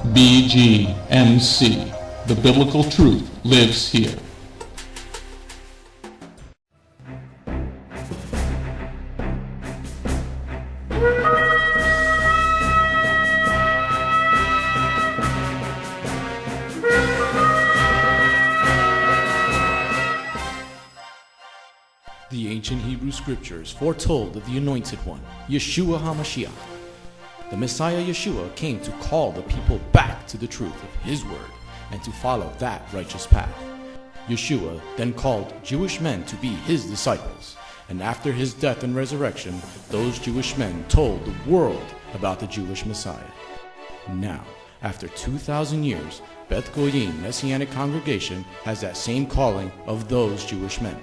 Bgmc. The biblical truth lives here. The ancient Hebrew scriptures foretold of the Anointed One, Yeshua HaMashiach. The Messiah Yeshua came to call the people back to the truth of His word and to follow that righteous path. Yeshua then called Jewish men to be His disciples, and after His death and resurrection, those Jewish men told the world about the Jewish Messiah. Now, after 2,000 years, Beth Goyim Messianic congregation has that same calling of those Jewish men,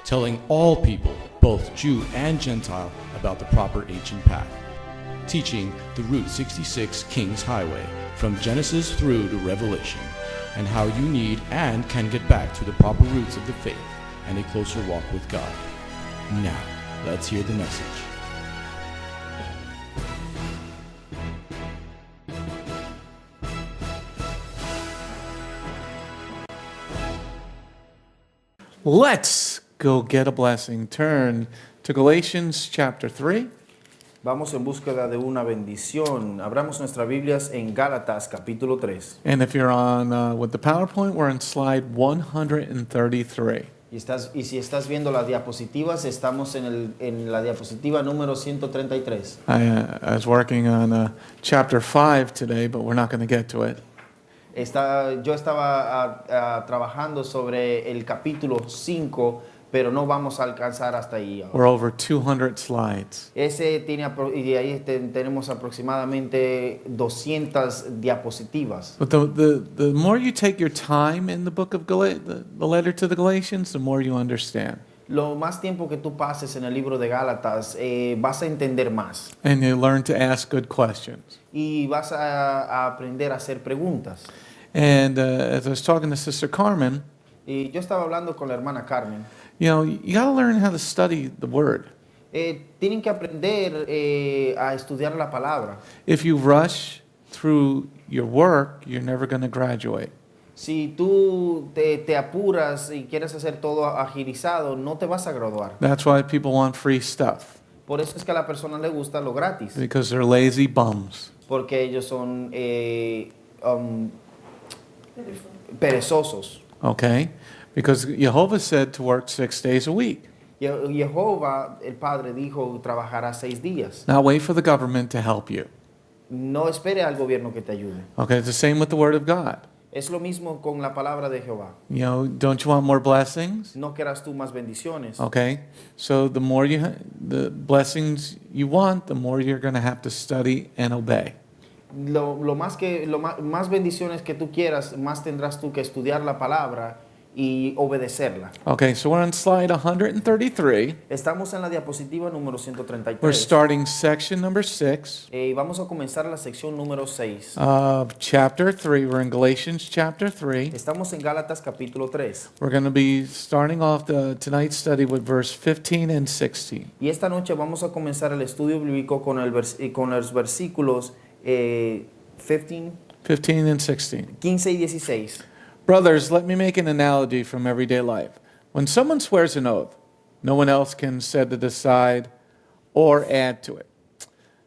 telling all people, both Jew and Gentile, about the proper ancient path, teaching the Route 66 King's Highway from Genesis through to Revelation, and how you need and can get back to the proper roots of the faith and a closer walk with God. Now, let's hear the message. Let's go get a blessing. Turn to Galatians chapter 3. Vamos en búsqueda de una bendición. Abramos nuestras Biblias en Gálatas capítulo 3. And if you're on with the PowerPoint, we're on slide 133. Y si estás viendo las diapositivas, estamos en la diapositiva número 133. I was working on chapter 5 today, but we're not going to get to it. Yo estaba trabajando sobre el capítulo 5, pero no vamos a alcanzar hasta ahí. We're over 200 slides. Y ahí tenemos aproximadamente 200 diapositivas. But the more you take your time in the book of the letter to the Galatians, the more you understand. Lo más tiempo que tú pases en el libro de Gálatas, vas a entender más. And you learn to ask good questions. Y vas a aprender a hacer preguntas. And as I was talking to Sister Carmen, Y yo estaba hablando con la hermana Carmen. you know, you got to learn how to study the Word. Tienen que aprender a estudiar la palabra. If you rush through your work, you're never going to graduate. Si tú te apuras y quieres hacer todo agilizado, no te vas a graduar. That's why people want free stuff, Por eso es que a la persona le gusta lo gratis. because they're lazy bums. Porque ellos son perezosos. Okay? Because Jehovah said to work 6 days a week. Jehová, el Padre, dijo, trabajará 6 días. Now wait for the government to help you. No espere al gobierno que te ayude. Okay? It's the same with the Word of God. Es lo mismo con la palabra de Jehová. You know, don't you want more blessings? No quieras tú más bendiciones. Okay? So the more the blessings you want, the more you're going to have to study and obey. Más bendiciones que tú quieras, más tendrás tú que estudiar la palabra y obedecerla. Okay, so we're on slide 133. Estamos en la diapositiva número 133. We're starting section number 6 Y vamos a comenzar la sección número 6. of chapter 3. We're in Galatians chapter 3. Estamos en Gálatas capítulo 3. We're going to be starting off tonight's study with verse 15 and 16. Y esta noche vamos a comenzar el estudio bíblico con los versículos 15 and 16. y 16. Brothers, let me make an analogy from everyday life. When someone swears an oath, no one else can set it aside or add to it.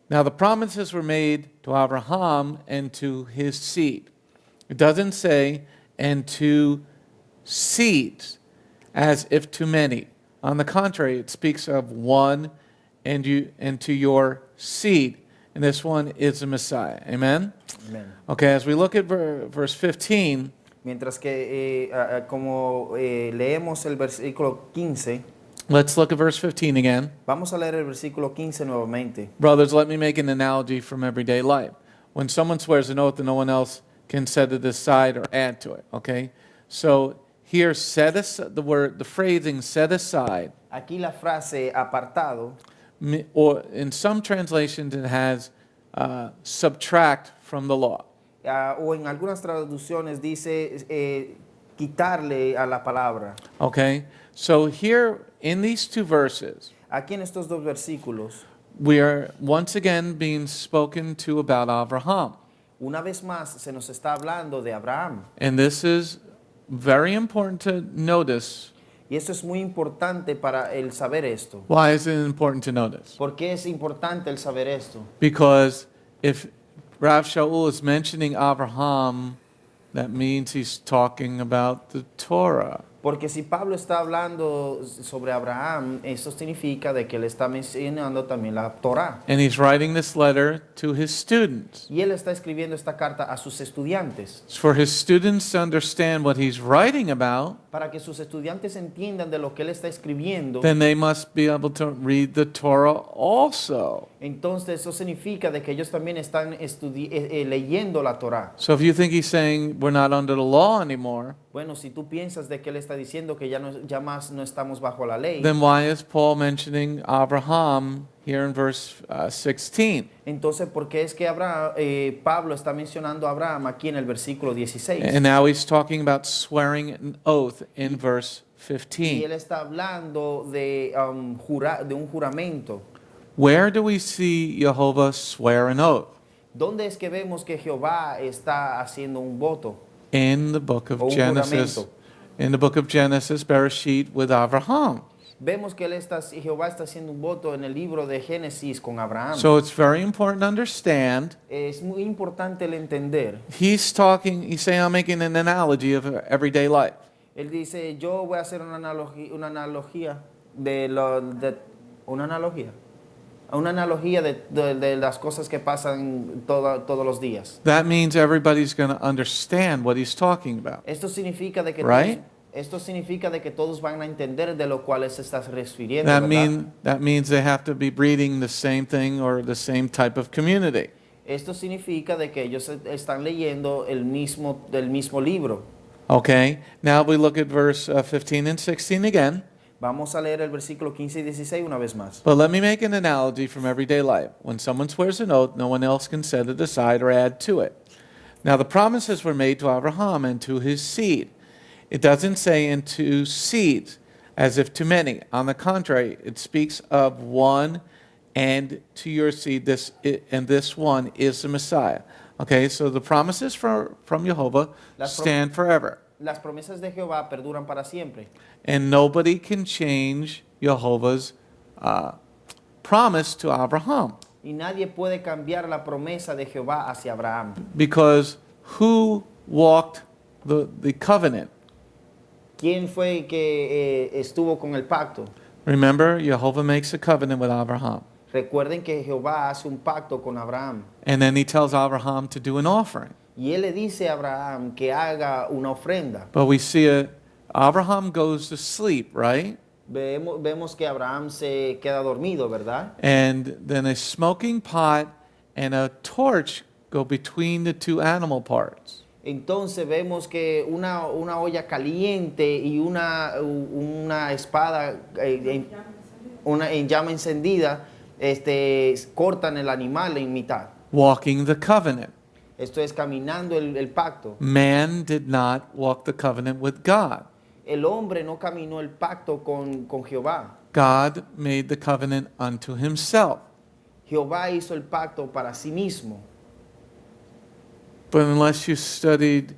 Now the promises were made to Abraham and to his seed. It doesn't say, and to seeds, as if to many. On the contrary, it speaks of one and to your seed. And this one is the Messiah. Amen? Amen. Okay, as we look at verse 15, Mientras que leemos el versículo 15, let's look at verse 15 again. vamos a leer el versículo 15 nuevamente. Brothers, let me make an analogy from everyday life. When someone swears an oath and no one else can set it aside or add to it, okay? So here, the phrasing set aside, Aquí la frase apartado, or in some translations it has subtract from the law. o en algunas traducciones dice quitarle a la palabra. Okay? So here in these two verses, Aquí en estos dos versículos, we are once again being spoken to about Abraham. Una vez más se nos está hablando de Abraham. And this is very important to notice. Y eso es muy importante para el saber esto. Why is it important to notice? ¿Por qué es importante el saber esto? Because if Rav Shaul is mentioning Abraham, that means he's talking about the Torah. Porque si Pablo está hablando sobre Abraham, eso significa de que él está mencionando también la Torah. And he's writing this letter to his students. Y él está escribiendo esta carta a sus estudiantes. It's for his students to understand what he's writing about, Para que sus estudiantes entiendan de lo que él está escribiendo, then they must be able to read the Torah also. entonces eso significa de que ellos también están leyendo la Torah. So if you think he's saying we're not under the law anymore, Bueno, si tú piensas de que él está diciendo que ya más no estamos bajo la ley, then why is Paul mentioning Abraham here in verse 16? entonces ¿por qué es que Pablo está mencionando a Abraham aquí en el versículo 16? And now he's talking about swearing an oath in verse Y 15. él está hablando de un juramento. Where do we see Jehovah swear an oath? ¿Dónde es que vemos que Jehová está haciendo un voto? In the book of O un Genesis. juramento. In the book of Genesis, Bereshit with Abraham. Vemos que Jehová está haciendo un voto en el libro de Génesis con Abraham. So it's very important to understand. Es muy importante el entender. He's saying, I'm making an analogy of everyday life. Él dice, yo voy a hacer una analogía de las cosas que pasan todos los días. That means everybody's going to understand what he's talking about. Esto significa de que Right? todos van a entender de lo cual se está refiriendo, That ¿verdad? means they have to be breeding the same thing or the same type of community. Esto significa de que ellos están leyendo del mismo libro. Okay, now we look at verse 15 and 16 again. Vamos a leer el versículo 15 y 16 una vez más. But let me make an analogy from everyday life. When someone swears an oath, no one else can set it aside or add to it. Now the promises were made to Abraham and to his seed. It doesn't say into seeds, as if to many. On the contrary, it speaks of one and to your seed, and this one is the Messiah. Okay, so the promises from Jehovah stand forever. Las promesas de Jehová perduran para siempre. And nobody can change Jehovah's promise to Abraham. Y nadie puede cambiar la promesa de Jehová hacia Abraham. Because who walked the covenant? ¿Quién fue que estuvo con el pacto? Remember, Jehovah makes a covenant with Abraham. Recuerden que Jehová hace un pacto con Abraham. And then he tells Abraham to do an offering. Y él le dice a Abraham que haga una ofrenda. But we see Abraham goes to sleep, right? Vemos que Abraham se queda dormido, ¿verdad? And then a smoking pot and a torch go between the two animal parts. Entonces vemos que una olla caliente y una espada en llama encendida cortan el animal en mitad. Walking the covenant. Esto es caminando el pacto. Man did not walk the covenant with God. El hombre no caminó el pacto con Jehová. God made the covenant unto himself. Jehová hizo el pacto para sí mismo. But unless you studied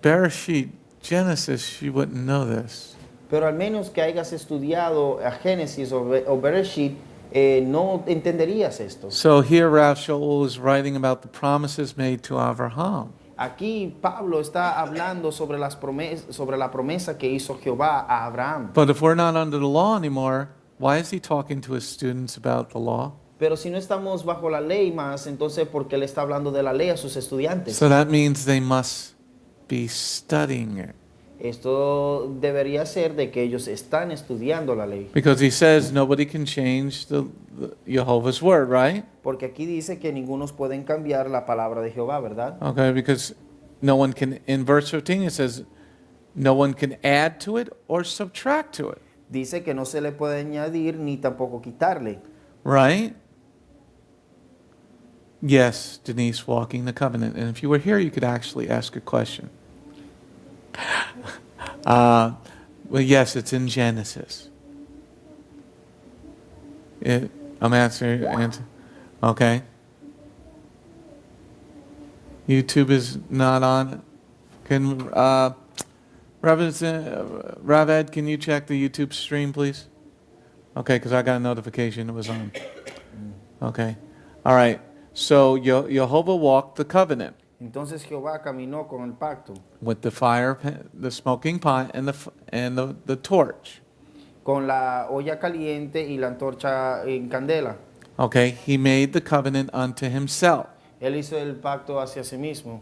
Bereshit, Genesis, you wouldn't know this. Pero al menos que hayas estudiado a Génesis o Bereshit, no entenderías esto. So here Rav Shaul is writing about the promises made to Abraham. Aquí Pablo está hablando sobre la promesa que hizo Jehová a Abraham. But if we're not under the law anymore, why is he talking to his students about the law? Pero si no estamos bajo la ley más, entonces ¿por qué le está hablando de la ley a sus estudiantes? So that means they must be studying it. Esto debería ser de que ellos están estudiando la ley. Because he says nobody can change the Jehovah's word, right? Porque aquí dice que ninguno pueden cambiar la palabra de Jehová, ¿verdad? Okay, because no one can, in verse 15 it says, no one can add to it or subtract to it, Dice que no se le puede añadir ni tampoco quitarle. right? Yes, Denise, walking the covenant. And if you were here, you could actually ask a question. Well, yes, it's in Genesis. I'm answering. Okay. YouTube is not on. Can Raved, can you check the YouTube stream, please? Okay, because I got a notification it was on. Okay. All right. So Jehovah walked the covenant Entonces Jehová caminó con el pacto, with the fire, the smoking pot, and the torch. con la olla caliente y la antorcha en candela. Okay. He made the covenant unto himself. Él hizo el pacto hacia sí mismo.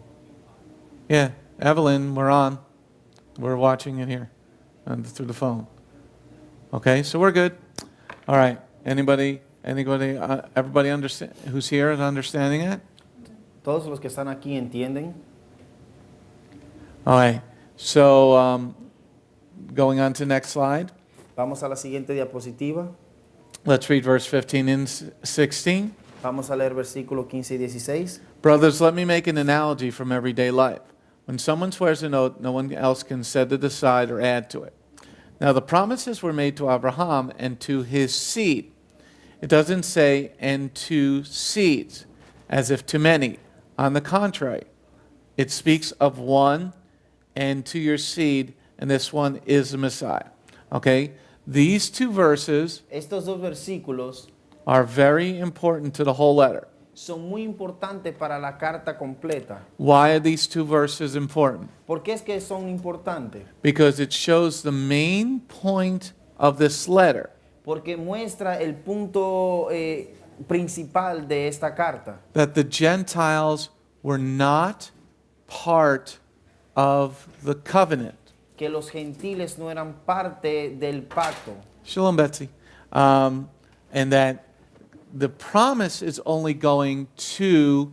Yeah, Evelyn, we're on. We're watching it here through the phone. Okay, so we're good. All right. Anybody, everybody understand who's here is understanding it? Todos los que están aquí entienden. All right. So going on to next slide. Vamos a la siguiente diapositiva. Let's read verse 15 and 16. Vamos a leer versículo 15 y 16. Brothers, let me make an analogy from everyday life. When someone swears an oath, no one else can set it aside or add to it. Now the promises were made to Abraham and to his seed. It doesn't say, and to seeds, as if to many. On the contrary, it speaks of one and to your seed, and this one is the Messiah. Okay? These two verses Estos dos versículos are very important to the whole letter. son muy importantes para la carta completa. Why are these two verses important? ¿Por qué es que son importantes? Because it shows the main point of this letter, Porque muestra el punto principal de esta carta, that the Gentiles were not part of the covenant. que los gentiles no eran parte del pacto, Shalom, Betsy. And that the promise is only going to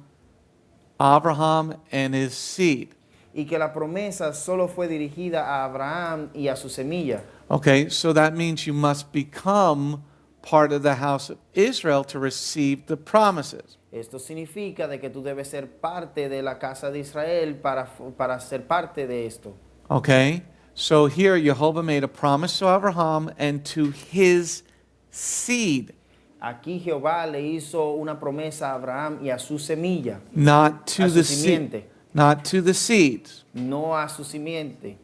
Abraham and his seed. y que la promesa solo fue dirigida a Abraham y a su semilla. Okay, so that means you must become part of the house of Israel to receive the promises. Esto significa de que tú debes ser parte de la casa de Israel para ser parte de esto. Okay, so here Jehovah made a promise to Abraham and to his seed, Aquí Jehová le hizo una promesa a Abraham y a su semilla, not to a the su seed, simiente, not to the seeds. no a su simiente.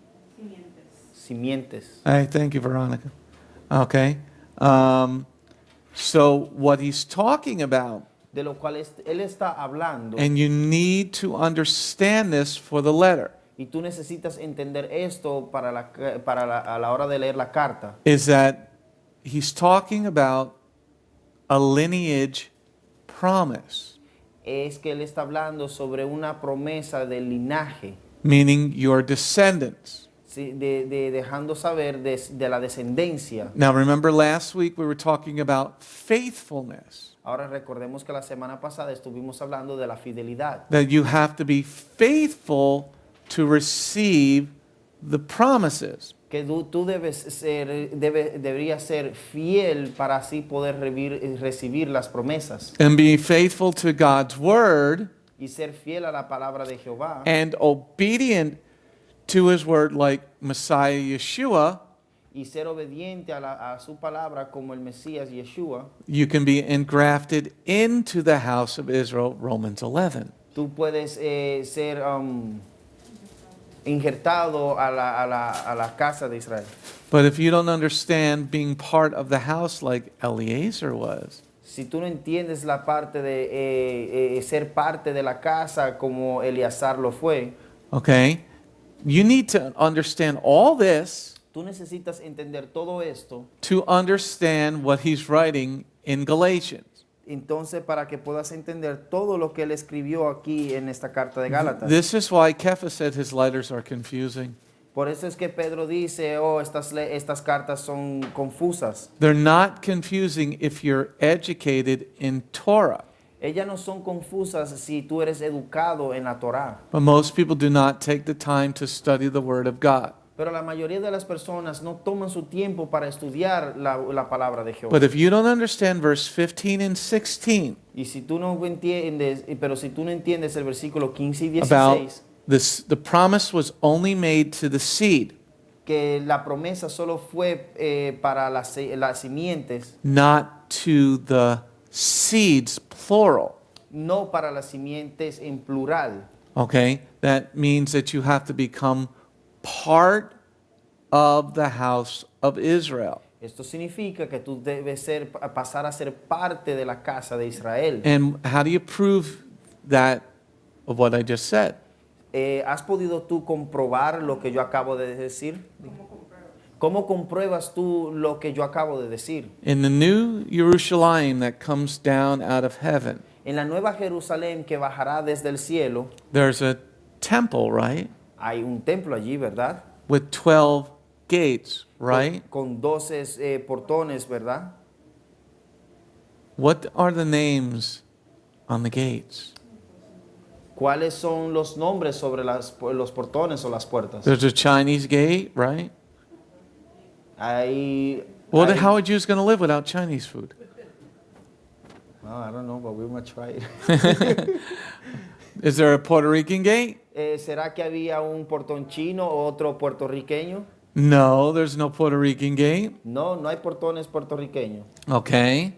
Simientes. All right, thank you, Veronica. Okay, so what he's talking about, De lo cual él está hablando, and you need to understand this for the letter, y tú necesitas entender esto a la hora de leer la carta, is that he's talking about a lineage promise, es que él está hablando sobre una promesa de linaje, meaning your descendants. ¿sí? de dejando saber de la descendencia. Now remember last week we were talking about faithfulness, Ahora recordemos que la semana pasada estuvimos hablando de la fidelidad, that you have to be faithful to receive the promises. que tú deberías ser fiel para así poder recibir las promesas, And be faithful to God's word y ser fiel a la palabra de Jehová and obedient to his word like Messiah Yeshua, y ser obediente a su palabra como el Mesías Yeshua. you can be engrafted into the house of Israel, Romans 11. Tú puedes ser injertado a la casa de Israel. But if you don't understand being part of the house like Eliezer was, Si tú no entiendes la parte de ser parte de la casa como Eleazar lo fue, okay, you need to understand all this tú necesitas entender todo esto. to understand what he's writing in Galatians. Entonces, para que puedas entender todo lo que él escribió aquí en esta carta de Gálatas. This is why Kepha said his letters are confusing. Por eso es que Pedro dice, estas cartas son confusas. They're not confusing if you're educated in Torah. Ellas no son confusas si tú eres educado en la Torá. But most people do not take the time to study the Word of God. Pero la mayoría de las personas no toman su tiempo para estudiar la palabra de Jehová. But if you don't understand verse 15 and 16 Y si tú no entiendes, pero si tú no entiendes el versículo 15 y about 16, this, the promise was only made to the seed, que la promesa solo fue para las simientes, not to the seeds, plural. no para las simientes en plural. Okay? That means that you have to become part of the house of Israel. Esto significa que tú debes pasar a ser parte de la casa de Israel. And how do you prove that of what I just said? ¿Has podido tú comprobar lo que yo acabo de decir? ¿Cómo compruebas tú lo que yo acabo de decir? In the new Jerusalem that comes down out of heaven, En la nueva Jerusalén que bajará desde el cielo, there's a temple, right? hay un templo allí, ¿verdad? With 12 gates, right? Con 12 portones, ¿verdad? What are the names on the gates? ¿Cuáles son los nombres sobre los portones o las puertas? There's a Chinese gate, right? Well, hay- how are Jews going to live without Chinese food? Oh, I don't know, but we might try it. Is there a Puerto Rican gate? ¿Será que había un portón chino o otro puertorriqueño? No, there's no Puerto Rican gate. No, no hay portones puertorriqueños. Okay.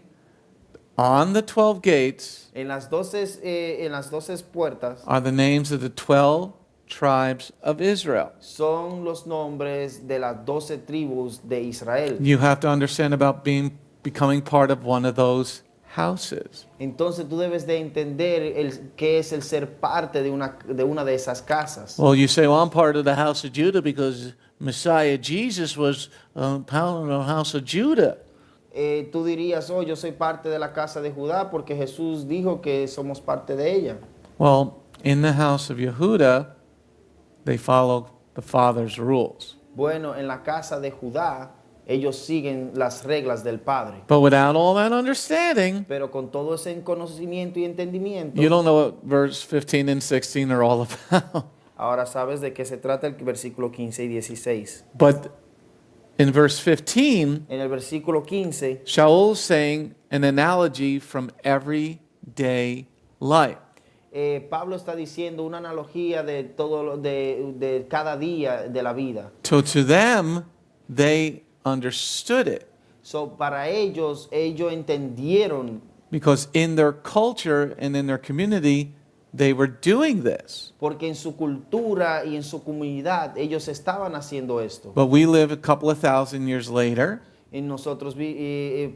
On the 12 gates En las 12 puertas are the names of the 12 tribes of Israel. son los nombres de las 12 tribus de Israel. You have to understand about becoming part of one of those houses. Entonces tú debes de entender qué es el ser parte de una de esas casas. Well, you say, well, I'm part of the house of Judah because Messiah Jesus was part of the house of Judah. Tú dirías, oh, yo soy parte de la casa de Judá porque Jesús dijo que somos parte de ella. Well, in the house of Yehuda, they follow the father's rules. Bueno, en la casa de Judá, ellos siguen las reglas del Padre. But without all that understanding, Pero con todo ese conocimiento y entendimiento, you don't know what verse 15 and 16 are all about. ahora sabes de qué se trata el versículo 15 y 16. But in verse 15, En el versículo 15, Shaul is saying an analogy from everyday life. Pablo está diciendo una analogía de todo de cada día de la vida. So to them, they understood it So, para ellos entendieron, because in their culture and in their community, they were doing this. porque en su cultura y en su comunidad ellos estaban haciendo esto. But we live a couple of thousand years later, Y nosotros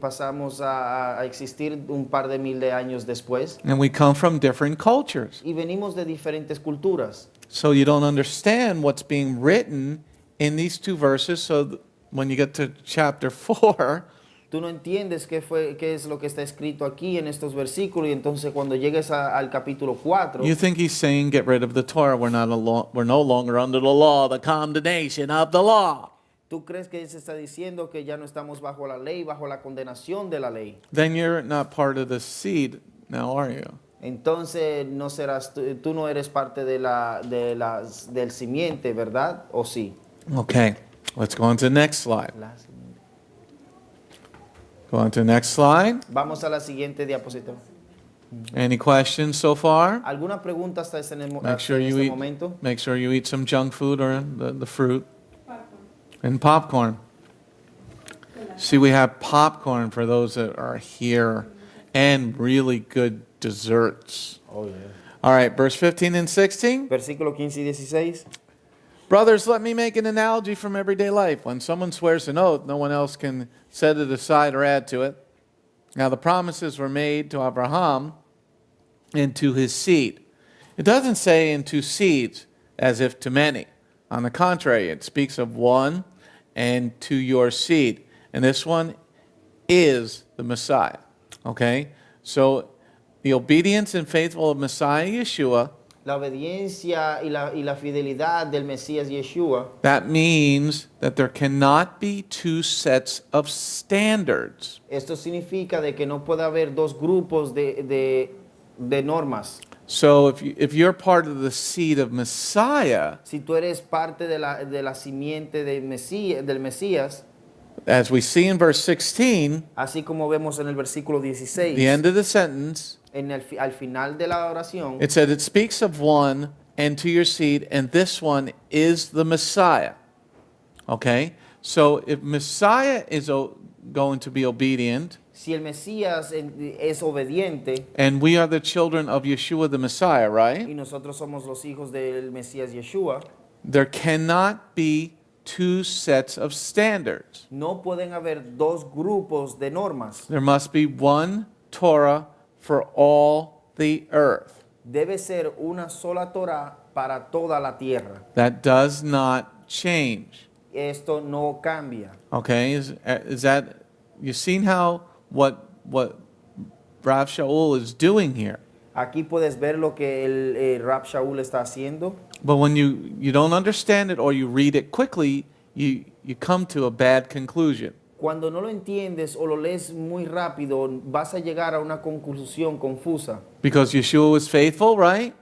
pasamos a existir un par de mil de años después and we come from different cultures. y venimos de diferentes culturas. So you don't understand what's being written in these two verses. So when you get to chapter 4, Tú no entiendes qué es lo que está escrito aquí en estos versículos y entonces cuando llegues al capítulo 4, you think he's saying, get rid of the Torah. We're no longer under the law, the condemnation of the law. tú crees que él se está diciendo que ya no estamos bajo la ley, bajo la condenación de la ley. Then you're not part of the seed now, are you? Entonces no serás tú no eres parte del simiente, ¿verdad? ¿O sí? Okay, let's go on to the next slide. Go on to the next slide. Vamos a la siguiente diapositiva. Any questions so far? ¿Alguna pregunta hasta este Make sure you momento? make sure you eat some junk food or the fruit. And popcorn. See, we have popcorn for those that are here and really good desserts. Oh, yeah. All right, verse 15 and 16. Versículo 15 y 16. Brothers, let me make an analogy from everyday life. When someone swears an oath, no one else can set it aside or add to it. Now, the promises were made to Abraham and to his seed. It doesn't say into seeds as if to many. On the contrary, it speaks of one and to your seed. And this one is the Messiah. Okay? So, the obedience and faithful of Messiah Yeshua, La obediencia y la fidelidad del Mesías Yeshua, that means that there cannot be two sets of standards. esto significa de que no puede haber dos grupos de normas. So if you're part of the seed of Messiah, Si tú eres parte de la simiente del Mesías, as we see in verse 16, así como vemos en el versículo 16, the end of the sentence, al final de la oración, it said it speaks of one and to your seed, and this one is the Messiah. Okay? So if Messiah is going to be obedient, Si el Mesías es obediente and we are the children of Yeshua the Messiah, y right? nosotros somos los hijos del Mesías Yeshua, There cannot be two sets of standards. no pueden haber dos grupos de normas. There must be one Torah for all the earth. Debe ser una sola Torah para toda la tierra. That does not change. Esto no cambia. Okay, is that, you seen how what Rav Shaul is doing here? Aquí puedes ver lo que el Rab Shaul está haciendo. But when you don't understand it or you read it quickly, you come to a bad conclusion. Cuando no lo entiendes o lo lees muy rápido, vas a llegar a una conclusión confusa. Because Yeshua was faithful, right?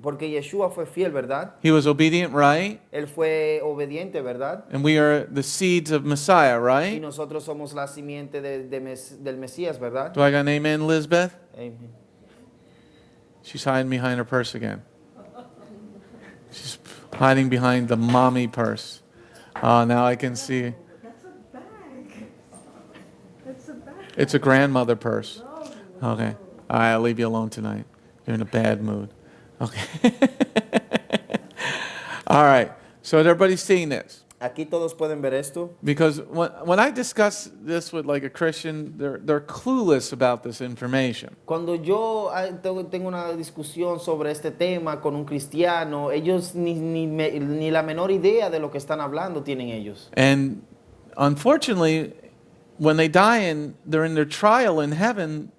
Porque Yeshua fue fiel, ¿verdad? He was obedient, right? Él fue obediente, ¿verdad? And we are the seeds of Messiah, Y right? nosotros somos la simiente del Mesías, ¿verdad? Do I got an amen, Lisbeth? Amen. She's hiding behind her purse again. She's hiding behind the mommy purse. Now I can see. That's a bag. That's a bag. It's a grandmother purse. No. Okay. All right, I'll leave you alone tonight. You're in a bad mood. Okay. All right. So everybody's seeing this. Aquí todos pueden ver esto. Because when I discuss this with like a Christian, they're clueless about this information. Cuando yo tengo una discusión sobre este tema con un cristiano, ellos ni la menor idea de lo que están hablando tienen ellos. And unfortunately, when they die and they're in their trial in heaven,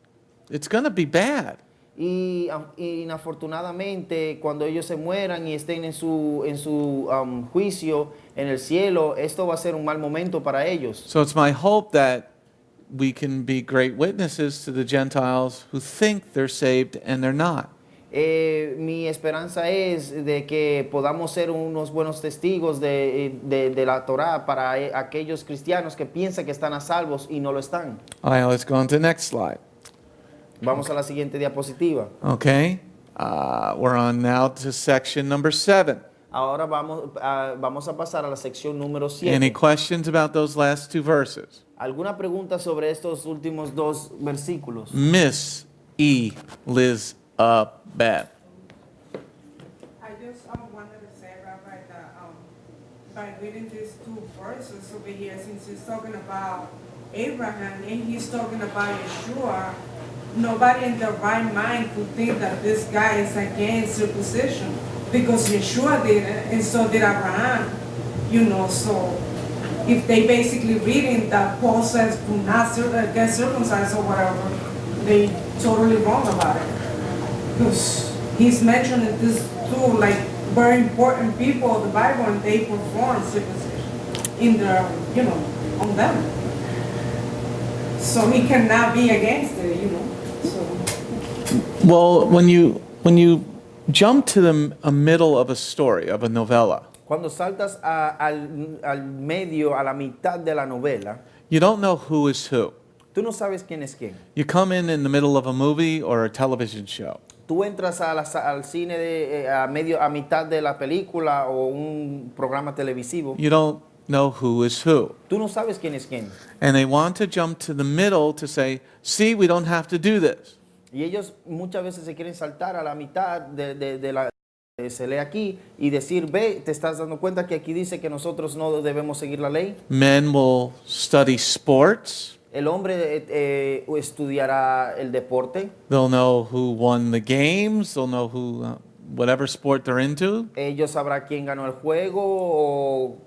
it's going to be bad. Y inafortunadamente, cuando ellos se mueran y estén en su juicio en el cielo, esto va a ser un mal momento para ellos. So it's my hope that we can be great witnesses to the Gentiles who think they're saved and they're not. Mi esperanza es de que podamos ser unos buenos testigos de la Torah para aquellos cristianos que piensan que están a salvos y no lo están. All right, let's go on to the next slide. Vamos a la siguiente diapositiva. Okay, we're on now to section number 7. Ahora vamos a pasar a la sección número 7. Any questions about those last 2 verses? ¿Alguna pregunta sobre estos últimos 2 versículos? Miss E. Liz Beth. I just wanted to say, Rabbi, that by reading these 2 verses over here, since he's talking about Abraham and he's talking about Yeshua, nobody in their right mind could think that this guy is against circumcision because Yeshua did it and so did Abraham. So if they basically reading that Paul says do not get circumcised or whatever, they totally wrong about it. Because he's mentioning this 2 like very important people of the Bible and they perform circumcision in their, on them. So he cannot be against it, So. Well, when you jump to the middle of a story, of a novella, Cuando saltas al medio, a la mitad de la novela, you don't know who is who. tú no sabes quién es quién. You come in the middle of a movie or a television show. Tú entras al cine a mitad de la película o un programa televisivo. You don't know who is who. Tú no sabes quién es quién. And they want to jump to the middle to say, see, we don't have to do this. Y ellos muchas veces se quieren saltar a la mitad de la se lee aquí y decir, ve, te estás dando cuenta que aquí dice que nosotros no debemos seguir la ley. Men will study sports. El hombre estudiará el deporte. They'll know who won the games. They'll know who, whatever sport they're into. Ellos sabrán quién ganó el juego o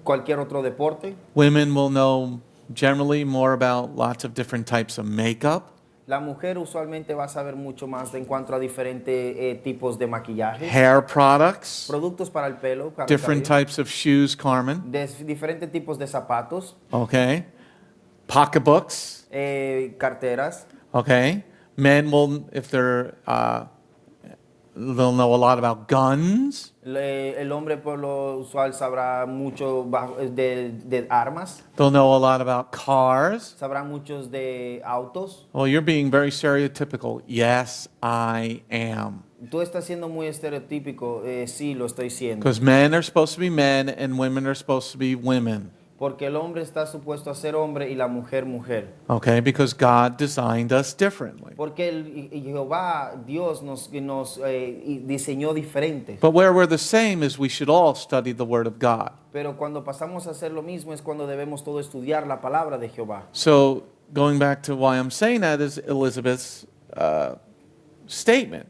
cualquier otro deporte. Women will know generally more about lots of different types of makeup. La mujer usualmente va a saber mucho más en cuanto a diferentes tipos de maquillaje. Hair products. Productos para el pelo. Para el Different cabello, types of shoes, Carmen. de diferentes tipos de zapatos. Okay. Pocketbooks. Carteras. Okay. Men will, if they're, they'll know a lot about guns. El hombre por lo usual sabrá mucho de armas. They'll know a lot about cars. Sabrá muchos de autos. Well, you're being very stereotypical. Yes, I am. Tú estás siendo muy estereotípico. Sí, lo estoy siendo. Because men are supposed to be men and women are supposed to be women. Porque el hombre está supuesto a ser hombre y la mujer mujer. Okay, because God designed us differently. Porque Jehová, Dios, nos diseñó diferentes. But where we're the same is we should all study the Word of God. Pero cuando pasamos a hacer lo mismo es cuando debemos todo estudiar la palabra de Jehová. So going back to why I'm saying that is Elizabeth's statement.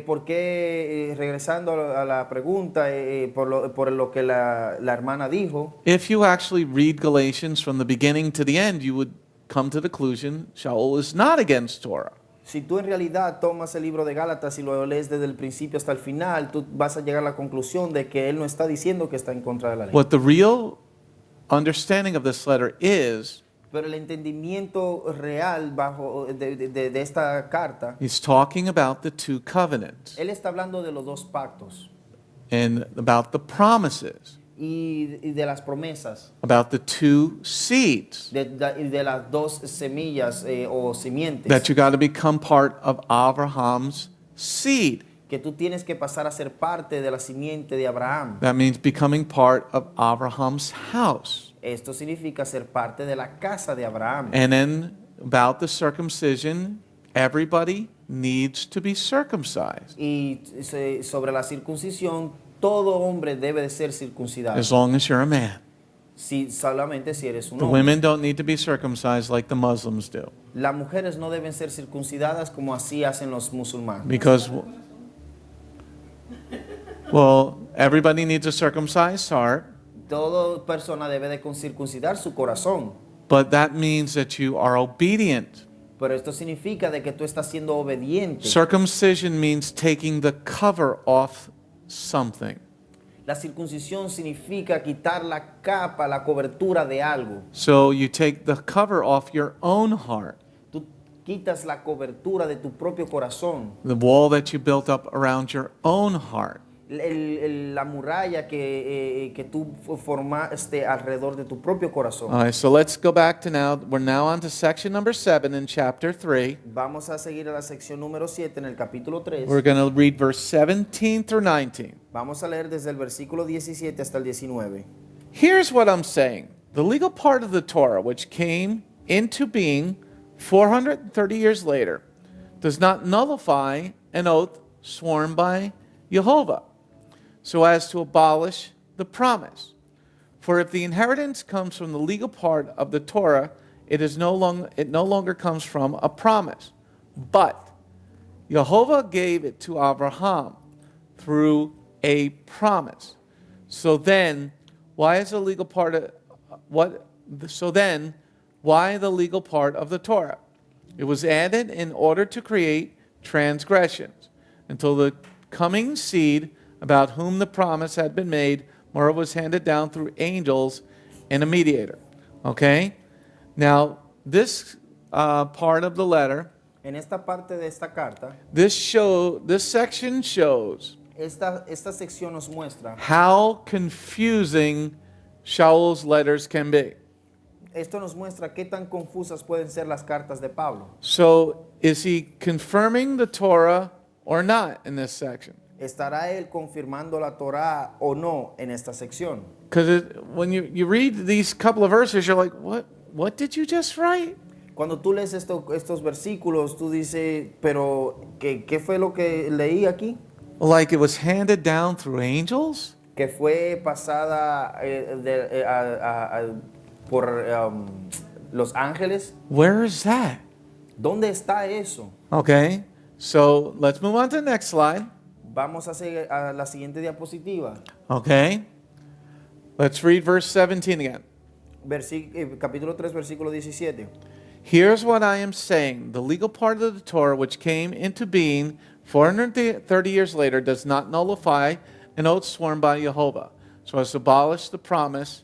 Porque regresando a la pregunta, por lo que la hermana dijo, If you actually read Galatians from the beginning to the end, you would come to the conclusion Shaul is not against Torah. si tú en realidad tomas el libro de Gálatas y lo lees desde el principio hasta el final, tú vas a llegar a la conclusión de que él no está diciendo que está en contra de la ley. What the real understanding of this letter is, Pero el entendimiento real de esta carta, he's talking about the two covenants él está hablando de los dos pactos and about the promises, y de las promesas, about the two seeds, de las dos semillas o simientes, that you got to become part of Abraham's seed. que tú tienes que pasar a ser parte de la simiente de Abraham. That means becoming part of Abraham's house. Esto significa ser parte de la casa de Abraham. And then about the circumcision, everybody needs to be circumcised Y sobre la circuncisión, todo hombre debe de ser circuncidado. as long as you're a man. Solamente si eres un The hombre. women don't need to be circumcised like the Muslims do, Las mujeres no deben ser circuncidadas como así hacen los musulmanes. because, well, everybody needs a circumcised heart, Toda persona debe de circuncidar su corazón. but that means that you are obedient. Pero esto significa de que tú estás siendo obediente. Circumcision means taking the cover off something. La circuncisión significa quitar la capa, la cobertura de algo. So you take the cover off your own heart, Tú quitas la cobertura de tu propio corazón. the wall that you built up around your own heart. La muralla que tú formaste alrededor de tu propio corazón. All right, so let's go back to now. We're now on to section number 7 in chapter 3. Vamos a seguir a la sección número 7 en el capítulo 3. We're going to read verse 17 through 19. Vamos a leer desde el versículo 17 hasta el 19. Here's what I'm saying. The legal part of the Torah, which came into being 430 years later, does not nullify an oath sworn by Jehovah, so as to abolish the promise. For if the inheritance comes from the legal part of the Torah, it no longer comes from a promise. But Jehovah gave it to Abraham through a promise. So then, why is the legal part of why the legal part of the Torah? It was added in order to create transgressions until the coming seed about whom the promise had been made, moreover was handed down through angels and a mediator. Okay? Now, this part of the letter, En esta parte de esta carta, this section shows esta sección nos muestra, how confusing Shaul's letters can be. esto nos muestra qué tan confusas pueden ser las cartas de Pablo. So, is he confirming the Torah or not in this section? ¿Estará él confirmando la Torá o no en esta sección? Because when you read these couple of verses, you're like, what did you just write? Cuando tú lees estos versículos, tú dices, pero ¿qué fue lo que leí aquí? Like it was handed down through angels? Que fue pasada por los ángeles. Where is that? ¿Dónde está eso? Okay, so let's move on to the next slide. Vamos a seguir a la siguiente diapositiva. Okay, let's read verse 17 again. Capítulo 3, versículo 17. Here's what I am saying. The legal part of the Torah, which came into being 430 years later, does not nullify an oath sworn by Jehovah, so as to abolish the promise.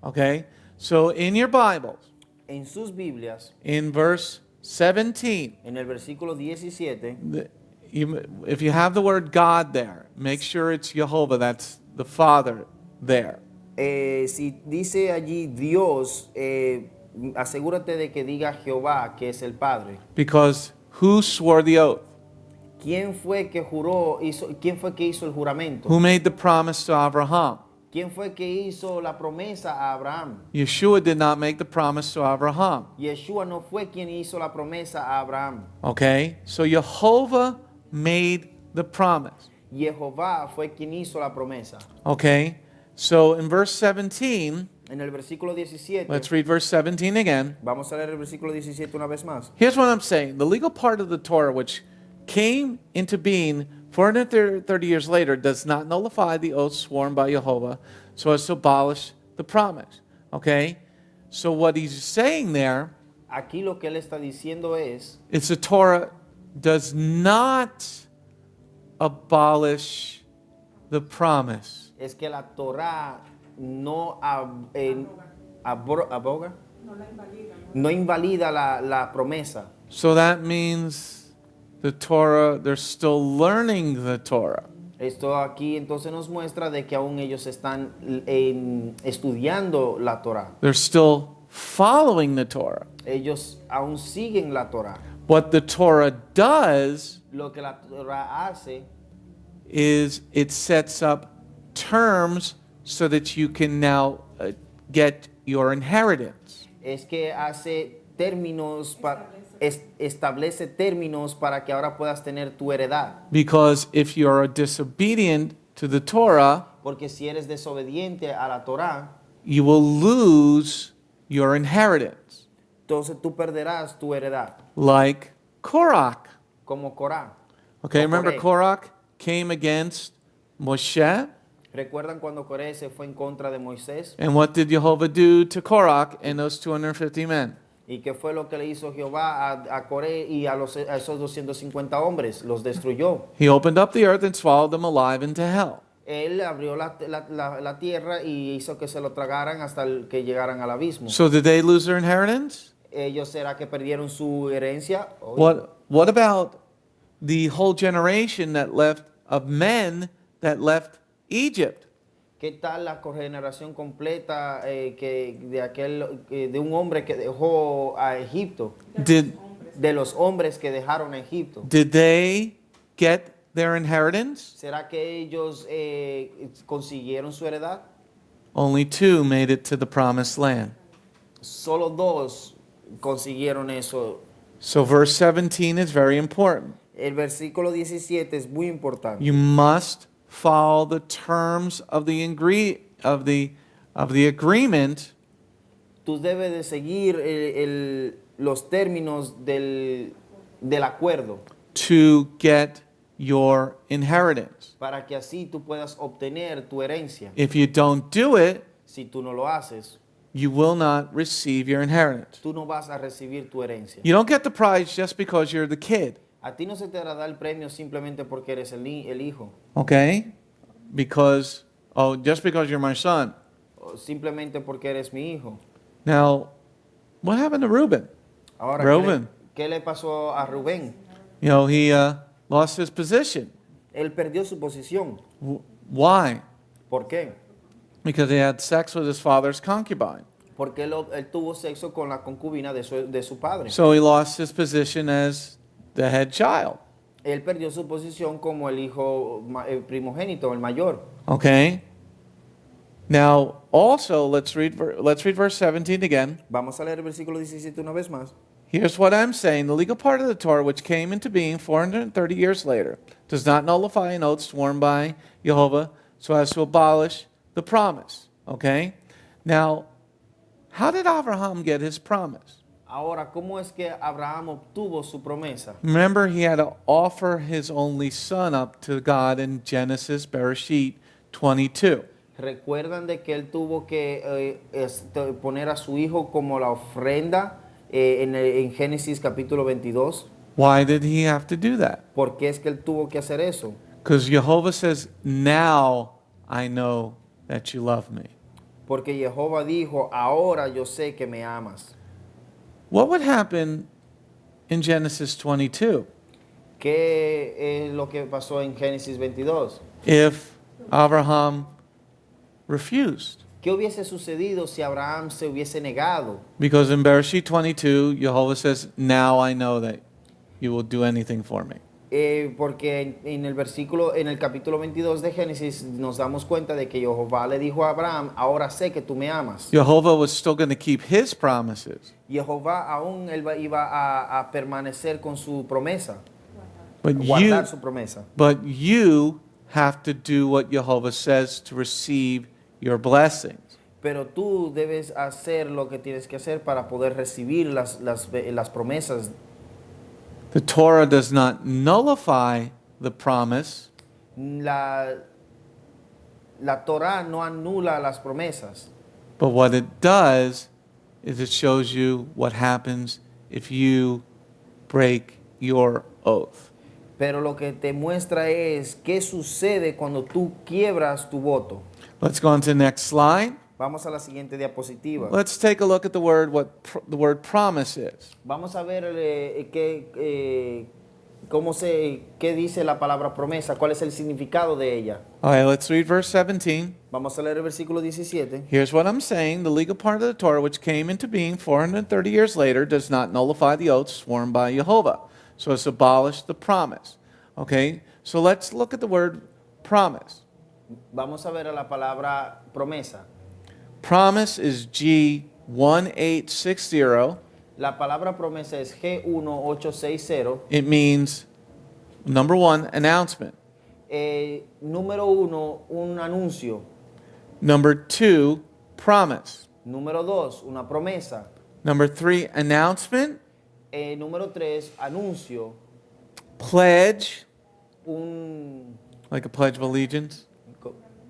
Okay, so in your Bibles, En sus Biblias, in verse 17, en el versículo 17, if you have the word God there, make sure it's Jehovah, that's the Father there. si dice allí Dios, asegúrate de que diga Jehová, que es el Padre. Because who swore the oath? ¿Quién fue que hizo el juramento? Who made the promise to Abraham? ¿Quién fue que hizo la promesa a Abraham? Yeshua did not make the promise to Abraham. Yeshua no fue quien hizo la promesa a Abraham. Okay? So Jehovah made the promise. Jehová fue quien hizo la promesa. Okay? So in verse 17, En el versículo 17, let's read verse 17 again. vamos a leer el versículo 17 una vez más. Here's what I'm saying. The legal part of the Torah, which came into being 430 years later, does not nullify the oath sworn by Jehovah so as to abolish the promise. Okay? So what he's saying there Aquí lo que él está diciendo es is the Torah does not abolish the promise. que la Torá no aboga, No la invalida, ¿no? no invalida la promesa. So that means the Torah, they're still learning the Torah. Esto aquí entonces nos muestra de que aún ellos están estudiando la Torá. They're still following the Torah. Ellos aún siguen la Torá. What the Torah does Lo que la Torá hace is it sets up terms so that you can now get your inheritance. es que hace términos, establece términos para que ahora puedas tener tu heredad. Because if you're disobedient to the Torah, Porque si eres desobediente a la Torá, you will lose your inheritance. entonces tú perderás tu heredad, Like Korach. como Corá. Okay, O remember Coré. Korach came against Moshe? ¿Recuerdan cuando Coré se fue en contra de Moisés? And what did Jehovah do to Korach and those 250 men? ¿Y qué fue lo que le hizo Jehová a Coré y a esos 250 hombres? Los destruyó. He opened up the earth and swallowed them alive into hell. Él abrió la tierra y hizo que se lo tragaran hasta que llegaran al abismo. So did they lose their inheritance? ¿Ellos será que perdieron su herencia? What about the whole generation that left of men that left Egypt? ¿Qué tal la generación completa de un hombre que dejó a Egipto? Did De los hombres que dejaron a Egipto. they get their inheritance? ¿Será que ellos consiguieron su heredad? Only 2 made it to the promised land. Solo 2 consiguieron eso. So verse 17 is very important. El versículo 17 es muy importante. You must follow the terms of the agreement Tú debes de seguir los términos del acuerdo to get your inheritance. para que así tú puedas obtener tu herencia. If you don't do it, Si tú no lo haces, you will not receive your inheritance. tú no vas a recibir tu herencia. You don't get the prize just because you're the kid, A ti no se te dará el premio simplemente porque eres el hijo, okay? Because, just because you're my son. o simplemente porque eres mi hijo. Now, what happened to Reuben? Ahora, Reuben. ¿qué le pasó a Rubén? You know, he lost his position. Él perdió su posición. Why? ¿Por qué? Because he had sex with his father's concubine. Porque él tuvo sexo con la concubina de su padre. So he lost his position as the head child. Él perdió su posición como el hijo primogénito, el mayor. Okay? Now, also, let's read verse 17 again. Vamos a leer el versículo 17 una vez más. Here's what I'm saying. The legal part of the Torah, which came into being 430 years later, does not nullify an oath sworn by Jehovah so as to abolish the promise. Okay? Now, how did Abraham get his promise? Ahora, ¿cómo es que Abraham obtuvo su promesa? Remember, he had to offer his only son up to God in Genesis, Bereshit 22. ¿Recuerdan de que él tuvo que poner a su hijo como la ofrenda en Génesis capítulo 22? Why did he have to do that? ¿Por qué es que él tuvo que hacer eso? Because Jehovah says, now I know that you love me. Porque Jehová dijo, ahora yo sé que me amas. What would happen in Genesis 22 ¿Qué es lo que pasó en Génesis 22? if Abraham refused? ¿Qué hubiese sucedido si Abraham se hubiese negado? Because in Bereshit 22, Jehovah says, now I know that you will do anything for me. Porque en el versículo, en el capítulo 22 de Génesis nos damos cuenta de que Jehová le dijo a Abraham, ahora sé que tú me amas. Jehovah was still going to keep his promises. Jehová aún iba a permanecer con su promesa, But guardar su promesa. you have to do what Jehovah says to receive your blessings. Pero tú debes hacer lo que tienes que hacer para poder recibir las promesas. The Torah does not nullify the promise, La Torah no anula las promesas, but what it does is it shows you what happens if you break your oath. pero lo que te muestra es qué sucede cuando tú quiebras tu voto. Let's go on to the next slide. Vamos a la siguiente diapositiva. Let's take a look at the word, the word promise is. Vamos a ver qué dice la palabra promesa, cuál es el significado de ella. All right, let's read verse 17. Vamos a leer el versículo 17. Here's what I'm saying. The legal part of the Torah, which came into being 430 years later, does not nullify the oath sworn by Jehovah. So it's abolished the promise. Okay? So let's look at the word promise. Vamos a ver a la palabra promesa. Promise is G1860. La palabra promesa es G1860. It means, number one, announcement. Número 1, un anuncio. Number two, promise. Número 2, una promesa. Number three, announcement. Número 3, anuncio. Pledge, Un like a pledge of allegiance.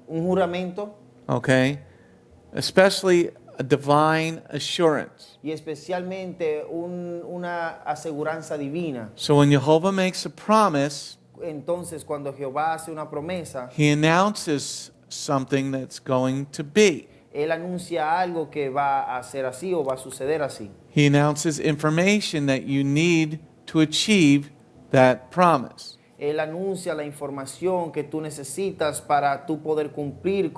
juramento. Okay? Especially a divine assurance. Y especialmente una aseguranza divina. So when Jehovah makes a promise, Entonces, cuando Jehová hace una promesa, he announces something that's going to be. Él anuncia algo que va a ser así o va a suceder así. He announces information that you need to achieve that promise. Él anuncia la información que tú necesitas para tú poder cumplir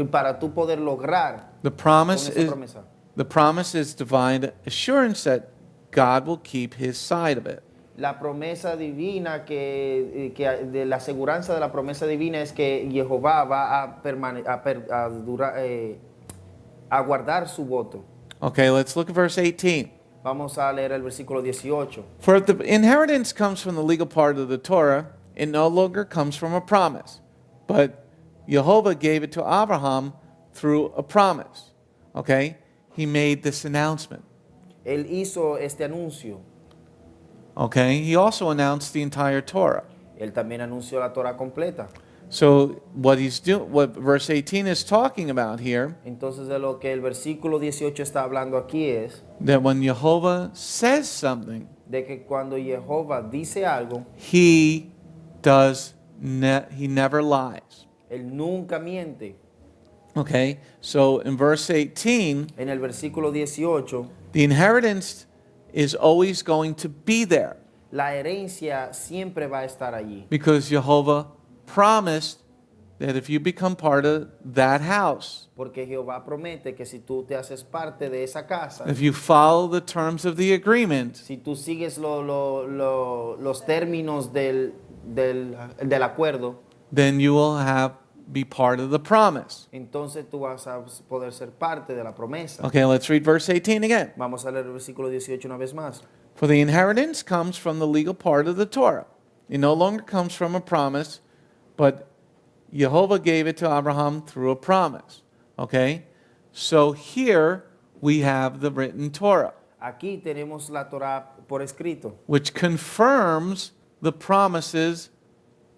para tú poder lograr The con promise esa is promesa. the promise is divine assurance that God will keep his side of it. La promesa divina de la aseguranza de la promesa divina es que Jehová va a guardar su voto. Okay, let's look at verse 18. Vamos a leer el versículo 18. For if the inheritance comes from the legal part of the Torah, it no longer comes from a promise. But Jehovah gave it to Abraham through a promise. Okay? He made this announcement. Él hizo este anuncio. Okay? He also announced the entire Torah. Él también anunció la Torah completa. So what verse 18 is talking about here, Entonces de lo que el versículo 18 está hablando aquí es that when Jehovah says something, de que cuando Jehová dice algo, he never lies. Él nunca miente. Okay? So in verse 18, En el versículo 18, the inheritance is always going to be there la herencia siempre va a estar allí. because Jehovah promised that if you become part of that house, Porque Jehová promete que si tú te haces parte de esa casa, if you follow the terms of the agreement, si tú sigues los términos del acuerdo, then you will be part of the promise. entonces tú vas a poder ser parte de la promesa. Okay, let's read verse 18 again. Vamos a leer el versículo 18 una vez más. For the inheritance comes from the legal part of the Torah. It no longer comes from a promise, but Jehovah gave it to Abraham through a promise. Okay? So here we have the written Torah, Aquí tenemos la Torah por escrito, which confirms the promises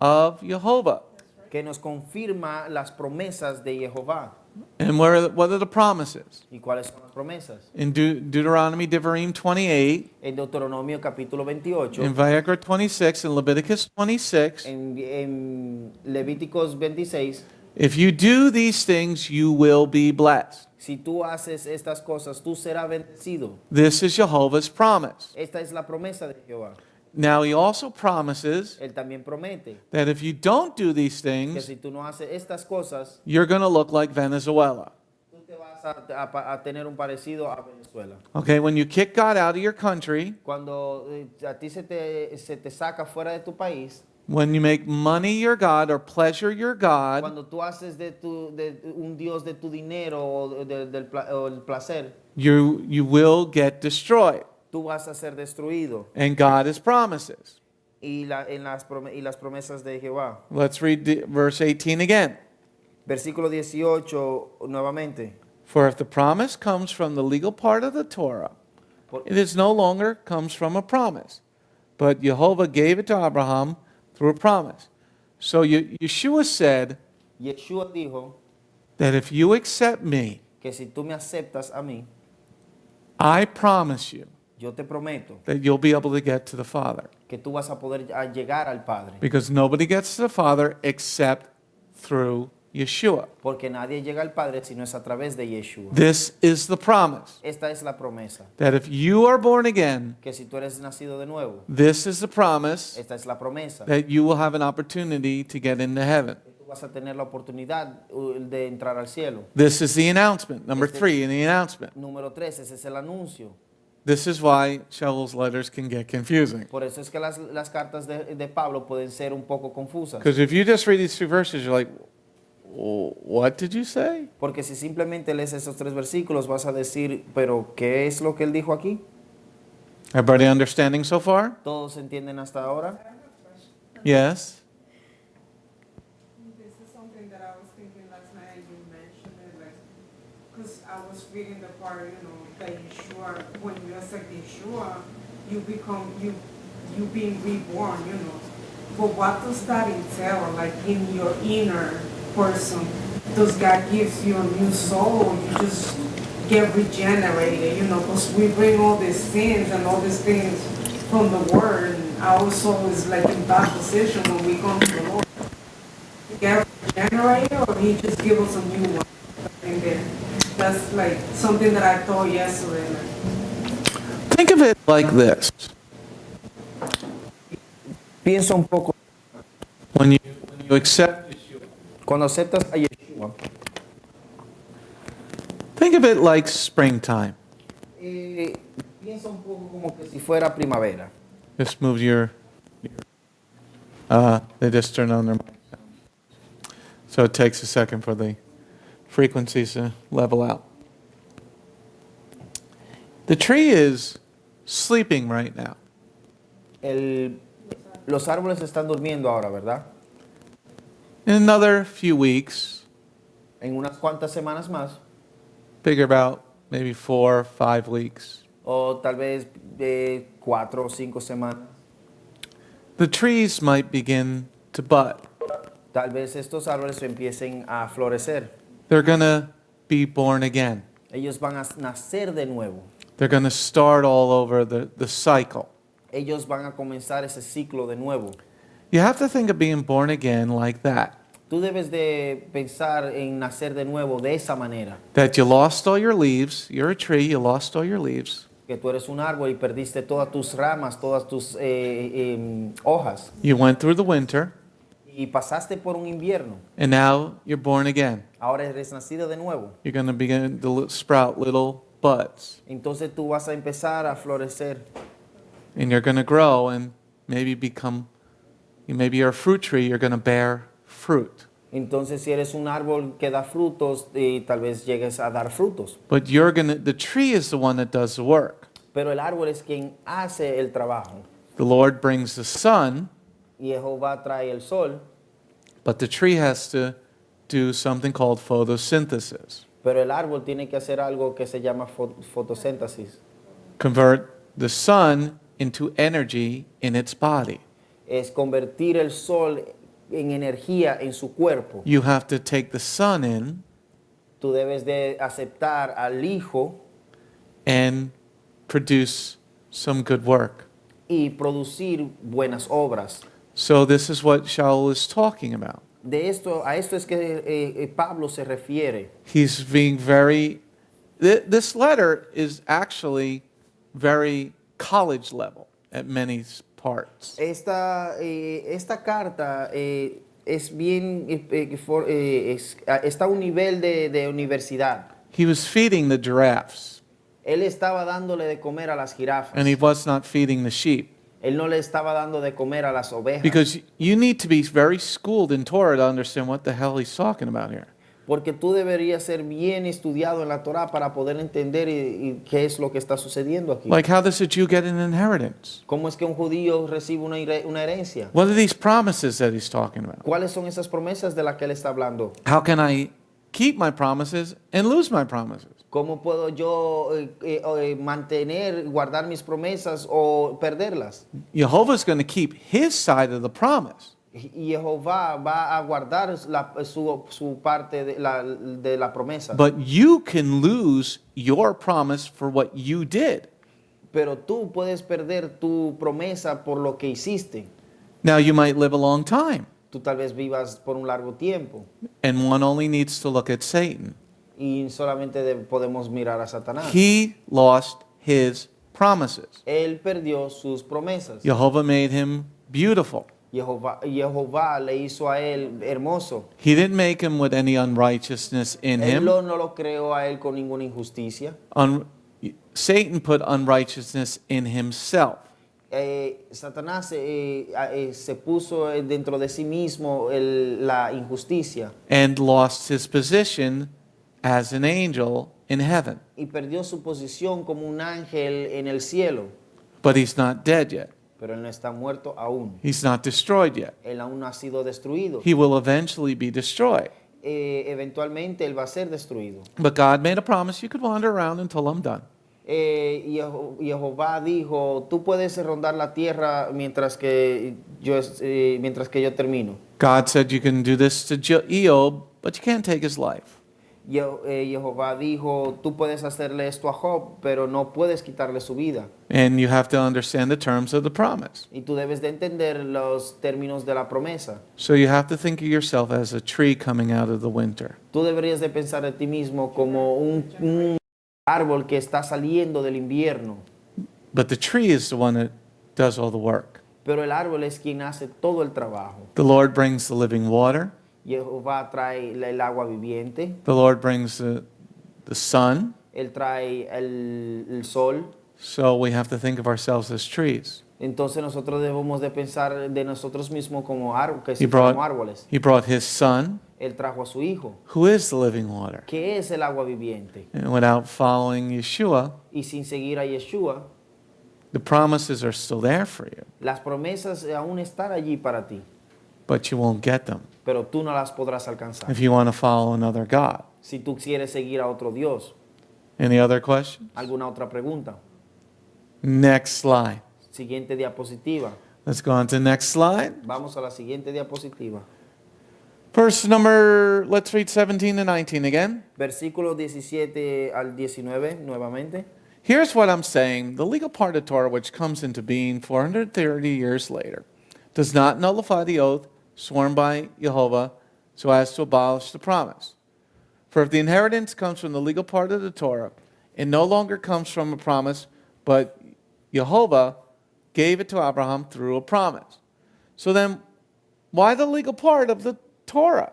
of Jehovah. que nos confirma las promesas de Jehová. And what are the promises? ¿Y cuáles son las promesas? In Deuteronomy, Devarim 28, En Deuteronomio capítulo 28, in Vayikra 26, in Leviticus 26, en Levíticos 26, if you do these things, you will be blessed. si tú haces estas cosas, tú serás bendecido. This is Jehovah's promise. Esta es la promesa de Jehová. Now he also promises Él también promete that if you don't do these que things, si tú no haces estas cosas, you're going to look like Venezuela. tú te vas a tener un parecido a Venezuela. Okay, when you kick God out of your country, Cuando a ti se te saca fuera de tu país, when you make money your God or pleasure your God, cuando tú haces de un Dios de tu dinero o el placer, you will get destroyed. tú vas a ser destruido. And God has promises. Y las promesas de Jehová. Let's read verse 18 again. Versículo 18 nuevamente. For if the promise comes from the legal part of the Torah, it is no longer comes from a promise, but Jehovah gave it to Abraham through a promise. So Yeshua said Yeshua dijo that if you accept me, que si tú me aceptas a mí, I promise you yo te prometo that you'll be able to get to the Father. que tú vas a poder llegar al Padre. Because nobody gets to the Father except through Yeshua. Porque nadie llega al Padre si no es a través de Yeshua. This is the promise. Esta es la promesa. That if you are born again, Que si tú eres nacido de nuevo, this is the promise esta es la promesa. that you will have an opportunity to get into heaven. Que tú vas a tener la oportunidad de entrar al cielo. This is the announcement. Number 3 in the announcement. Número 3, ese es el anuncio. This is why Shaul's letters can get confusing. Por eso es que las cartas de Pablo pueden ser un poco confusas. Because if you just read these 2 verses, you're like, what did you say? Porque si simplemente lees esos 3 versículos vas a decir, pero ¿qué es lo que él dijo aquí? Everybody understanding so far? ¿Todos entienden hasta ahora? Yes. This is something that I was thinking last night and you mentioned it, like, because I was reading the part, that Yeshua, when you accept Yeshua, you being reborn, But what does that entail, like in your inner person? Does God give you a new soul, or you just get regenerated, because we bring all these sins and all these things from the Word, and our soul is like in bad position when we come to the Lord. Get regenerated, or He just give us a new one? And then that's like something that I thought yesterday. Think of it like this. Piensa un poco. When you accept Yeshua, Cuando aceptas a Yeshua, think of it like springtime. piensa un poco como que si fuera primavera. Just move they just turn on their mic. So it takes a second for the frequencies to level out. The tree is sleeping right now. Los árboles están durmiendo ahora, ¿verdad? In another few weeks, En unas cuantas semanas más, figure about maybe 4 or 5 weeks, o tal vez 4 o 5 semanas, the trees might begin to bud. tal vez estos árboles empiecen a florecer. They're going to be born again. Ellos van a nacer de nuevo. They're going to start all over the cycle. Ellos van a comenzar ese ciclo de nuevo. You have to think of being born again like that. Tú debes de pensar en nacer de nuevo de esa manera. That you lost all your leaves. You're a tree, you lost all your leaves. Que tú eres un árbol y perdiste todas tus ramas, todas tus hojas. You went through the winter, Y pasaste por un invierno. and now you're born again. Ahora eres nacido de nuevo. You're going to begin to sprout little buds. Entonces tú vas a empezar a florecer. And you're going to grow and maybe maybe you're a fruit tree, you're going to bear fruit. Entonces si eres un árbol que da frutos, tal vez llegues a dar frutos. But the tree is the one that does the work. Pero el árbol es quien hace el trabajo. The Lord brings the sun, Y Jehová trae el sol, but the tree has to do something called photosynthesis. pero el árbol tiene que hacer algo que se llama fotosíntesis. Convert the sun into energy in its body. Es convertir el sol en energía en su cuerpo. You have to take the sun in Tú debes de aceptar al Hijo and produce some good work. y producir buenas obras. So this is what Shaul is talking about. A esto es que Pablo se refiere. He's being this letter is actually very college level at many parts. Esta carta es bien, está a un nivel de universidad. He was feeding the giraffes, Él estaba dándole de comer a las jirafas. and he was not feeding the sheep. Él no le estaba dando de comer a las ovejas. Because you need to be very schooled in Torah to understand what the hell he's talking about here. Porque tú deberías ser bien estudiado en la Torah para poder entender y qué es lo que está sucediendo aquí. Like, how does a Jew get an inheritance? ¿Cómo es que un judío recibe una herencia? What are these promises that he's talking about? ¿Cuáles son esas promesas de las que él está hablando? How can I keep my promises and lose my promises? ¿Cómo puedo yo mantener, guardar mis promesas o perderlas? Jehovah's going to keep his side of the promise. Y Jehová va a guardar su parte de la promesa. But you can lose your promise for what you did. Pero tú puedes perder tu promesa por lo que hiciste. Now, you might live a long time, Tú tal vez vivas por un largo tiempo and one only needs to look at Satan. y solamente podemos mirar a Satanás. He lost his promises. Él perdió sus promesas. Jehovah made him beautiful. Jehová le hizo a él hermoso. He didn't make him with any unrighteousness in Él him. no lo creó a él con ninguna injusticia. Satan put unrighteousness in himself. Satanás se puso dentro de sí mismo la injusticia And lost his position as an angel in heaven. y perdió su posición como un ángel en el cielo. But he's not dead yet. Pero él no está muerto aún. He's not destroyed yet. Él aún no ha sido destruido. He will eventually be destroyed. Eventualmente él va a ser destruido. But God made a promise you could wander around until I'm done. Y Jehová dijo, tú puedes rondar la tierra mientras que yo termino. God said you can do this to Job, but you can't take his life. Jehová dijo, tú puedes hacerle esto a Job, pero no puedes quitarle su vida. And you have to understand the terms of the promise. Y tú debes de entender los términos de la promesa. So you have to think of yourself as a tree coming out of the winter. Tú deberías de pensar de ti mismo como un árbol que está saliendo del invierno. But the tree is the one that does all the work. Pero el árbol es quien hace todo el trabajo. The Lord brings the living water. Jehová trae el agua viviente. The Lord brings the sun. Él trae el sol. So we have to think of ourselves as trees. Entonces nosotros debemos de pensar de nosotros mismos como árboles, que He somos brought, árboles. he brought his son, Él trajo a su hijo, who is the living water. que es el agua viviente. And without following Yeshua, Y sin seguir a Yeshua, the promises are still there for you, las promesas aún están allí para ti, but you won't get them pero tú no las podrás alcanzar. if you want to follow another God. Si tú quieres seguir a otro Dios. Any other questions? ¿Alguna otra pregunta? Next slide. Siguiente diapositiva. Let's go on to the next slide. Vamos a la siguiente diapositiva. Verse number, let's read 17 to 19 again. Versículo 17 al 19 nuevamente. Here's what I'm saying. The legal part of Torah, which comes into being 430 years later, does not nullify the oath sworn by Jehovah so as to abolish the promise. For if the inheritance comes from the legal part of the Torah, it no longer comes from a promise, but Jehovah gave it to Abraham through a promise. So then, why the legal part of the Torah?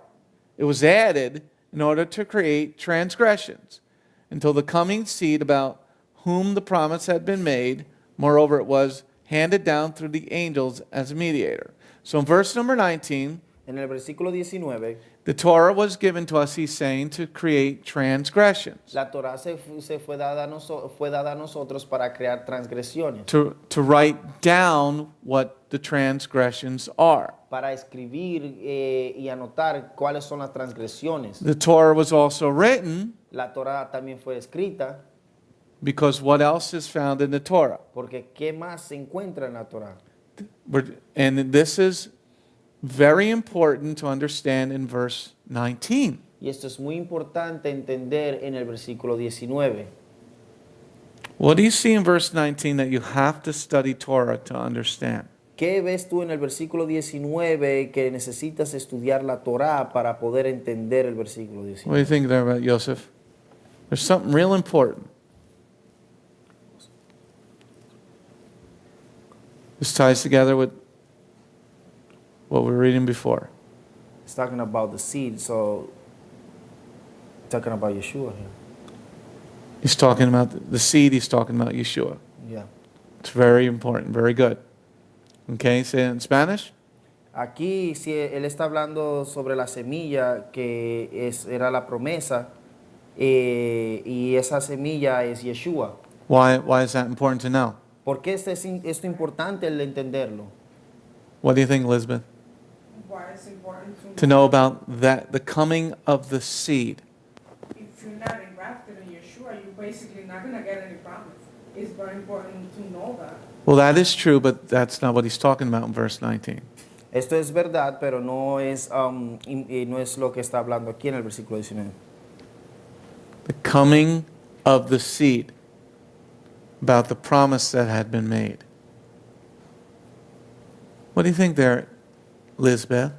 It was added in order to create transgressions until the coming seed about whom the promise had been made. Moreover, it was handed down through the angels as a mediator. So in verse number 19, En el versículo 19, the Torah was given to us, he's saying, to create transgressions, la Torah fue dada a nosotros para crear transgresiones, to write down what the transgressions are. para escribir y anotar cuáles son las transgresiones. The Torah was also written La Torah también fue escrita because what else is found in the Torah? porque ¿qué más se encuentra en la Torah? And this is very important to understand in verse 19. Y esto es muy importante entender en el versículo 19. What do you see in verse 19 that you have to study Torah to understand? ¿Qué ves tú en el versículo 19 que necesitas estudiar la Torah para poder entender el versículo What do 19? you think there about Joseph? There's something real important. This ties together with what we were reading before. It's talking about the seed, so talking about Yeshua here. He's talking about the seed, he's talking about Yeshua. Yeah. It's very important, very good. Okay, say it in Spanish. Aquí si él está hablando sobre la semilla que era la promesa y esa semilla es Yeshua. Why is that important to know? ¿Por qué esto importante el entenderlo? What do you think, Elizabeth? Why it's important To know about that, the coming of the seed. if you're not engrafted in Yeshua, you're basically not going to get any promise. It's very important to know that. Well, that is true, but that's not what he's talking about in verse 19. Esto es verdad, pero no es lo que está hablando aquí en el versículo 19. The coming of the seed, about the promise that had been made. What do you think there, Lizbeth?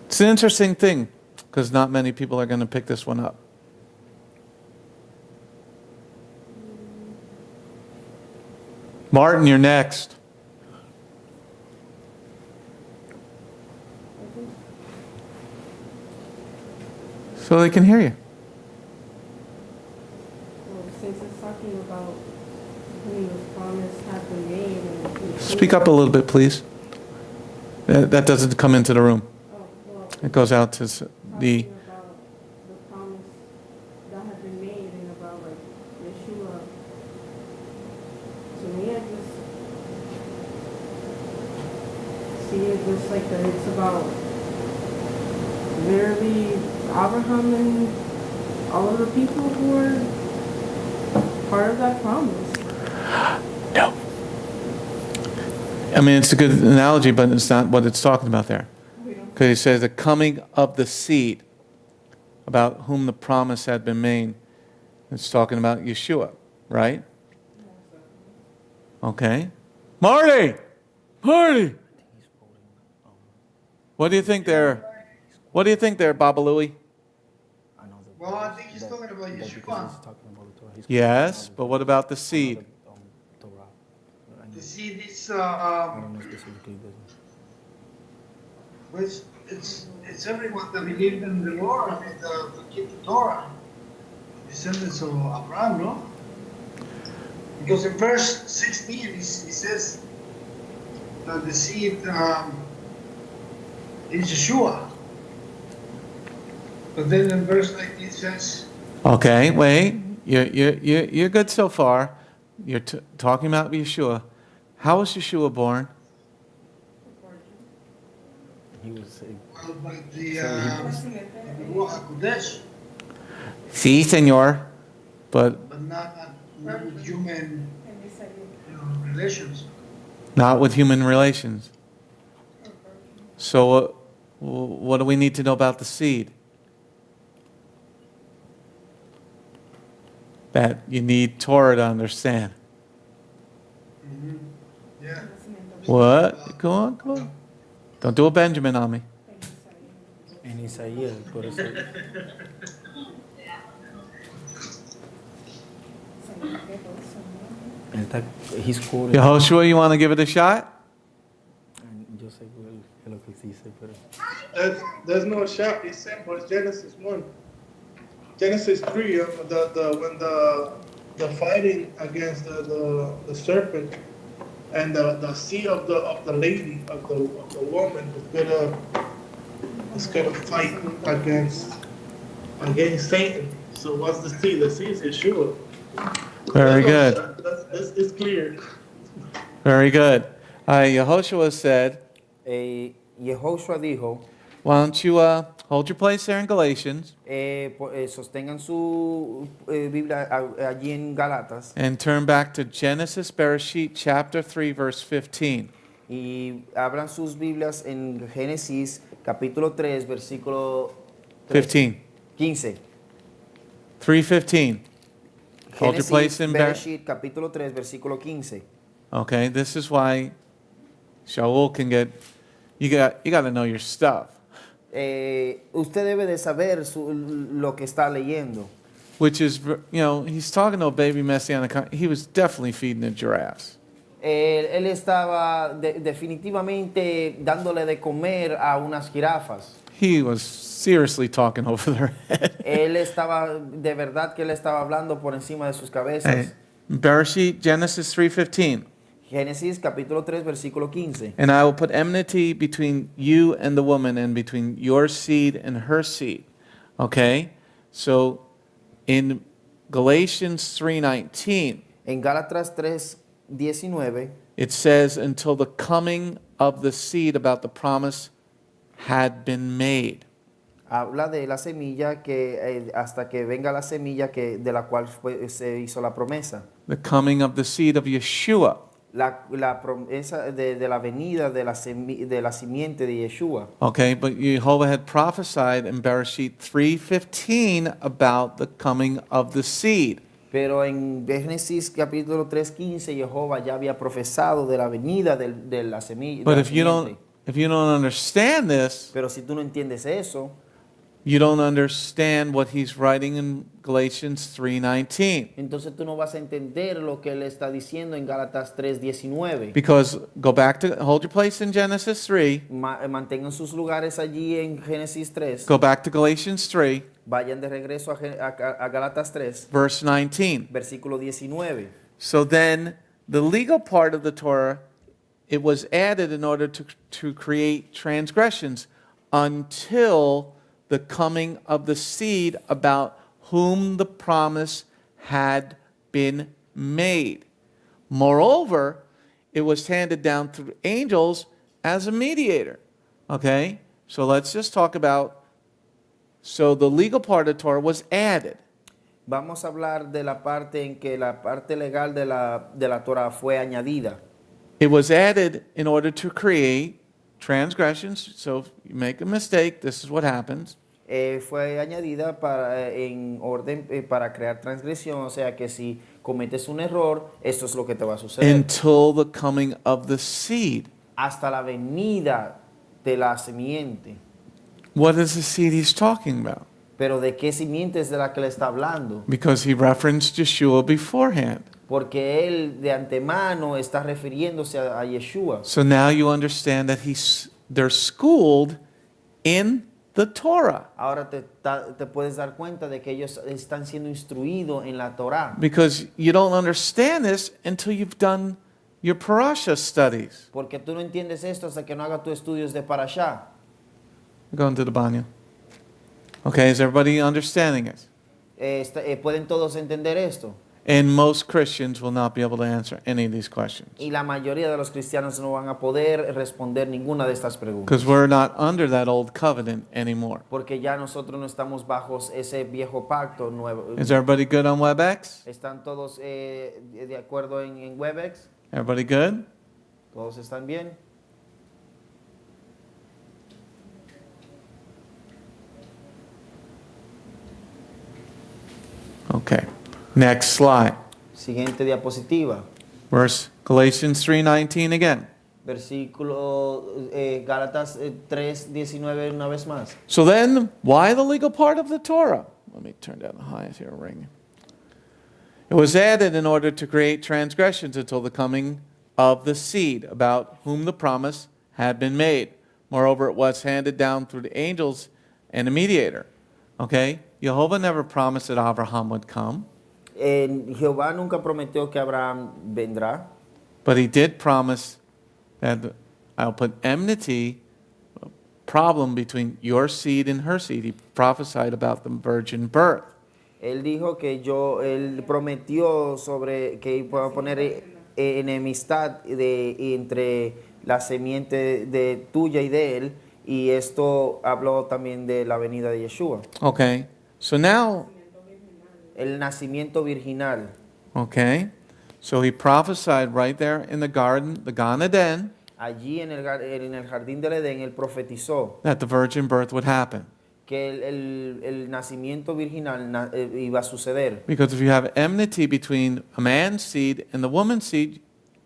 It's an interesting thing, because not many people are going to pick this one up. Martin, you're next. So they can hear you. Well, since it's talking about when the promise had been made and Speak up a little bit, please. That doesn't come into the room. well, It goes out to the... talking about the promise that had been made and about like Yeshua. To me, I just see it just like that it's about literally Abraham and all of the people who were part of that promise. No. I mean, it's a good analogy, but it's not what it's talking about there. Because he says the coming of the seed, about whom the promise had been made. It's talking about Yeshua, right? Okay. Marty! Marty! What do you think there? What do you think there, Baba Louie? Well, I think he's talking about Yeshua. Yes, but what about the seed? The seed is, it's everyone that believed in the Lord, I mean, to keep the Torah. Descendants of Abraham, no? Because in verse 16, he says that the seed is Yeshua. But then in verse 19 it says, Okay, wait. You're good so far. You're talking about Yeshua. How was Yeshua born? well, by the Ruach HaKodesh, Sí, señor. But not with human relations. not with human relations. So what do we need to know about the seed? That you need Torah to understand. Yeah. What? Go on. Don't do a Benjamin on me. En Isaías, por eso. He's quoting. Yehoshua, you want to give it a shot? Yo sé que lo que dice, pero. There's no shot. It's simple. It's Genesis 1. Genesis 3, when the fighting against the serpent and the seed of the lady of the woman is gonna fight against Satan. So what's the seed? The seed is Yeshua. Very good. It's clear. Very good. Yehoshua said, Yehoshua dijo, why don't you hold your place there in Galatians sostengan su Biblia allí en Galatas and turn back to Genesis Bereshit chapter 3 verse 15. y abran sus Biblias en Génesis capítulo 3 versículo 15. 15. 3:15. Hold your place Génesis in Bereshit capítulo 3 versículo 15. Okay, this is why Shaul can get you got to know your stuff. Usted debe de saber lo que está leyendo. Which is, he's talking to a baby Messianic. He was definitely feeding the giraffes. Él estaba definitivamente dándole de comer a unas jirafas. he was seriously talking over their head. Él estaba, de verdad que él estaba hablando por encima de sus cabezas. Bereshit, Genesis 3:15. Génesis capítulo 3, versículo 15. And I will put enmity between you and the woman, and between your seed and her seed. Okay? So in Galatians 3:19, En Gálatas 3:19, it says, until the coming of the seed about the promise had been made. habla de la semilla que hasta que venga la semilla que de la cual se hizo la promesa. The coming of the seed of Yeshua. La promesa de la venida de la simiente de Yeshua. Okay, but Jehovah had prophesied in Bereshit 3:15 about the coming of the seed. Pero en Génesis capítulo 3:15 Jehová ya había profesado de la venida de la semilla. But if you don't understand this, Pero si tú no entiendes eso, you don't understand what he's writing in Galatians 3:19. entonces tú no vas a entender lo que él está diciendo en Gálatas 3:19. Because hold your place in Genesis 3, Mantengan sus lugares allí en Génesis 3. go back to Galatians 3, Vayan de regreso a Gálatas 3, verse 19. versículo 19. So then, the legal part of the Torah, it was added in order to create transgressions until the coming of the seed about whom the promise had been made. Moreover, it was handed down through angels as a mediator. Okay? So let's just talk about, so the legal part of Torah was added. Vamos a hablar de la parte en que la parte legal de la Torah fue añadida. It was added in order to create transgressions. So if you make a mistake, this is what happens. Fue añadida en orden para crear transgresión, o sea que si cometes un error, esto es lo que te va a suceder. Until the coming of the seed. Hasta la venida de la simiente. What is the seed he's talking about? Pero ¿de qué simiente es de la que le está hablando? Because he referenced Yeshua beforehand. Porque él de antemano está refiriéndose a Yeshua. So now you understand that they're schooled in the Torah. Ahora te puedes dar cuenta de que ellos están siendo instruidos en la Torah. Because you don't understand this until you've done your parasha studies. Porque tú no entiendes esto hasta que no hagas tus estudios de Parashá. Going to the baño. Okay, is everybody understanding it? ¿Pueden todos entender esto? And most Christians will not be able to answer any of these questions. Y la mayoría de los cristianos no van a poder responder ninguna de estas preguntas. Because we're not under that old covenant anymore. Porque ya nosotros no estamos bajo ese viejo pacto nuevo. Is everybody good on WebEx? ¿Están todos de acuerdo en WebEx? Everybody good? ¿Todos están bien? Okay. Next slide. Siguiente diapositiva. Verse Galatians 3:19 again. Versículo Gálatas 3:19 una vez más. So then, why the legal part of the Torah? Let me turn down the highest here, ring. It was added in order to create transgressions until the coming of the seed, about whom the promise had been made. Moreover, it was handed down through the angels and a mediator. Okay? Jehovah never promised that Abraham would come. Jehová nunca prometió que Abraham vendrá. But he did promise that I'll put enmity, a problem between your seed and her seed. He prophesied about the virgin birth. Él dijo que él prometió sobre que iba a poner enemistad entre la simiente de tuya y de él, y esto habló también de la venida de Yeshua. Okay, so now, El nacimiento virginal. okay, so he prophesied right there in the garden, the Gan Eden, Allí en el jardín del Edén él profetizó that the virgin birth would happen. que el nacimiento virginal iba a suceder. Because if you have enmity between a man's seed and the woman's seed,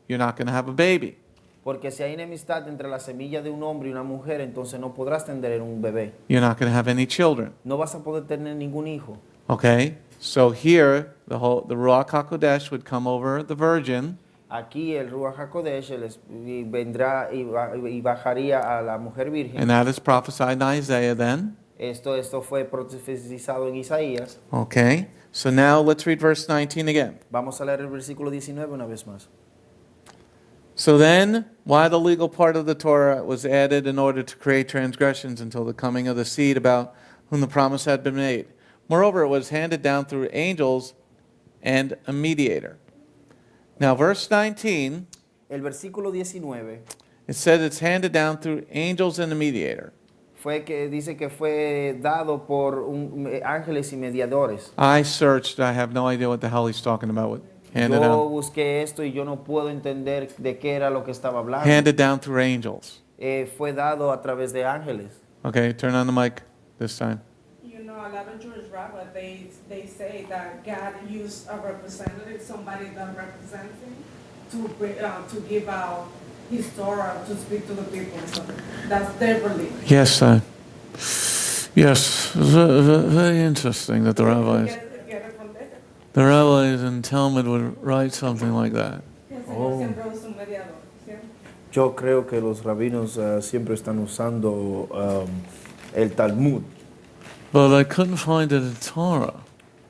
you're not going to have a baby. Porque si hay enemistad entre la semilla de un hombre y una mujer, entonces no podrás tener un bebé. You're not going to have any children. No vas a poder tener ningún hijo. Okay, so here the Ruach HaKodesh would come over the virgin. Aquí el Ruach HaKodesh y vendrá y bajaría a la mujer virgen. And that is prophesied in Isaiah then. Esto fue profetizado en Isaías. Okay. So now let's read verse 19 again. Vamos a leer el versículo 19 una vez más. So then, why the legal part of the Torah was added in order to create transgressions until the coming of the seed about whom the promise had been made. Moreover, it was handed down through angels and a mediator. Now, verse 19, El versículo 19 it said it's handed down through angels and a mediator. dice que fue dado por ángeles y mediadores. I searched, I have no idea what the hell he's talking about with handed Yo down. busqué esto y yo no puedo entender de qué era lo que estaba hablando. Handed down through angels. Fue dado a través de ángeles. Okay, turn on the mic this time. You know, a lot of Jewish rabbis, they say that God used a representative, somebody that represents him, to give out his Torah, to speak to the people. So that's their belief. Yes, yes, very interesting that the rabbis. Get it from there. The rabbis in Talmud would write something like that. El Señor siempre usa un mediador, ¿cierto? Yo creo que los rabinos siempre están usando el Talmud. But I couldn't find it in Torah.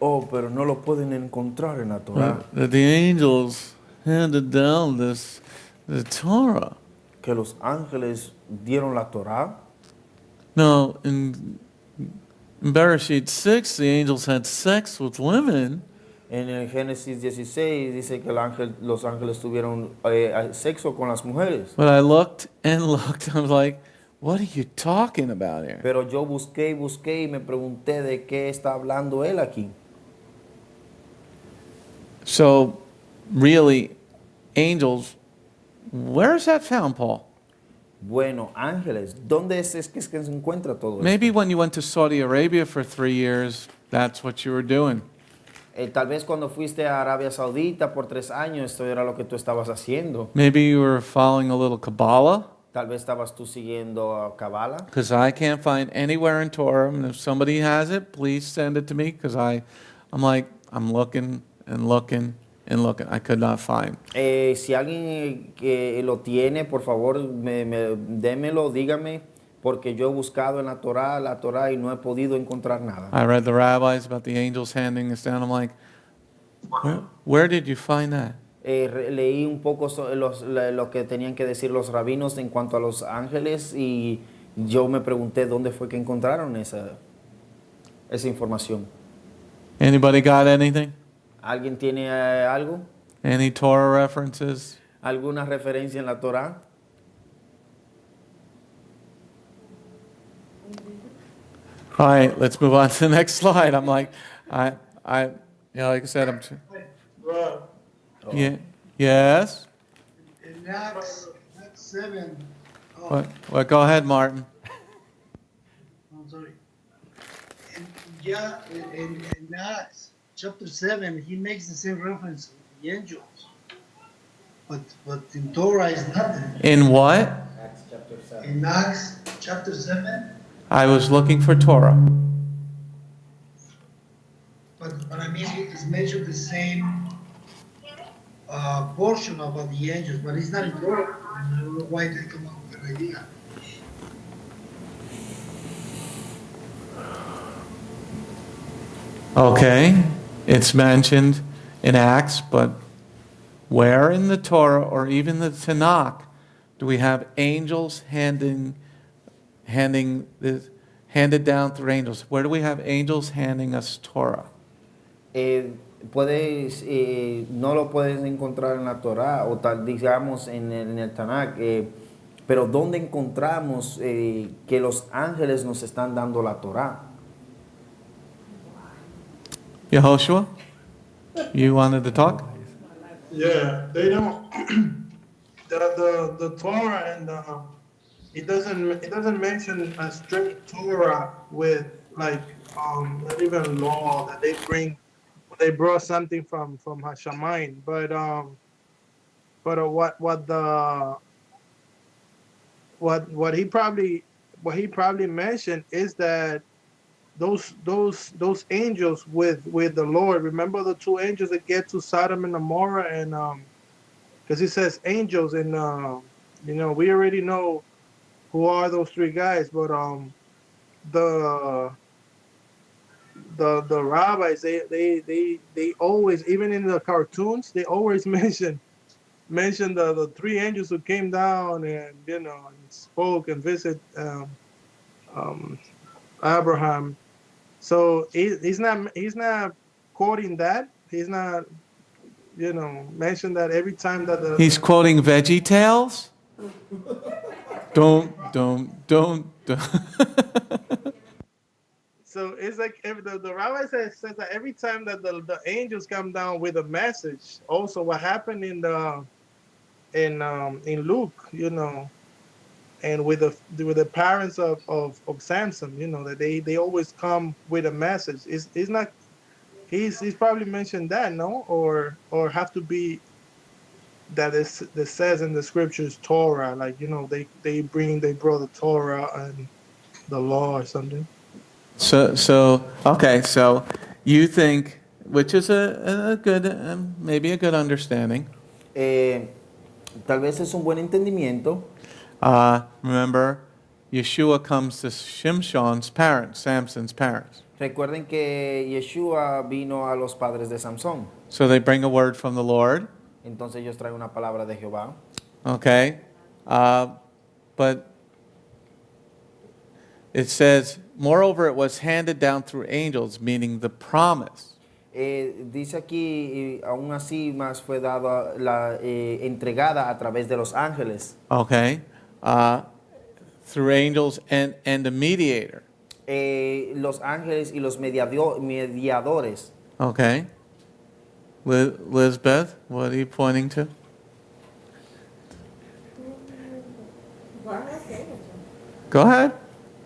Oh, pero no lo pueden encontrar en la Torah. That the angels handed down the Torah. Que los ángeles dieron la Torah. No, in Bereshit 6, the angels had sex with women. En el Génesis 16 dice que los ángeles tuvieron sexo con las mujeres. But I looked and looked, I was like, what are you talking about here? Pero yo busqué y me pregunté de qué está hablando él aquí. So, really, angels, where is that found, Paul? Bueno, ángeles, ¿dónde es que se encuentra todo esto? Maybe when you went to Saudi Arabia for 3 years, that's what you were doing. Tal vez cuando fuiste a Arabia Saudita por 3 años, esto era lo que tú estabas haciendo. Maybe you were following a little Kabbalah. Tal vez estabas tú siguiendo a Kabbalah. Because I can't find anywhere in Torah, and if somebody has it, please send it to me, because I'm looking and looking and looking. I could not find. Si alguien que lo tiene, por favor, démelo, dígame, porque yo he buscado en la Torah y no he podido encontrar nada. I read the rabbis about the angels handing us down. I'm like, where did you find that? Leí un poco lo que tenían que decir los rabinos en cuanto a los ángeles y yo me pregunté dónde fue que encontraron esa información. Anybody got anything? ¿Alguien tiene algo? Any Torah references? ¿Alguna referencia en la Torah? All right, let's move on to the next slide. I'm like, like I said, Right. yeah, yes. In Acts 7, What? Go ahead, Martin. I'm sorry. In Acts chapter 7, he makes the same reference to the angels. But in Torah is not there. In what? In Acts chapter 7, I was looking for Torah. but I mean, it's mentioned the same portion about the angels, but it's not in Torah. I don't know why they come up with that idea. Okay, it's mentioned in Acts, but where in the Torah or even the Tanakh do we have angels handed down through angels? Where do we have angels handing us Torah? No lo puedes encontrar en la Torah o tal digamos en el Tanakh, pero ¿dónde encontramos que los ángeles nos están dando la Torah? Yehoshua, you wanted to talk? Yeah, they don't. the Torah and it doesn't mention a strict Torah with like not even law that they bring. They brought something from Hashamayim, but what he probably mentioned is that those angels with the Lord. Remember the 2 angels that get to Sodom and Gomorrah because he says angels, and we already know who are those three guys, but the the rabbis, they always, even in the cartoons, they always mention the three angels who came down and and spoke and visit um, Abraham. So he's not quoting that. He's not mention that every time that He's quoting Veggie Tales? Don't. So it's like if the rabbi says that every time that the angels come down with a message. Also, what happened in Luke, and with the parents of Samson, that they always come with a message. It's not. He's probably mentioned that, no, or have to be that says in the scriptures Torah, like they brought the Torah and the law or something. So okay, so you think, which is a good, maybe a good understanding. Tal vez es un buen entendimiento. Remember, Yeshua comes to Shimshon's parents, Samson's parents. Recuerden que Yeshua vino a los padres de Samson. So they bring a word from the Lord. Entonces ellos traen una palabra de Jehová. Okay, but it says, moreover, it was handed down through angels, meaning the promise. Dice aquí, aún así más fue dada entregada a través de los ángeles. Okay, through angels and a mediator. Los ángeles y los mediadores. Okay. Lisbeth, what are you pointing to? Go ahead.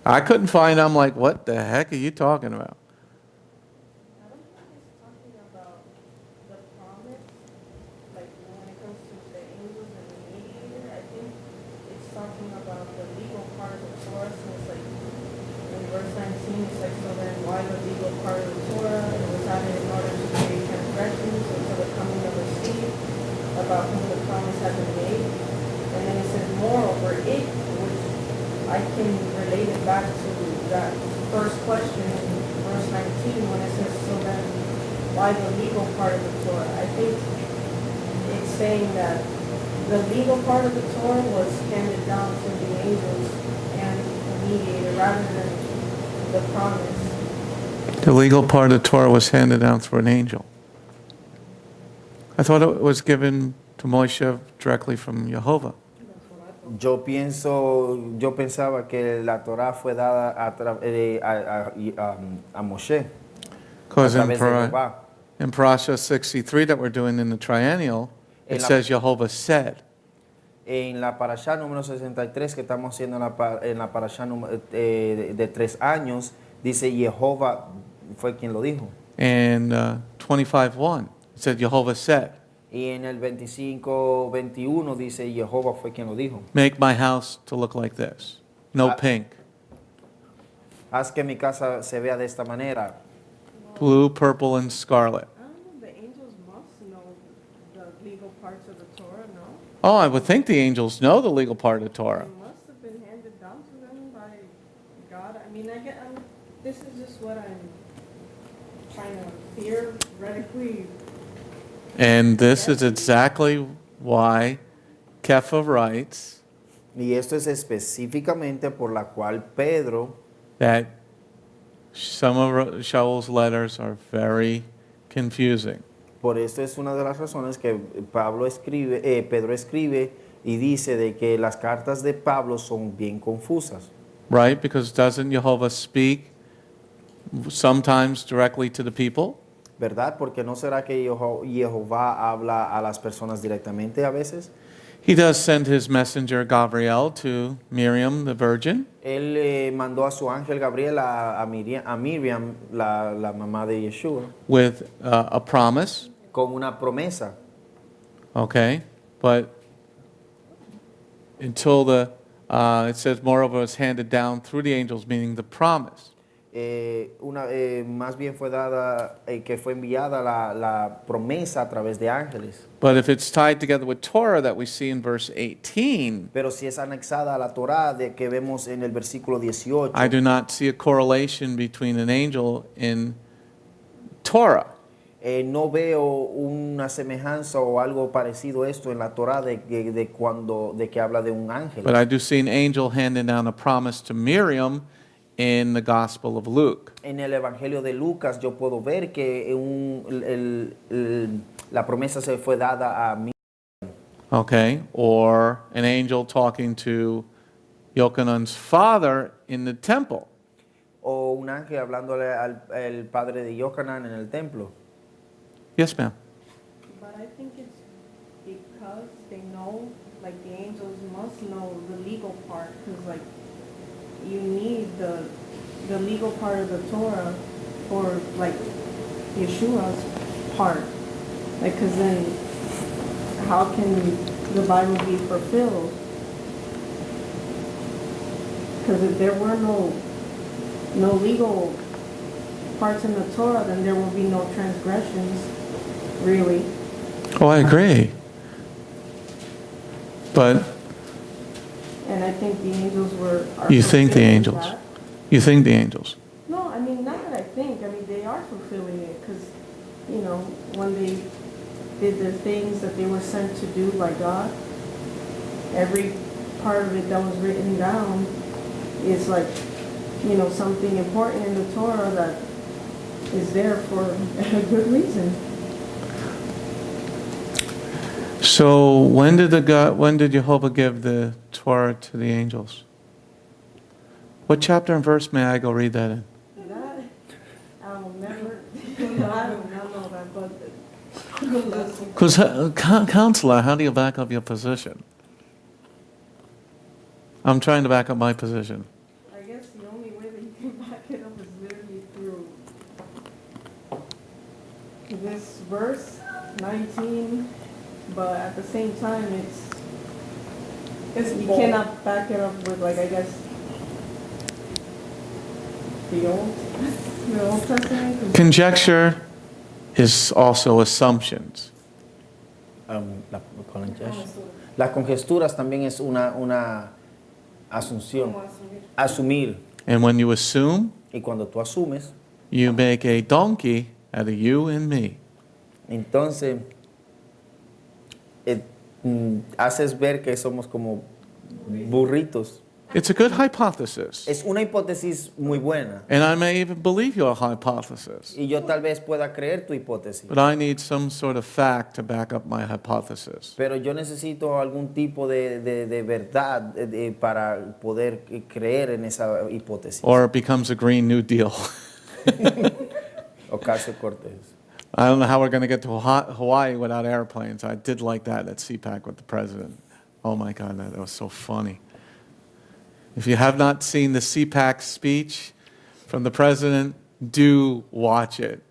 I couldn't find. I'm like, what the heck are you talking about? I don't think it's talking about the promise, like when it comes to the angels and the mediator. I think it's talking about the legal part of the Torah. So it's like in verse 19, it's like, so then why the legal part of the Torah? It was added in order to create transgressions until the coming of the seed, about whom the promise had been made. And then it says, moreover, it, which I can relate it back to that first question in verse 19 when it says, so then why the legal part of the Torah? I think it's saying that the legal part of the Torah was handed down to the angels and the mediator rather than the promise. The legal part of the Torah was handed down through an angel. I thought it was given to Moshe directly from Jehovah. Yo pensaba que la Torah fue dada a Moshe. Because a través de Jehová. in Parasha 63 that we're doing in the triennial, it says Jehovah said. En la parashá número 63 que estamos haciendo en la parashá de 3 años, dice Jehová fue quien lo dijo. And 25:1, it said Jehovah said. Y en el 25:21 dice Jehová fue quien lo dijo. Make my house to look like this. No pink. Haz que mi casa se vea de esta manera. Blue, purple, and scarlet. I don't know, the angels must know the legal parts of the Torah, no? Oh, I would think the angels know the legal part of Torah. It must have been handed down to them by God. I mean, this is just what I'm trying to theoretically. And this is exactly why Kepha writes Y esto es específicamente por la cual Pedro that some of Shaul's letters are very confusing. Por esto es una de las razones que Pedro escribe y dice de que las cartas de Pablo son bien confusas. Right? Because doesn't Jehovah speak sometimes directly to the people? ¿Verdad? Porque no será que Jehová habla a las personas directamente a veces. He does send his messenger Gabriel to Miriam the virgin. Él mandó a su ángel Gabriel a Miriam, la mamá de Yeshua, With a promise. con una promesa. Okay, but until it says, moreover, was handed down through the angels, meaning the promise. Más bien fue dada, que fue enviada la promesa a través de ángeles. But if it's tied together with Torah that we see in verse 18, Pero si es anexada a la Torá de que vemos en el versículo 18, I do not see a correlation between an angel in Torah. No veo una semejanza o algo parecido a esto en la Torá de que habla de un ángel. But I do see an angel handing down a promise to Miriam in the Gospel of Luke. En el Evangelio de Lucas yo puedo ver que la promesa se fue dada a mí. Okay, or an angel talking to Yochanan's father in the temple. O un ángel hablándole al padre de Yohanan en el templo. Yes, ma'am. But I think it's because they know, like the angels must know the legal part, because like you need the legal part of the Torah for like Yeshua's part, like because then how can the Bible be fulfilled? Because if there were no legal parts in the Torah, then there will be no transgressions, really. Oh, I agree. But And I think the angels are you think the fulfilling angels? that. You think the angels? No, I mean, not that I think. I mean, they are fulfilling it because, you know, when they did the things that they were sent to do by God, every part of it that was written down is like, you know, something important in the Torah that is there for a good reason. So when did Jehovah give the Torah to the angels? What chapter and verse may I go read that in? That, I will never, no, I do not know that, but Because, counselor, how do you back up your position? I'm trying to back up my position. I guess the only way that you can back it up is literally through this verse 19, but at the same time, you cannot back it up with, like, I guess, the Old Testament. 'Cause Conjecture is also assumptions. Las conjeturas también es una asunción, como asumir. asumir. And when you assume, Y cuando tú asumes, you make a donkey out of you and me. entonces haces ver que somos como burritos. It's a good hypothesis. Es una hipótesis muy buena. And I may even believe your hypothesis. Y yo tal vez pueda creer tu hipótesis. But I need some sort of fact to back up my hypothesis. Pero yo necesito algún tipo de verdad para poder creer en esa hipótesis. Or it becomes a Green New Deal. Ocasio-Cortez. I don't know how we're going to get to Hawaii without airplanes. I did like that at CPAC with the president. Oh my God, that was so funny. If you have not seen the CPAC speech from the president, do watch it.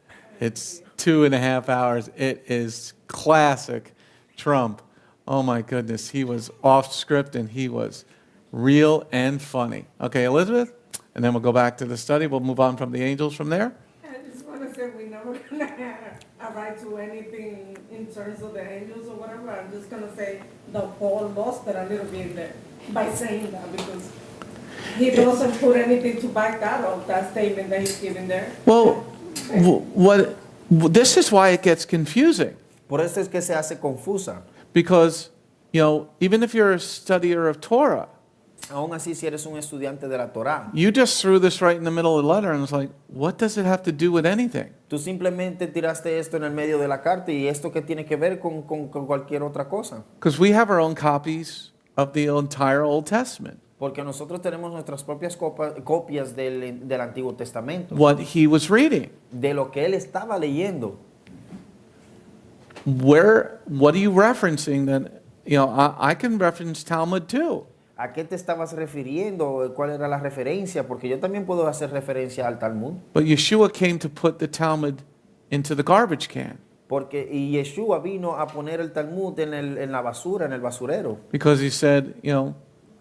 It's 2.5 hours. It is classic Trump. Oh my goodness, he was off script and he was real and funny. Okay, Elizabeth, and then we'll go back to the study. We'll move on from the angels from there. I just want to say we're never going to have a right to anything in terms of the angels or whatever. I'm just going to say that Paul lost it a little bit there by saying that because he doesn't put anything to back that up, that statement that he's giving there. Well, this is why it gets confusing. Por eso es que se hace confusa. Because, you know, even if you're a studier of Torah, Aún así, si eres un estudiante de la Torá, you just threw this right in the middle of the letter and it's like, what does it have to do with anything? tú simplemente tiraste esto en el medio de la carta y esto que tiene que ver con cualquier otra cosa. Because we have our own copies of the entire Old Testament. Porque nosotros tenemos nuestras propias copias del Antiguo Testamento, What he was reading. de lo que él estaba leyendo. What are you referencing that, you know, I can reference Talmud too. ¿A qué te estabas refiriendo? ¿Cuál era la referencia? Porque yo también puedo hacer referencia al Talmud. But Yeshua came to put the Talmud into the garbage can. Y Yeshua vino a poner el Talmud en la basura, en el basurero. Because he said, you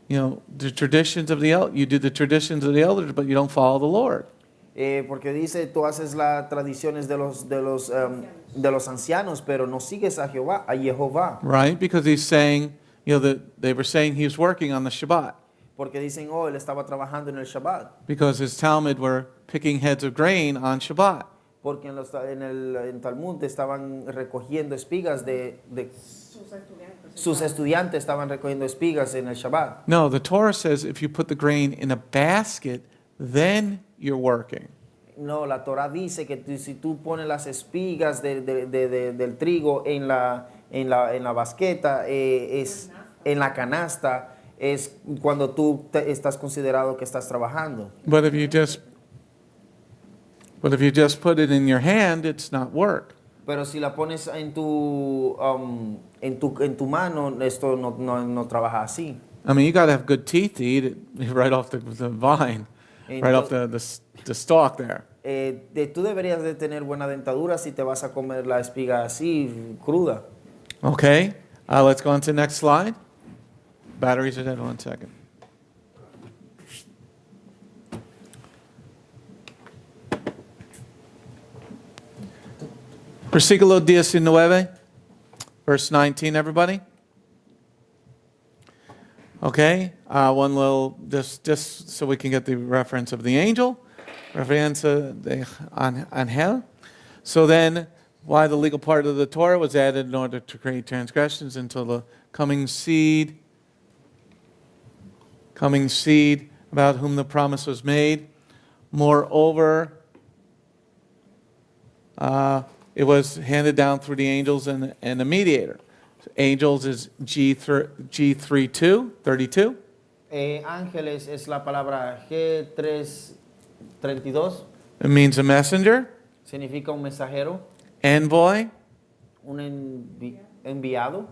know, the traditions of you do the traditions of the elders, but you don't follow the Lord. Porque dice, tú haces las tradiciones de los ancianos, pero no sigues a Jehová, a Jehová. Right? Because he's saying, that they were saying he was working on the Shabbat. Porque dicen, oh, él estaba trabajando en el Shabbat. Because his Talmud were picking heads of grain on Shabbat. Porque en Talmud estaban recogiendo espigas sus estudiantes estaban recogiendo espigas en el Shabbat. No, the Torah says if you put the grain in a basket, then you're working. No, la Torah dice que si tú pones las espigas del trigo en la basqueta, en la canasta, es cuando tú estás considerado que estás trabajando. But if you just put it in your hand, it's not work. Pero si la pones en tu mano, esto no trabaja así. I mean, you got to have good teeth to eat it right off the vine, right off the stalk there. Tú deberías de tener buena dentadura si te vas a comer la espiga así, cruda. Okay, let's go on to the next slide. Batteries are dead. 1 second. Versículo 19, verse 19, everybody. Okay, one little, just so we can get the reference of the angel, referencia de ángel. So then, why the legal part of the Torah was added in order to create transgressions until the coming seed about whom the promise was made. Moreover, it was handed down through the angels and the mediator. Angels is G32. Ángeles es la palabra G332. It means a messenger, Significa un mensajero, envoy, un enviado,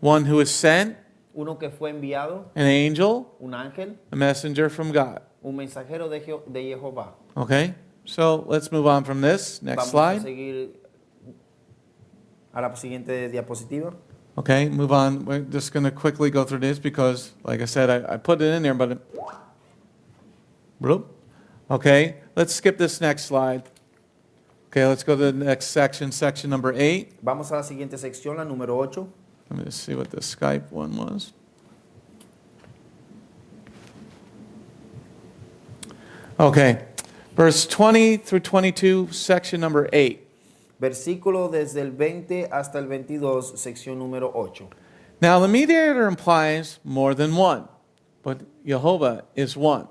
one who is sent, uno que fue enviado, an angel, un ángel, a messenger from God. un mensajero de Jehová. Okay, so let's move on from this. Next Vamos a slide. seguir a la siguiente diapositiva. Okay, move on. We're just going to quickly go through this because, like I said, I put it in there, but bloop. Okay, let's skip this next slide. Okay, let's go to the next section, section number 8. Vamos a la siguiente sección, la número 8. Let me just see what the Skype one was. Okay, verse 20 through 22, section number 8. Versículo desde el 20 hasta el 22, sección número 8. Now the mediator implies more than one, but Jehovah is one.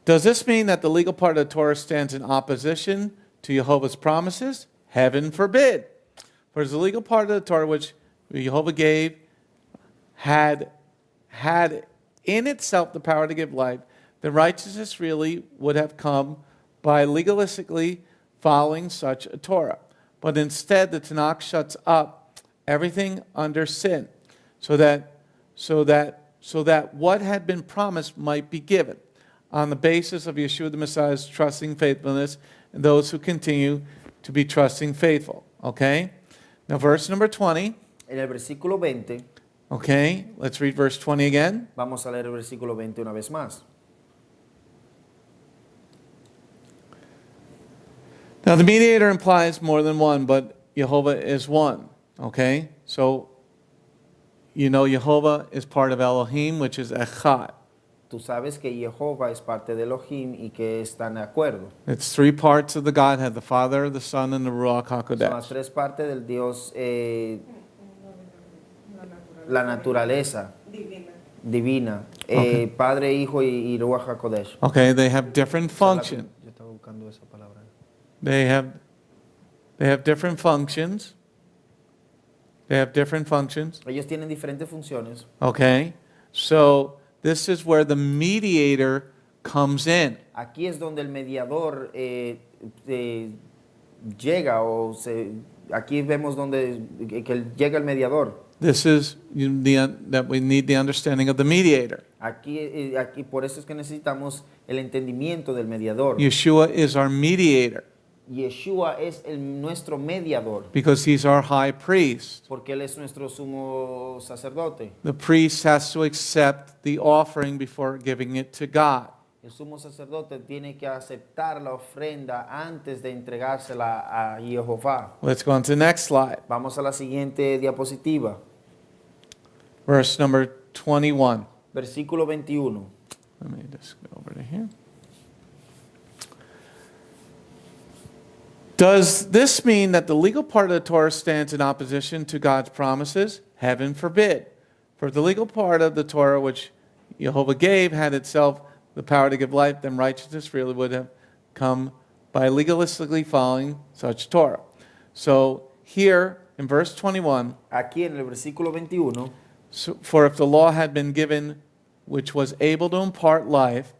Does this mean that the legal part of the Torah stands in opposition to Jehovah's promises? Heaven forbid. For the legal part of the Torah which Jehovah gave had in itself the power to give life, the righteousness really would have come by legalistically following such a Torah. But instead, the Tanakh shuts up everything under sin, so that what had been promised might be given, on the basis of Yeshua the Messiah's trusting faithfulness and those who continue to be trusting faithful. Okay? Now, verse number 20. En el versículo 20, Okay, let's read verse 20 again. vamos a leer el versículo 20 una vez más. Now, the mediator implies more than one, but Jehovah is one. Okay? So, Jehovah is part of Elohim, which is Echad. Tú sabes que Jehová es parte de Elohim y que están de acuerdo. It's 3 parts of the Godhead, the Father, the Son, and the Ruach Son las HaKodesh. 3 partes del Dios, la naturaleza divina, Okay. Padre, Hijo y Ruach HaKodesh. Okay, they have different functions. Yo estaba buscando esa palabra. They have different functions. They have different functions. Ellos tienen diferentes funciones. Okay? So, this is where the mediator comes in. Aquí es donde el mediador llega, aquí vemos donde que llega el mediador. This is that we need the understanding of the mediator. Aquí por eso es que necesitamos el entendimiento del mediador. Yeshua is our mediator Yeshua es nuestro mediador, because he's our high priest. porque él es nuestro sumo sacerdote. The priest has to accept the offering before giving it to God. El sumo sacerdote tiene que aceptar la ofrenda antes de entregársela a Jehová. Let's go on to the next slide. Vamos a la siguiente diapositiva. Verse number 21. Versículo 21. Let me just go over to here. Does this mean that the legal part of the Torah stands in opposition to God's promises? Heaven forbid. For the legal part of the Torah which Jehovah gave had itself the power to give life, then righteousness really would have come by legalistically following such Torah. So here in verse 21, Aquí en el versículo 21, for if the law had been given which was able to impart life,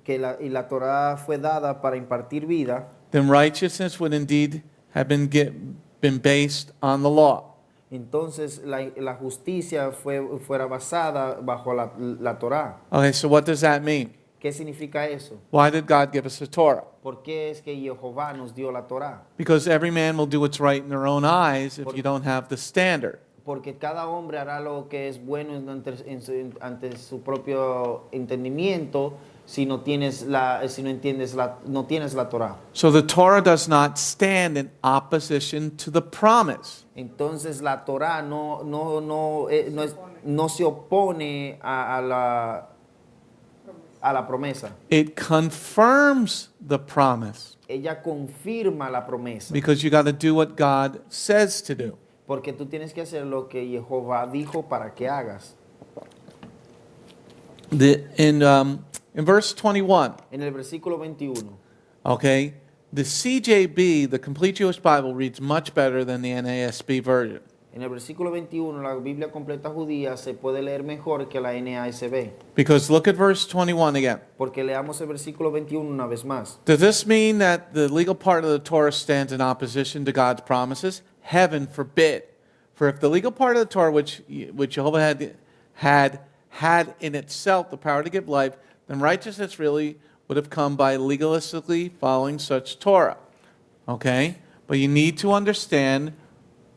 que la Torah fue dada para impartir vida, then righteousness would indeed have been based on the law. entonces la justicia fuera basada bajo la Torah. Okay, so what does that mean? ¿Qué significa eso? Why did God give us the Torah? ¿Por qué es que Jehová nos dio la Torah? Because every man will do what's right in their own eyes if you don't have the standard. Porque cada hombre hará lo que es bueno ante su propio entendimiento si no tienes no tienes la Torah. So the Torah does not stand in opposition to the promise. Entonces la Torah no se opone a la promesa. It confirms the promise Ella confirma la promesa. because you got to do what God says to do. Porque tú tienes que hacer lo que Jehová dijo para que hagas. In verse 21, En el versículo 21, okay, the CJB, the Complete Jewish Bible, reads much better than the NASB version. en el versículo 21, la Biblia completa judía se puede leer mejor que la NASB. Because look at verse 21 again. Porque leamos el versículo 21 una vez más. Does this mean that the legal part of the Torah stands in opposition to God's promises? Heaven forbid. For if the legal part of the Torah, which Jehovah had in itself the power to give life, then righteousness really would have come by legalistically following such Torah. Okay? But you need to understand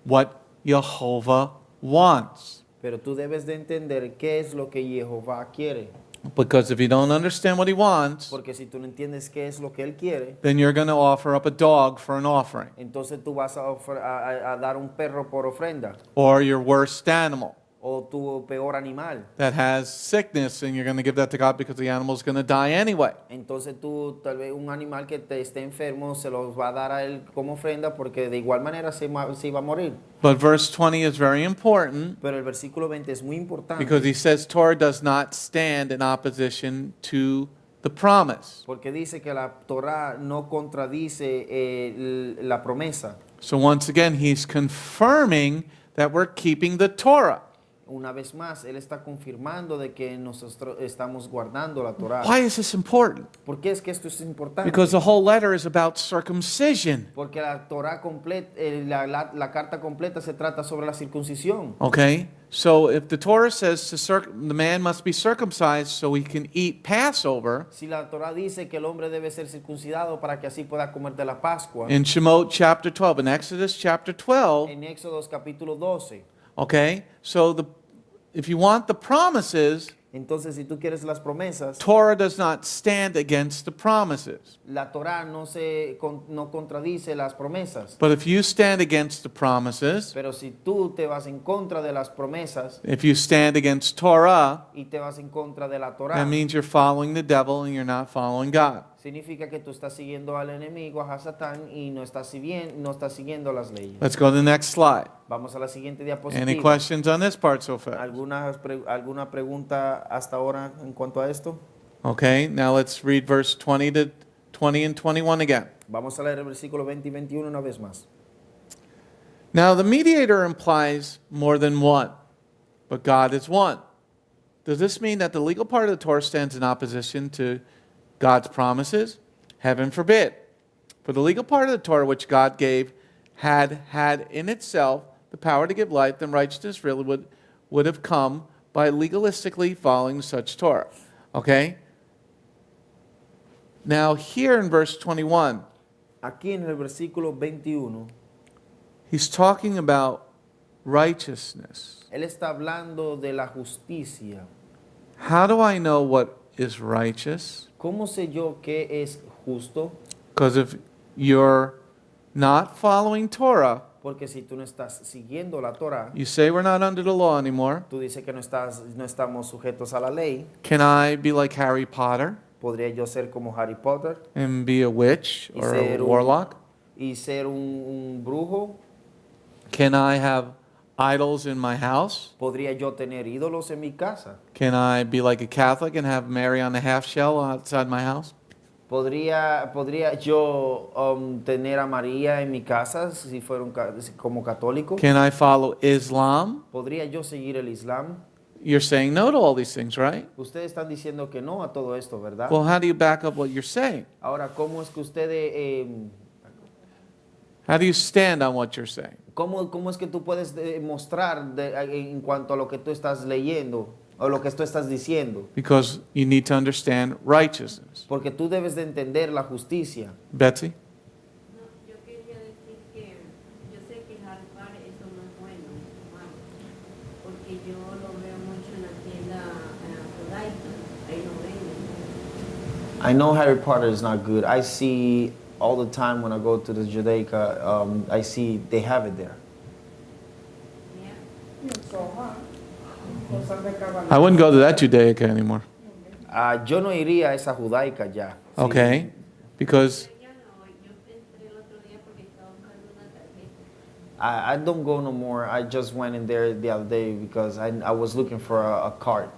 what Jehovah wants. Pero tú debes de entender qué es lo que Jehová quiere. Because if you don't understand what he wants, Porque si tú no entiendes qué es lo que él quiere, then you're going to offer up a dog for an offering, entonces tú vas a dar un perro por ofrenda or your worst animal o tu peor animal. that has sickness, and you're going to give that to God because the animal's going to die anyway. Entonces tú tal vez un animal que te esté enfermo se los va a dar a él como ofrenda porque de igual manera se iba a morir. But verse 20 is very important Pero el versículo 20 es muy importante because he says Torah does not stand in opposition to the promise. porque dice que la Torah no contradice la promesa. So once again, he's confirming that we're keeping the Torah. Una vez más, él está confirmando de que nosotros estamos guardando la Torah. Why is this important? ¿Por qué es que esto es importante? Because the whole letter is about circumcision. Porque la Torah completa, la carta completa se trata sobre la circuncisión. Okay? So if the Torah says the man must be circumcised so he can eat Passover, Si la Torah dice que el hombre debe ser circuncidado para que así pueda comer de la Pascua, in Shemot chapter 12, in Exodus chapter 12, en Éxodo capítulo 12, okay? So if you want the promises, entonces si tú quieres las promesas, Torah does not stand against the promises. la Torah no contradice las promesas. But if you stand against the promises, Pero si tú te vas en contra de las promesas if you stand against Torah, y te vas en contra de la Torah, that means you're following the devil and you're not following God. significa que tú estás siguiendo al enemigo, a Satán, y no estás siguiendo las leyes. Let's go to the next slide. Vamos a la siguiente Any diapositiva. questions on this part so far? ¿Alguna pregunta hasta ahora en cuanto a esto? Okay, now let's read verse 20 and 21 again. Vamos a leer el versículo 20 y 21 una vez más. Now the mediator implies more than one, but God is one. Does this mean that the legal part of the Torah stands in opposition to God's promises? Heaven forbid. For the legal part of the Torah which God gave had in itself the power to give life, then righteousness really would have come by legalistically following such Torah. Okay? Now here in verse 21, Aquí en el versículo 21, he's talking about righteousness. él está hablando de la justicia. How do I know what is righteous? ¿Cómo sé yo qué es justo? Because if you're not following Torah, Porque si tú no estás siguiendo la Torah, you say we're not under the law anymore. tú dices que no estamos sujetos a la ley. Can I be like Harry Potter ¿Podría yo ser como Harry Potter and be a witch y or a ser warlock? un brujo? Can I have idols in my house? ¿Podría yo tener ídolos en mi casa? Can I be like a Catholic and have Mary on the half shell outside my house? ¿Podría yo tener a María en mi casa si fuera como católico? Can I follow Islam? ¿Podría yo seguir el Islam? You're saying no to all these things, right? Ustedes están diciendo que no a todo esto, ¿verdad? Well, how do you back up what you're saying? Ahora, ¿cómo es que ustedes... How do you stand on what you're saying? ¿Cómo es que tú puedes mostrar en cuanto a lo que tú estás leyendo o lo que tú estás diciendo? Because you need to understand righteousness. Porque tú debes de entender la justicia. Betsy? No, yo quería decir que yo sé que jalpar eso no es bueno, es malo, porque yo lo veo mucho en la tienda judaica, ahí lo venden. I know Harry Potter is not good. I see all the time when I go to the Judaica, I see they have it there. Yeah. Cosas de caballo. I wouldn't go to that Judaica anymore. Yo no iría a esa judaica ya. Sí. Okay? Because Ya no, yo entré el otro día porque estaba buscando una tarjeta. I don't go no more. I just went in there the other day because I was looking for a card.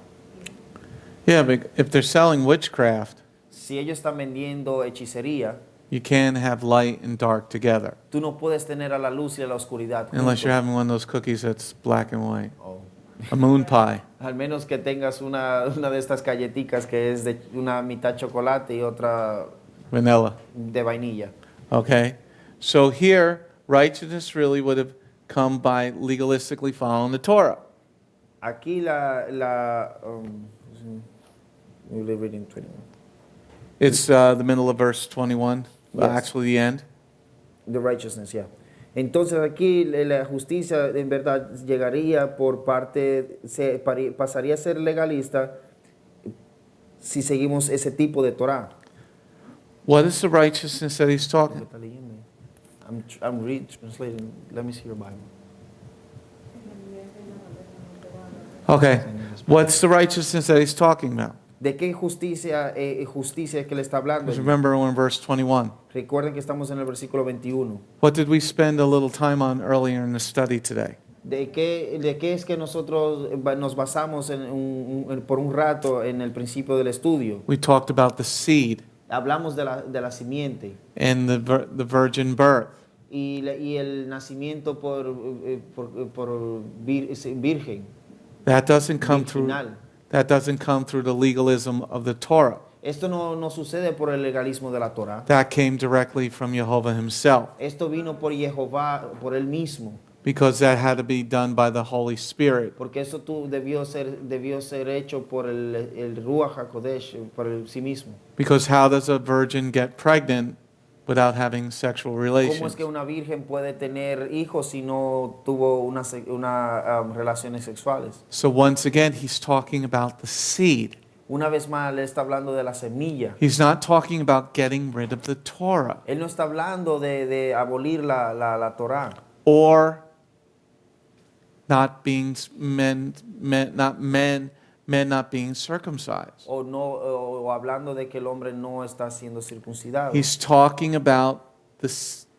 yeah, but if they're selling witchcraft, Si ellos están vendiendo hechicería, you can't have light and dark together. tú no puedes tener a la luz y a la oscuridad Unless you're juntos. having one of those cookies that's black and white. Oh. A moon pie. Al menos que tengas una de estas galletitas que es de una mitad chocolate y otra Vanilla. de vainilla. Okay? So here, righteousness really would have come by legalistically following the Torah. Aquí we're reading 21. It's the middle of verse 21, Yes. actually the end. The righteousness, yeah. Entonces aquí la justicia en verdad llegaría por parte, pasaría a ser legalista si seguimos ese tipo de Torah. What is the righteousness that he's talking? ¿Qué está leyendo? I'm translating. Let me see your Bible. Okay. What's the righteousness that he's talking about? ¿De qué justicia es que le está hablando? Just remember we're in verse 21. Recuerden que estamos en el versículo 21. What did we spend a little time on earlier in the study today? ¿De qué es que nosotros nos basamos por un rato en el principio del estudio? We talked about the seed Hablamos de la simiente and the virgin birth. y el nacimiento por virgen. That doesn't come through. Virginal. That doesn't come through the legalism of the Torah. Esto no sucede por el legalismo de la Torah. That came directly from Jehovah himself, Esto vino por Jehová, por él mismo, because that had to be done by the Holy Spirit. porque eso debió ser hecho por el Ruach HaKodesh, por sí mismo. Because how does a virgin get pregnant without having sexual ¿Cómo relations? es que una virgen puede tener hijos si no tuvo relaciones sexuales? So once again, he's talking about the seed. Una vez más, le está hablando de la semilla. He's not talking about getting rid of the Torah Él no está hablando de abolir la Torah or not being men not being circumcised. o hablando de que el hombre no está siendo circuncidado. He's talking about the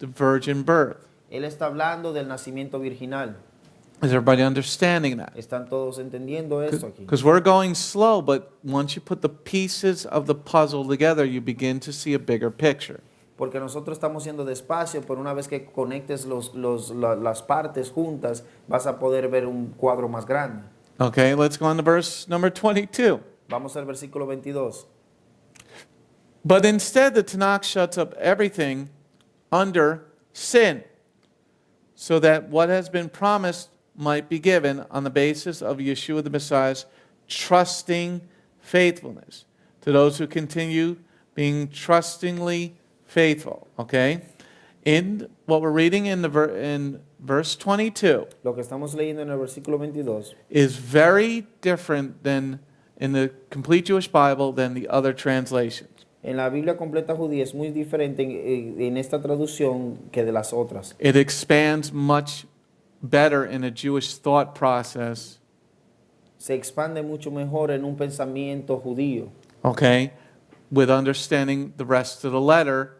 virgin birth. Él está hablando del nacimiento virginal. Is everybody understanding that? ¿Están todos entendiendo esto aquí? Because we're going slow, but once you put the pieces of the puzzle together, you begin to see a bigger picture. Porque nosotros estamos yendo despacio, pero una vez que conectes las partes juntas, vas a poder ver un cuadro más grande. Okay, let's go on to verse number 22. Vamos al versículo 22. But instead, the Tanakh shuts up everything under sin, so that what has been promised might be given on the basis of Yeshua the Messiah's trusting faithfulness to those who continue being trustingly faithful. Okay? In what we're reading in verse 22 Lo que estamos leyendo en el versículo 22 is very different than in the complete Jewish Bible than the other translations. En la Biblia completa judía es muy diferente en esta traducción que de las otras. It expands much better in a Jewish thought process, Se expande mucho mejor en un pensamiento judío, okay, with understanding the rest of the letter.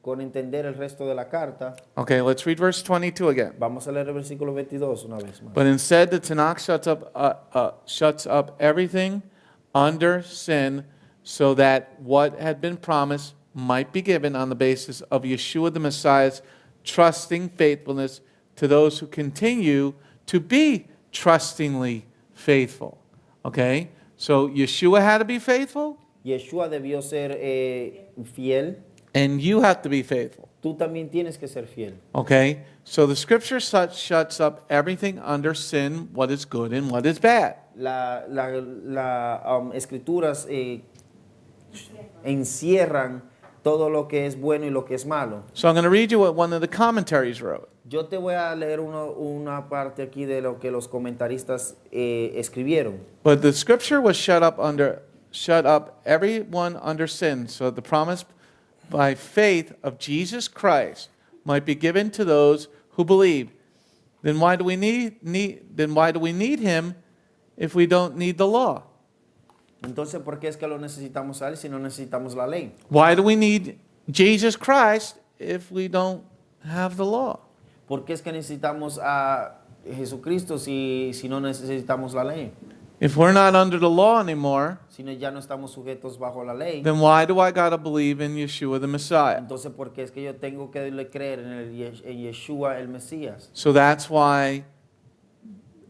con entender el resto de la carta. Okay, let's read verse 22 again. Vamos a leer el versículo 22 una vez más. But instead, the Tanakh shuts up everything under sin, so that what had been promised might be given on the basis of Yeshua the Messiah's trusting faithfulness to those who continue to be trustingly faithful. Okay? So Yeshua had to be faithful, Yeshua debió ser fiel. and you have to be faithful. Tú también tienes que ser fiel. Okay? So the scripture shuts up everything under sin, what is good and what is bad. Las escrituras encierran todo lo que es bueno y lo que es malo. So I'm going to read you what one of the commentaries wrote. Yo te voy a leer una parte aquí de lo que los comentaristas escribieron. But the scripture was shut up everyone under sin, so that the promise by faith of Jesus Christ might be given to those who believe. Then why do we need him if we don't need the law? Entonces, ¿por qué es que lo necesitamos a él si no necesitamos la ley? Why do we need Jesus Christ if we don't have the law? ¿Por qué es que necesitamos a Jesucristo si no necesitamos la ley? If we're not under the law anymore, Si no, ya no estamos sujetos bajo la ley. then why do I gotta believe in Yeshua the Messiah? Entonces, ¿por qué es que yo tengo que creer en Yeshua el Mesías? So that's why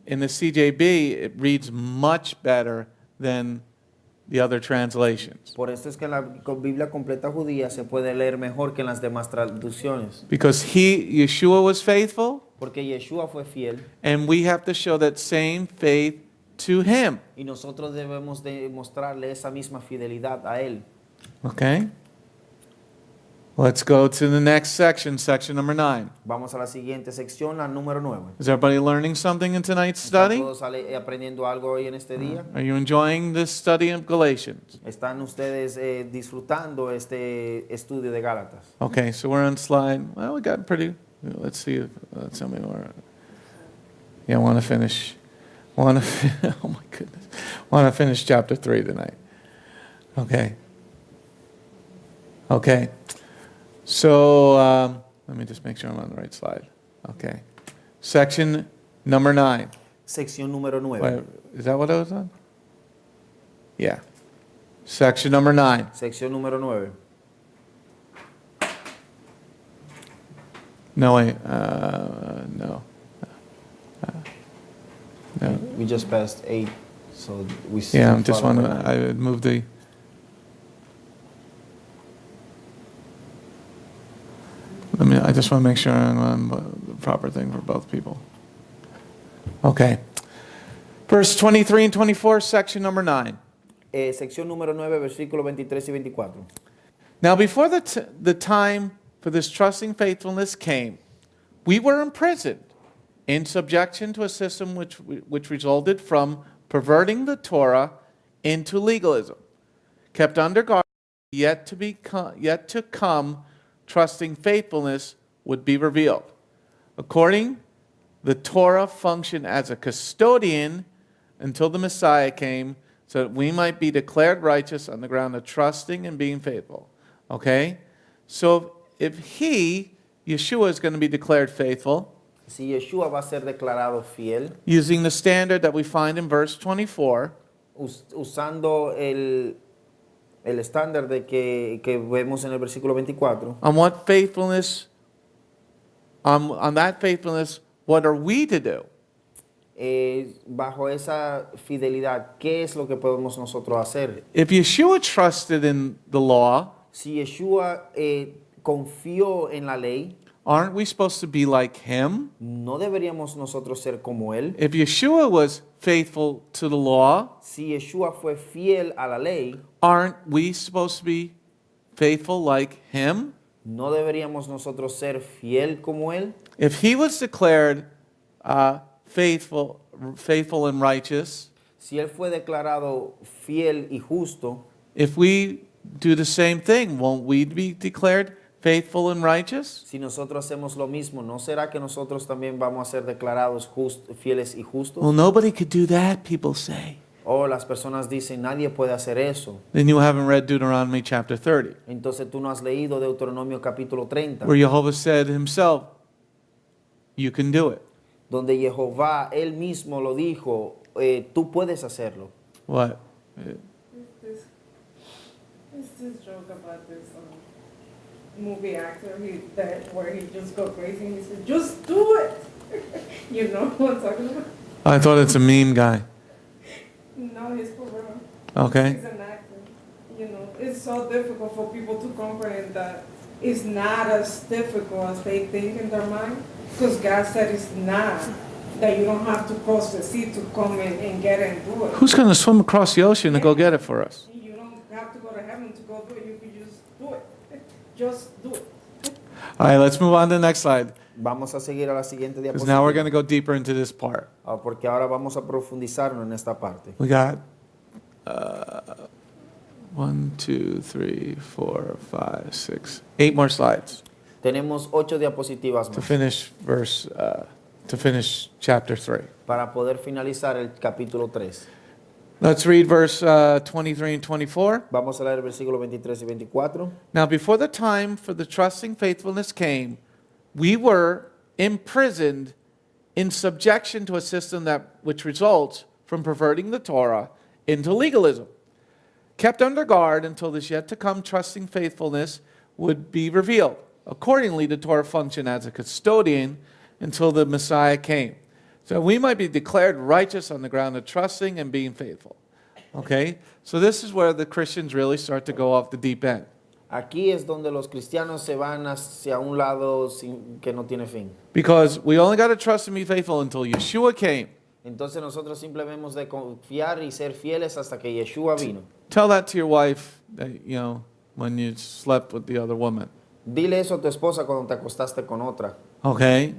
in the CJB it reads much better than the other translations. Por esto es que en la Biblia completa judía se puede leer mejor que en las demás traducciones. Because Yeshua was faithful, Porque Yeshua fue fiel and we have to show that same faith to him. y nosotros debemos demostrarle esa misma fidelidad a él. Okay? Let's go to the next section, section number 9. Vamos a la siguiente sección, la número 9. Is everybody learning something in tonight's ¿Están study? todos aprendiendo algo hoy en este día? Are you enjoying this study of Galatians? ¿Están ustedes disfrutando este estudio de Gálatas? Okay, so we're on slide. Well, we got pretty. Let's see. Tell me more. Yeah, I want to finish. Oh my goodness. I want to finish chapter 3 tonight. Okay. Okay. So let me just make sure I'm on the right slide. Okay. Section number 9. Sección número 9. Wait, is that what I was on? Yeah. Section number 9. Sección número 9. No, wait. No. No. We just passed 8, so we Yeah, I just follow want to. nine. I would move the. I just want to make sure I'm on the proper thing for both people. Okay. Verse 23 and 24, section number 9. Sección número 9, versículos 23 y 24. Now, before the time for this trusting faithfulness came, we were imprisoned in subjection to a system which resulted from perverting the Torah into legalism, kept under guard, yet to come, trusting faithfulness would be revealed. According, the Torah functioned as a custodian until the Messiah came, so that we might be declared righteous on the ground of trusting and being faithful. Okay? So if Yeshua, is going to be declared faithful, Si Yeshua va a ser declarado fiel, using the standard that we find in verse 24, usando el estándar de que vemos en el versículo 24, on what faithfulness, on that faithfulness, what are we to do? bajo esa fidelidad, ¿qué es lo que podemos nosotros hacer? If Yeshua trusted in the law, Si Yeshua confió en la ley, aren't we supposed to be like him? ¿no deberíamos nosotros ser como él? If Yeshua was faithful to the law, Si Yeshua fue fiel a la ley, aren't we supposed to be faithful like him? ¿no deberíamos nosotros ser fiel como él? If he was declared faithful and righteous, Si él fue declarado fiel y justo, if we do the same thing, won't we be declared faithful and righteous? si nosotros hacemos lo mismo, ¿no será que nosotros también vamos a ser declarados fieles y justos? Well, nobody could do that, people say. O las personas dicen, nadie puede hacer eso. Then you haven't read Deuteronomy chapter 30, Entonces tú no has leído Deuteronomio capítulo 30, where Jehovah said himself, you can do it. donde Jehová, él mismo lo dijo, tú puedes hacerlo. What? It's this joke about this movie actor where he just go crazy and he said, just do it. You know what I'm talking about? I thought it's a meme guy. No, he's for real. Okay. He's an actor. You know, it's so difficult for people to comprehend that it's not as difficult as they think in their mind. Because God said it's not. That you don't have to cross the sea to come in and get it and do it. Who's going to swim across the ocean to go get it for us? You don't have to go to heaven to go do it. You can just do it. Just do it. All right, let's move on to the next slide, Vamos a seguir a la siguiente because now we're going diapositiva. to go deeper into this part. Porque ahora vamos a profundizarnos en esta parte. We got 1, 2, 3, 4, 5, 6, 8 more slides Tenemos 8 diapositivas to más finish chapter 3. para poder finalizar el capítulo 3. Let's read verse 23 and 24. Vamos a leer el versículo 23 y 24. Now, before the time for the trusting faithfulness came, we were imprisoned in subjection to a system which results from perverting the Torah into legalism, kept under guard until this yet to come trusting faithfulness would be revealed. Accordingly, the Torah functioned as a custodian until the Messiah came. So we might be declared righteous on the ground of trusting and being faithful. Okay? So this is where the Christians really start to go off the deep end. Aquí es donde los cristianos se van hacia un lado que no tiene fin. Because we only got to trust and be faithful until Yeshua came. Entonces nosotros simplemente hemos de confiar y ser fieles hasta que Yeshua vino. Tell that to your wife, when you slept with the other woman. Dile eso a tu esposa cuando te acostaste con otra. Okay?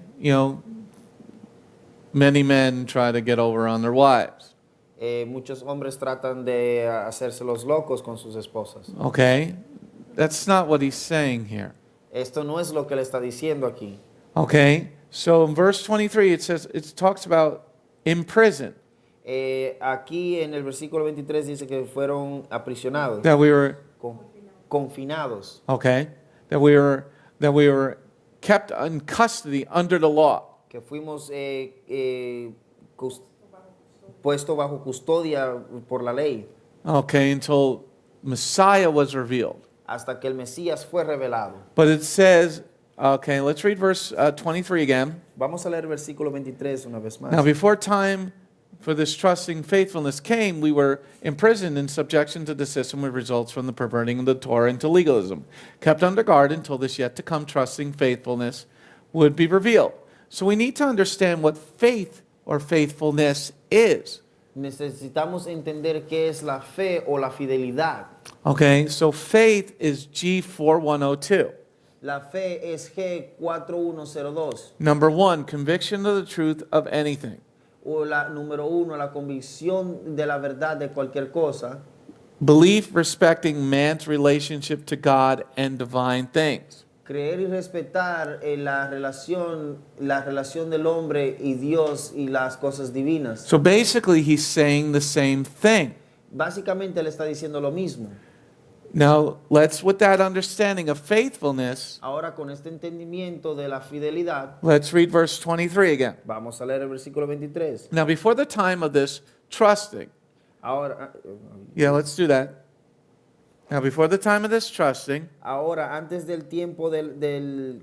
Many men try to get over on their wives. Muchos hombres tratan de hacerse los locos con sus esposas. Okay? That's not what he's saying here. Esto no es lo que le está diciendo aquí. Okay? So in verse 23 it talks about imprisoned. Aquí en el versículo 23 dice que fueron aprisionados, That we were confinados, okay? That we were kept in custody under the law. que fuimos puesto bajo custodia por la ley, Okay, until Messiah was revealed. hasta que el Mesías fue revelado. But it says, okay, let's read verse 23 again. Vamos a leer el versículo 23 una vez más. Now, before time for this trusting faithfulness came, we were imprisoned in subjection to the system which results from the perverting of the Torah into legalism, kept under guard until this yet to come trusting faithfulness would be revealed. So we need to understand what faith or faithfulness is. Necesitamos entender qué es la fe o la fidelidad. Okay, so faith is G4102. La fe es G4102. Number 1, conviction of the truth of anything. O la número 1, la convicción de la verdad de cualquier cosa. Belief respecting man's relationship to God and divine things. Creer y respetar la relación del hombre y Dios y las cosas divinas. So basically, he's saying the same thing. Básicamente le está diciendo lo mismo. Now, with that understanding of faithfulness, Ahora con este entendimiento de la fidelidad, let's read verse 23 again. vamos a leer el versículo 23. Now, before the time of this trusting, Ahora, let's do that. Now, before the time of this trusting, ahora antes del tiempo de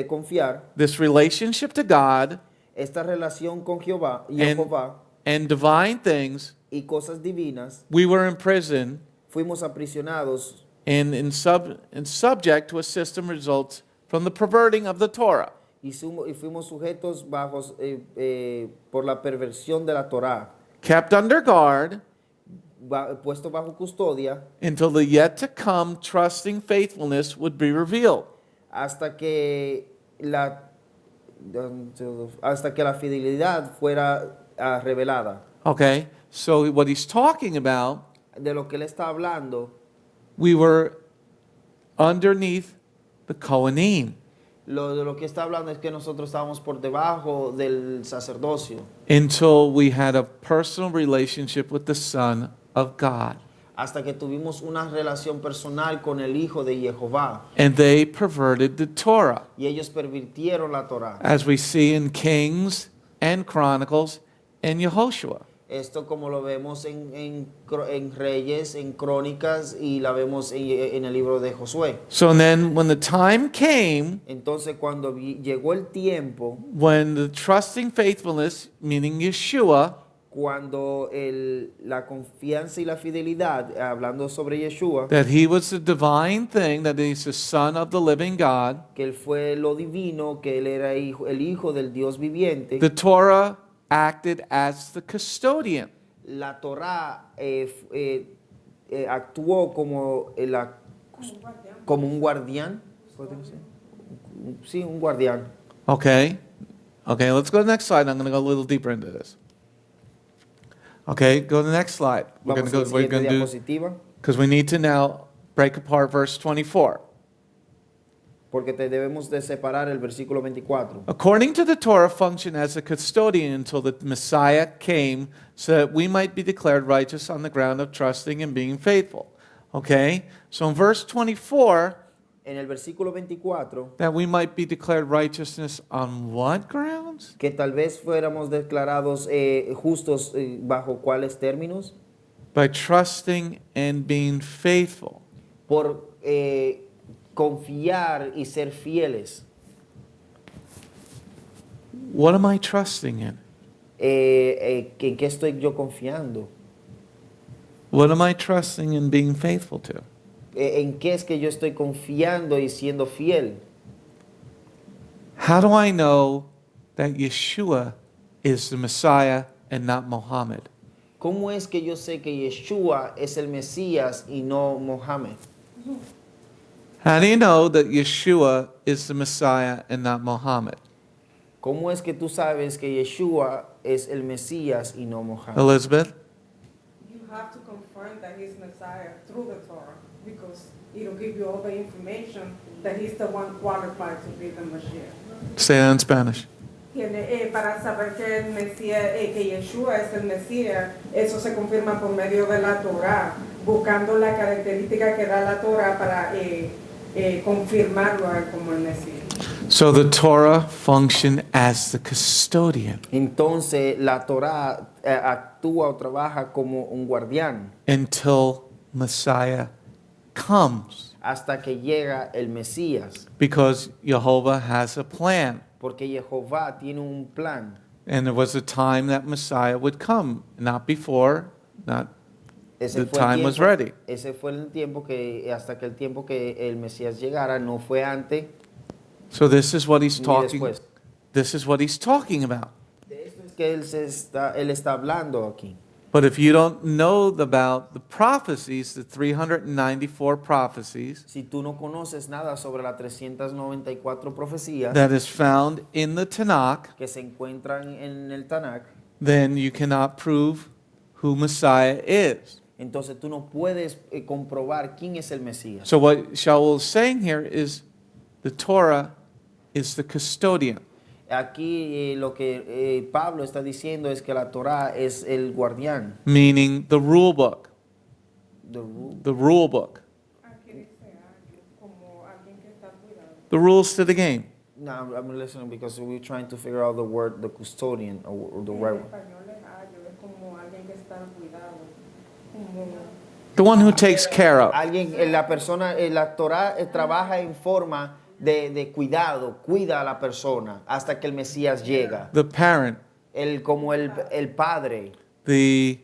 confiar, this relationship to God esta relación con Jehová and divine things, y cosas divinas, we were imprisoned fuimos aprisionados and subject to a system results from the perverting of the Torah. y fuimos sujetos por la perversión de la Torah, Kept under guard puesto bajo custodia until the yet to come trusting faithfulness would be revealed. hasta que la fidelidad fuera revelada. Okay? So what he's talking about, de lo que él está hablando, we were underneath the Kohanim de lo que está hablando es que nosotros estábamos por debajo del sacerdocio until we had a personal relationship with the Son of God. hasta que tuvimos una relación personal con el Hijo de Jehová And they perverted the Torah, y ellos pervirtieron la Torah. as we see in Kings and Chronicles and Yehoshua. Esto como lo vemos en Reyes, en Crónicas y la vemos en el libro de Josué. So then when the time came, Entonces cuando llegó el tiempo, when the trusting faithfulness, meaning Yeshua, cuando la confianza y la fidelidad, hablando sobre Yeshua, that he was the divine thing, that he's the Son of the living God, que él fue lo divino, que él era el hijo del Dios viviente, the Torah acted as the custodian. la Torah actuó como un guardián. ¿Puede ser? Sí, un guardián. Okay, let's go to the next slide. I'm going to go a little deeper into this. Okay, go to the next slide. We're Vamos a going la to we're siguiente going to do, diapositiva, because we need to now break apart verse 24. porque debemos de separar el versículo 24. According to the Torah, function as a custodian until the Messiah came, so that we might be declared righteous on the ground of trusting and being faithful. Okay, so in verse 24, En el versículo 24, that we might be declared righteousness on what grounds? que tal vez fuéramos declarados justos bajo cuáles términos, By trusting and being faithful. por confiar y ser fieles. What am I trusting in? ¿En qué estoy yo confiando? What am I trusting in being faithful to? ¿En qué es que yo estoy confiando y siendo fiel? How do I know that Yeshua is the Messiah and not Muhammad? ¿Cómo es que yo sé que Yeshua es el Mesías y no Mohammed? How do you know that Yeshua is the Messiah and not Muhammad? ¿Cómo es que tú sabes que Yeshua es el Mesías y no Mohammed? Elizabeth? You have to confirm that he's Messiah through the Torah, because it'll give you all the information that he's the one qualified to be the Mashiach. Say that in Spanish. Para saber que el Mesías, que Yeshua es el Mesías, eso se confirma por medio de la Torah, buscando la característica que da la Torah para confirmarlo a él como el Mesías. So the Torah functioned as the custodian Entonces la Torah actúa o trabaja como un guardián until Messiah comes, hasta que llega el Mesías, because Jehovah has a plan. porque Jehová tiene un plan. And there was a time that Messiah would come, not before, not Ese the fue el time was tiempo- ready. Ese fue el tiempo que, hasta que el tiempo que el Mesías llegara, no fue antes So this is what he's ni talking. después. This is what he's talking about. De esto es que él está hablando aquí. But if you don't know about the prophecies, the 394 prophecies Si tú no conoces nada sobre las 394 profecías that is found in the Tanakh, que se encuentran en el Tanakh, then you cannot prove who Messiah is. entonces tú no puedes comprobar quién es el Mesías. So what Shaul is saying here is the Torah is the custodian. Aquí lo que Pablo está diciendo es que la Torah es el guardián. Meaning the rule book. The rule. The rule book. Aquí dice algo como alguien que está cuidado. The rules to the game. No, I'm listening because we're trying to figure out the word, the custodian, or the En right. español es algo, es como alguien que está cuidado. Como The one who takes care of. Alguien, la persona, la Torah trabaja en forma de cuidado, cuida a la persona hasta que el Mesías llega. The parent. Como el padre, The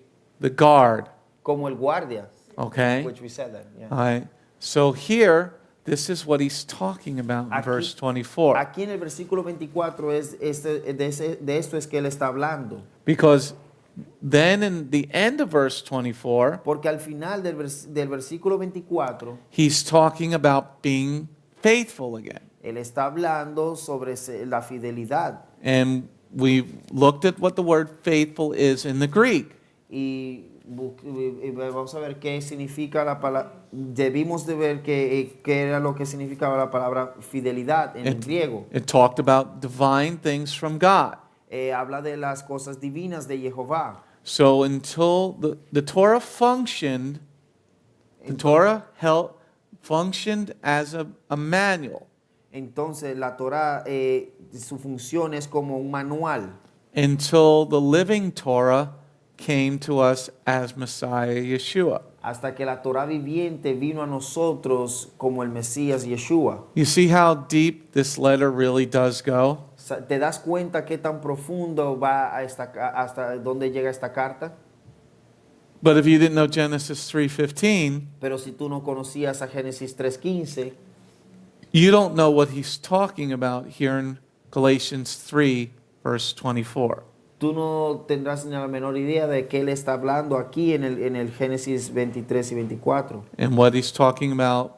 guard. como el guardia. Okay? Which we said that. Yeah. All right. So here, this is what he's talking about in Aquí- verse 24. Aquí en el versículo 24 de esto es que él está hablando. Because then in the end of verse 24, Porque al final del versículo 24, he's talking about being faithful again. él está hablando sobre la fidelidad. And we looked at what the word faithful is in the Greek. y vamos a ver qué significa la palabra. Debimos de ver qué era lo que significaba la palabra fidelidad en el griego. It talked about divine things from God. Habla de las cosas divinas de Jehová. So until the Torah functioned, the Torah functioned as a manual. Entonces la Torah, su función es como un manual. Until the living Torah came to us as Messiah Yeshua. Hasta que la Torah viviente vino a nosotros como el Mesías Yeshua. You see how deep this letter really does go? ¿Te das cuenta qué tan profundo va hasta dónde llega esta carta? But if you didn't know Genesis 3:15, Pero si tú no conocías a Génesis 3:15, you don't know what he's talking about here in Galatians 3, verse 24. tú no tendrás ni la menor idea de qué él está hablando aquí en el Génesis 23 y 24. And what he's talking about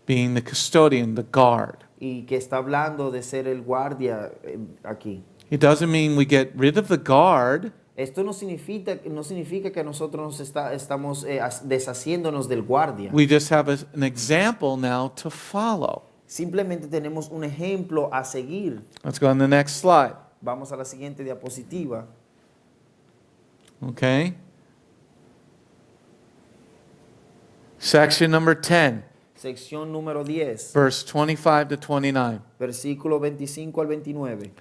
being the custodian, the guard. Y que está hablando de ser el guardia aquí. It doesn't mean we get rid of the guard. Esto no significa que nosotros estamos deshaciéndonos del guardia. We just have an example now to follow. Simplemente tenemos un ejemplo a seguir. Let's go on the next slide. Vamos a la siguiente diapositiva. Okay. Section number 10, Sección número 10, verse 25 to 29. versículo 25 al 29.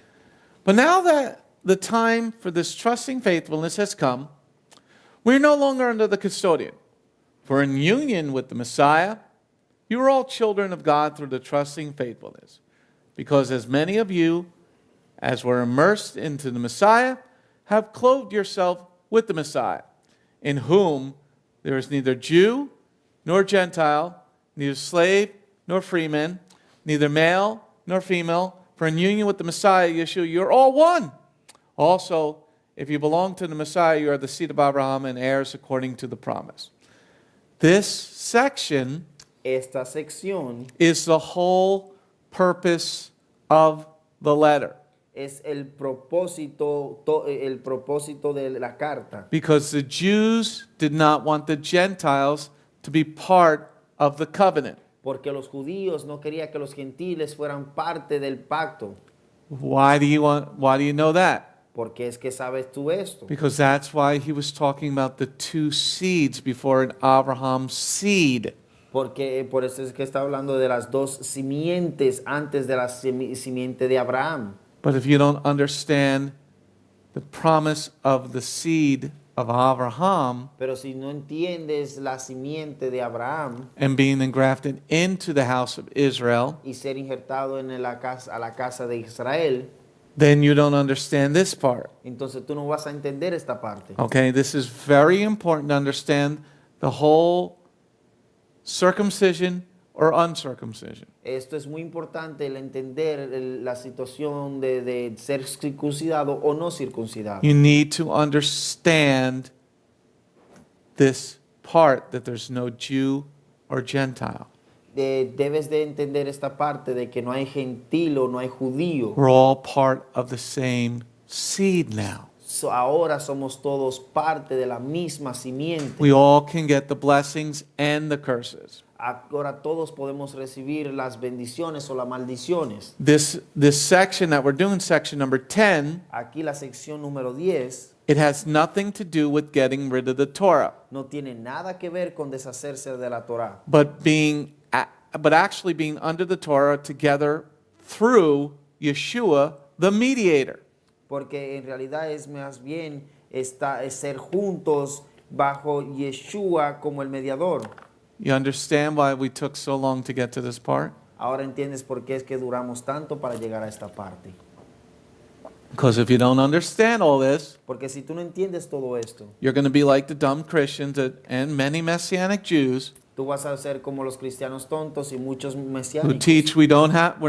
But now that the time for this trusting faithfulness has come, we're no longer under the custodian. For in union with the Messiah, you are all children of God through the trusting faithfulness. Because as many of you as were immersed into the Messiah have clothed yourself with the Messiah, in whom there is neither Jew nor Gentile, neither slave nor freeman, neither male nor female, for in union with the Messiah, Yeshua, you're all one. Also, if you belong to the Messiah, you are the seed of Abraham and heirs according to the promise. This section Esta sección is the whole purpose of the letter. es el propósito de la carta. Because the Jews did not want the Gentiles to be part of the covenant. Porque los judíos no querían que los gentiles fueran parte del pacto. Why do you know that? ¿Por qué es que sabes tú esto? Because that's why he was talking about the two seeds before an Abraham's seed. Porque por eso es que está hablando de las dos simientes antes de la simiente de Abraham. But if you don't understand the promise of the seed of Abraham Pero si no entiendes la simiente de Abraham and being engrafted into the house of Israel, y ser injertado a la casa de Israel, then you don't understand this part. entonces tú no vas a entender esta parte. Okay, this is very important to understand the whole circumcision or uncircumcision. Esto es muy importante, el entender la situación de ser circuncidado o no circuncidado. You need to understand this part that there's no Jew or Gentile. Debes de entender esta parte de que no hay gentil o no hay judío. We're all part of the same seed now. Ahora somos todos parte de la misma simiente. We all can get the blessings and the curses. Ahora todos podemos recibir las bendiciones o las maldiciones. This section that we're doing, section number 10, Aquí la sección número 10 it has nothing to do with getting rid of the Torah, no tiene nada que ver con deshacerse de la Torah, but actually being under the Torah together through Yeshua, the mediator. porque en realidad es más bien es ser juntos bajo Yeshua como el mediador. You understand why we took so long to get to this part? Ahora entiendes por qué es que duramos tanto para llegar a esta parte. Because if you don't understand all this, Porque si tú no entiendes todo esto, you're going to be like the dumb Christians and many Messianic Jews tú vas a ser como los cristianos tontos y muchos who mesiánicos. teach we're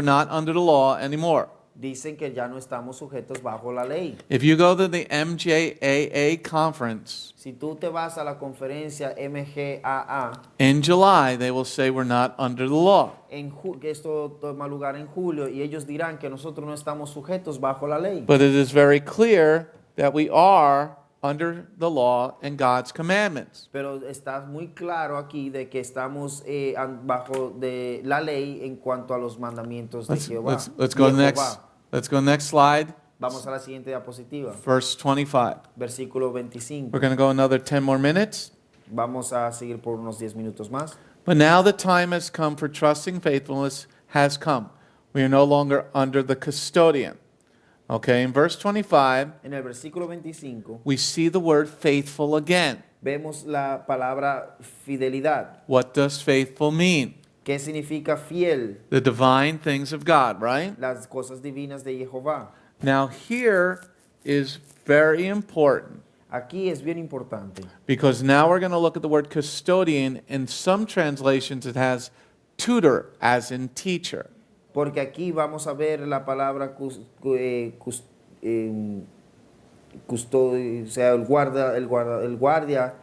not under the law anymore. Dicen que ya no estamos sujetos bajo la ley. If you go to the MJAA conference Si tú te vas a la conferencia MGAA, in July, they will say we're not under the law. que esto toma lugar en julio, y ellos dirán que nosotros no estamos sujetos bajo la ley. But it is very clear that we are under the law and God's commandments. Pero está muy claro aquí de que estamos bajo de la ley en cuanto a los mandamientos de Jehová. Let's go to the Jehová. let's go to the next slide. Vamos a la siguiente diapositiva. Verse 25. Versículo 25. We're going to go another 10 more minutes. Vamos a seguir por unos 10 minutos más. But now the time has come for trusting faithfulness has come. We are no longer under the custodian. Okay, in verse 25, En el versículo 25 we see the word faithful again. vemos la palabra fidelidad. What does faithful mean? ¿Qué significa fiel? The divine things of God, right? Las cosas divinas de Jehová. Now here is very important Aquí es bien importante, because now we're going to look at the word custodian. In some translations it has tutor as in teacher. porque aquí vamos a ver la palabra custodio, o sea, el guardia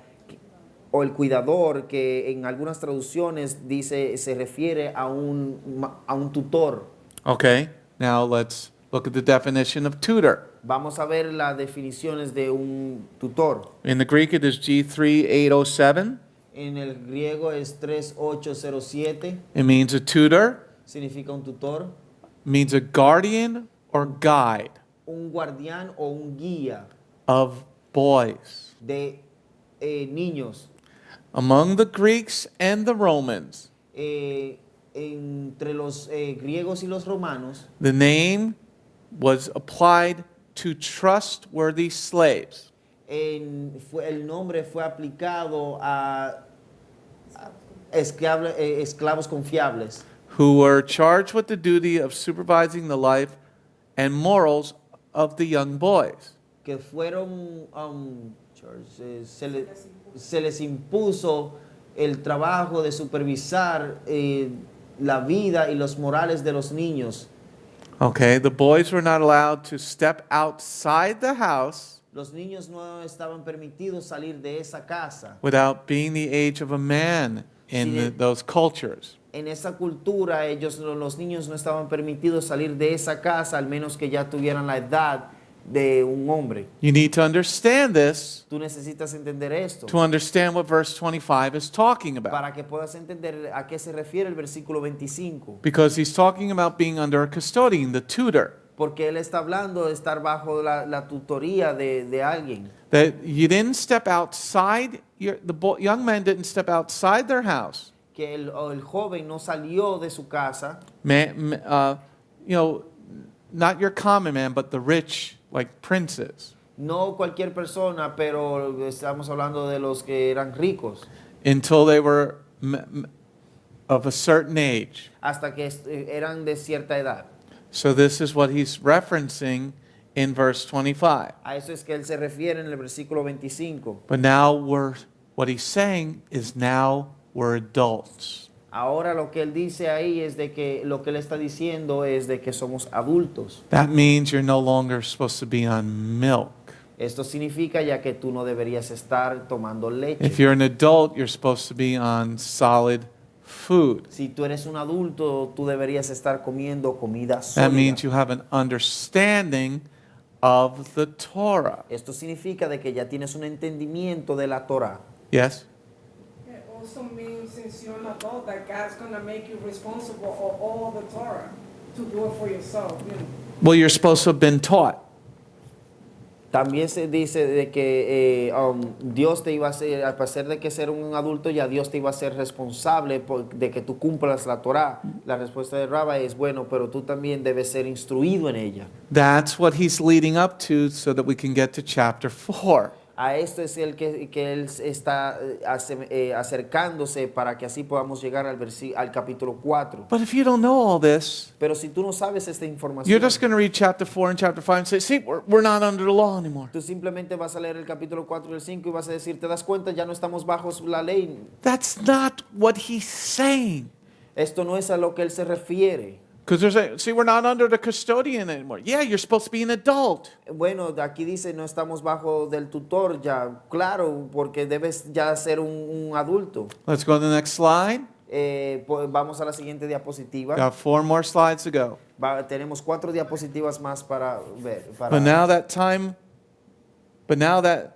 o el cuidador, que en algunas traducciones dice, se refiere a un tutor. Okay, now let's look at the definition of tutor. Vamos a ver las definiciones de un tutor. In the Greek it is G3807. En el griego es 3807, It means a tutor, significa un tutor, means a guardian or guide un guardián o un guía of boys. de niños. Among the Greeks and the Romans, Entre los griegos y los romanos, the name was applied to trustworthy slaves. el nombre fue aplicado a esclavos confiables Who were charged with the duty of supervising the life and morals of the young boys. que fueron, se les impuso el trabajo de supervisar la vida y los morales de los niños. Okay, the boys were not allowed to step outside the house Los niños no estaban permitidos salir de esa casa. without being the age of a man in Sí. those cultures. En esa cultura, los niños no estaban permitidos salir de esa casa al menos que ya tuvieran la edad de un hombre. You need to understand this Tú necesitas entender esto to understand what verse 25 is talking about. para que puedas entender a qué se refiere el versículo 25. Because he's talking about being under a custodian, the tutor. Porque él está hablando de estar bajo la tutoría de alguien. That you didn't step outside, young men didn't step outside their house. Que el joven no salió de su casa. Not your common man, but the rich, like princes, No cualquier persona, pero estamos hablando de los que eran ricos. until they were of a certain age. Hasta que eran de cierta edad. So this is what he's referencing in verse 25. A eso es que él se refiere en el versículo 25. But now what he's saying is now we're adults. Ahora lo que él dice ahí es de que lo que él está diciendo es de que somos adultos. That means you're no longer supposed to be on milk. Esto significa ya que tú no deberías estar tomando leche. If you're an adult, you're supposed to be on solid food. Si tú eres un adulto, tú deberías estar comiendo comida That sólida. means you have an understanding of the Torah. Esto significa de que ya tienes un entendimiento de la Torah. Yes? It also means, since you're an adult, that God's going to make you responsible of all the Torah to do it for yourself. You know. Well, you're supposed to have been taught. También se dice de que Dios te iba a hacer, a pesar de que ser un adulto, ya Dios te iba a ser responsable de que tú cumplas la Torah. La respuesta de Rabbi es, bueno, pero tú también debes ser instruido en ella. That's what he's leading up to so that we can get to chapter 4. A esto es el que él está acercándose para que así podamos llegar al capítulo 4. But if you don't know all this, Pero si tú no sabes esta información, you're just going to read chapter 4 and chapter 5 and say, see, we're not under the law anymore. tú simplemente vas a leer el capítulo 4 y el 5 y vas a decir, ¿te das cuenta? Ya no estamos bajo la ley. That's not what he's saying. Esto no es a lo que él se refiere. Because they're saying, see, we're not under the custodian anymore. Yeah, you're supposed to be an adult. Bueno, aquí dice no estamos bajo del tutor ya, claro, porque debes ya ser un adulto. Let's go to the next slide. Vamos a la siguiente diapositiva. Got 4 more slides to go. Tenemos 4 diapositivas más para ver. But now that time But now that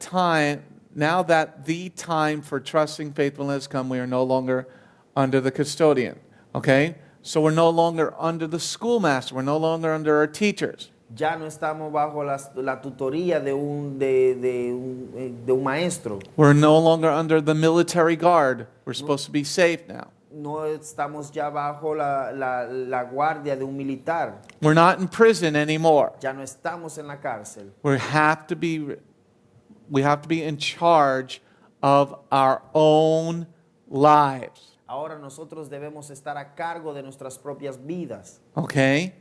the time for trusting faithfulness has come, we are no longer under the custodian. Okay? So we're no longer under the schoolmaster. We're no longer under our teachers. Ya no estamos bajo la tutoría de un maestro. We're no longer under the military guard. We're supposed to be safe now. No estamos ya bajo la guardia de un militar. We're not in prison anymore. Ya no estamos en la cárcel. We have to be in charge of our own lives. Ahora nosotros debemos estar a cargo de nuestras propias vidas. Okay?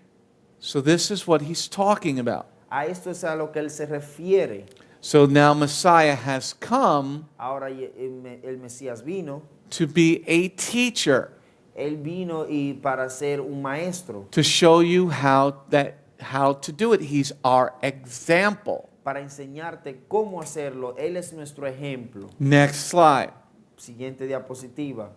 So this is what he's talking about. A esto es a lo que él se refiere. So now Messiah has come Ahora el Mesías vino. to be a teacher, Él vino y para ser un maestro. to show you how to do it. He's our example. Para enseñarte cómo hacerlo. Él es nuestro ejemplo. Next slide. Siguiente diapositiva.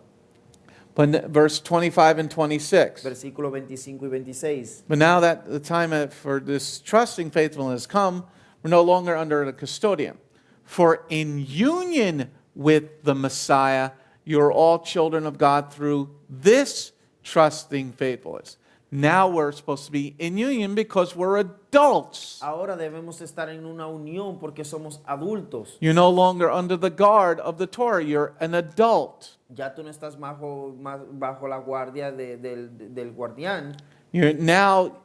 But verse 25 and 26. Versículo 25 y 26. But now that the time for this trusting faithfulness has come, we're no longer under the custodian. For in union with the Messiah, you're all children of God through this trusting faithfulness. Now we're supposed to be in union because we're adults. Ahora debemos estar en una unión porque somos adultos. You're no longer under the guard of the Torah. You're an adult. Ya tú no estás bajo la guardia del guardián. You're now,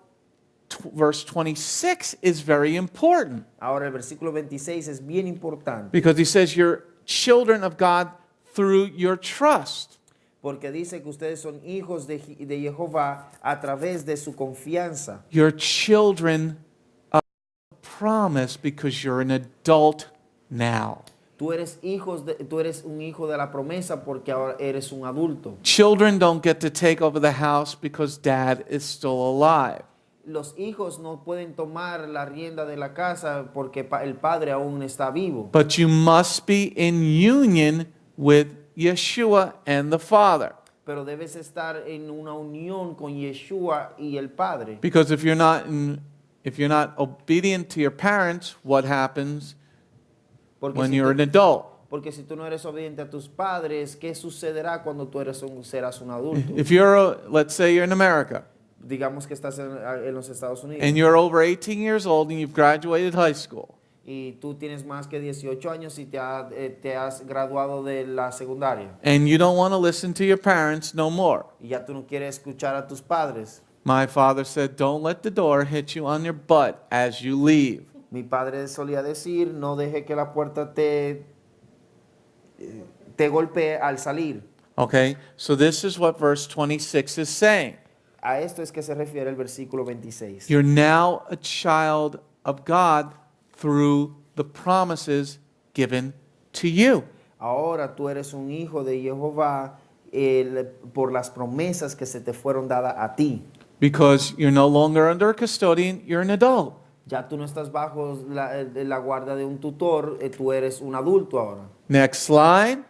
verse 26 is very important. Ahora el versículo 26 es bien importante. Because he says you're children of God through your trust. Porque dice que ustedes son hijos de Jehová a través de su confianza. You're children of promise because you're an adult now. Tú eres un hijo de la promesa porque ahora eres un adulto. Children don't get to take over the house because dad is still alive. Los hijos no pueden tomar la rienda de la casa porque el padre aún está vivo. But you must be in union with Yeshua and the Father. Pero debes estar en una unión con Yeshua y el Padre. Because if you're not obedient to your parents, what happens when you're an adult? Porque si tú no eres obediente a tus padres, ¿qué sucederá cuando tú serás un adulto? If let's say you're in America, Digamos que estás en los Estados Unidos and you're over 18 years old and you've graduated high school. y tú tienes más que 18 años y te has graduado de la secundaria. And you don't want to listen to your parents no more. Y ya tú no quieres escuchar a tus padres. My father said, don't let the door hit you on your butt as you leave. Mi padre solía decir, no deje que la puerta te golpee al salir. Okay, so this is what verse 26 is saying. A esto es que se refiere el versículo 26. You're now a child of God through the promises given to you. Ahora tú eres un hijo de Jehová por las promesas que se te fueron dadas a ti. Because you're no longer under a custodian, you're an adult. Ya tú no estás bajo la guardia de un tutor, tú eres un adulto ahora. Next slide.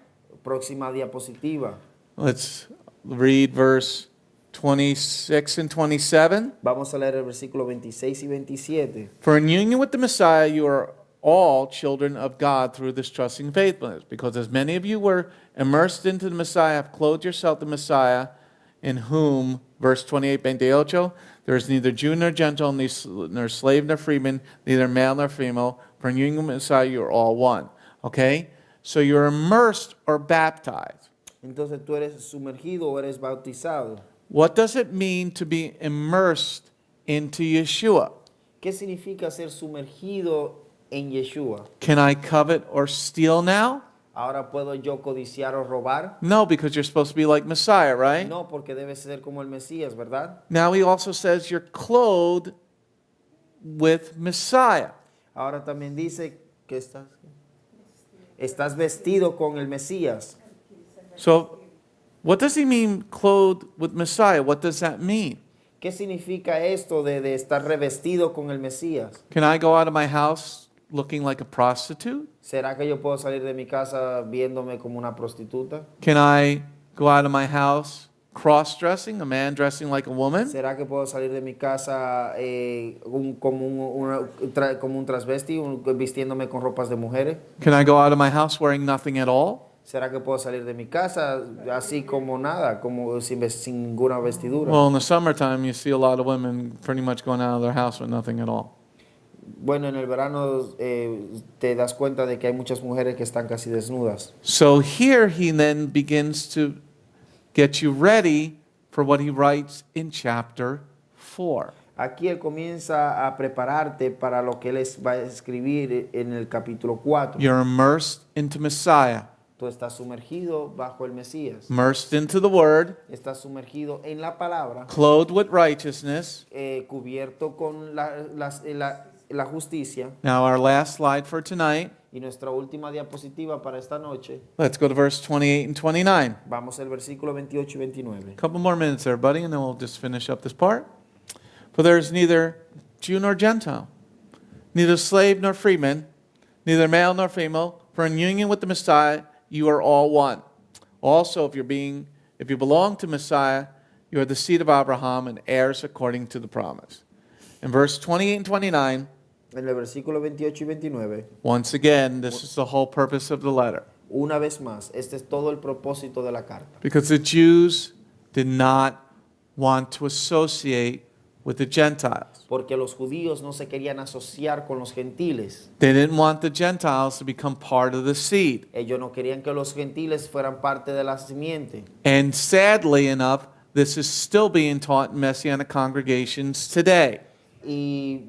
Próxima diapositiva. Let's read verse 26 and 27. Vamos a leer el versículo 26 y 27. For in union with the Messiah, you are all children of God through this trusting faithfulness. Because as many of you were immersed into the Messiah, have clothed yourself the Messiah, in whom, verse 28, there is neither Jew nor Gentile, nor slave nor freeman, neither male nor female. For in union with the Messiah, you are all one. Okay? So you're immersed or baptized. Entonces tú eres sumergido o eres bautizado. What does it mean to be immersed into Yeshua? ¿Qué significa ser sumergido en Yeshua? Can I covet or steal now? Ahora puedo yo codiciar o robar? No, because you're supposed to be like Messiah, right? No, porque debes ser como el Mesías, ¿verdad? Now he also says you're clothed with Messiah. Ahora también dice que estás vestido con el Mesías. So what does he mean clothed with Messiah? What does that mean? ¿Qué significa esto de estar revestido con el Mesías? Can I go out of my house looking like a prostitute? ¿Será que yo puedo salir de mi casa viéndome como una prostituta? Can I go out of my house cross-dressing, a man dressing like a woman? ¿Será que puedo salir de mi casa como un transvesti, vistiéndome con ropas de mujeres? Can I go out of my house wearing nothing at all? ¿Será que puedo salir de mi casa así como nada, como sin ninguna vestidura? Well, in the summertime, you see a lot of women pretty much going out of their house with nothing at all. Bueno, en el verano te das cuenta de que hay muchas mujeres que están casi desnudas. So here he then begins to get you ready for what he writes in chapter 4. Aquí él comienza a prepararte para lo que él va a escribir en el capítulo 4. You're immersed into Messiah, Tú estás sumergido bajo el Mesías. immersed into the Word, Estás sumergido en la palabra, clothed with righteousness. cubierto con la justicia. Now our last slide for tonight. Y nuestra última diapositiva para esta noche, Let's go to verse 28 and 29. vamos al versículo 28 y 29. A couple more minutes there, buddy, and then we'll just finish up this part. For there is neither Jew nor Gentile, neither slave nor freeman, neither male nor female, for in union with the Messiah you are all one. Also, if you belong to Messiah, you are the seed of Abraham and heirs according to the promise. In verse 28 and 29, En el versículo 28 y 29, once again, this is the whole purpose of the letter. una vez más, este es todo el propósito de la carta. Because the Jews did not want to associate with the Gentiles. Porque los judíos no se querían asociar con los gentiles. They didn't want the Gentiles to become part of the seed. Ellos no querían que los gentiles fueran parte de la simiente. And sadly enough, this is still being taught in Messianic congregations today. Y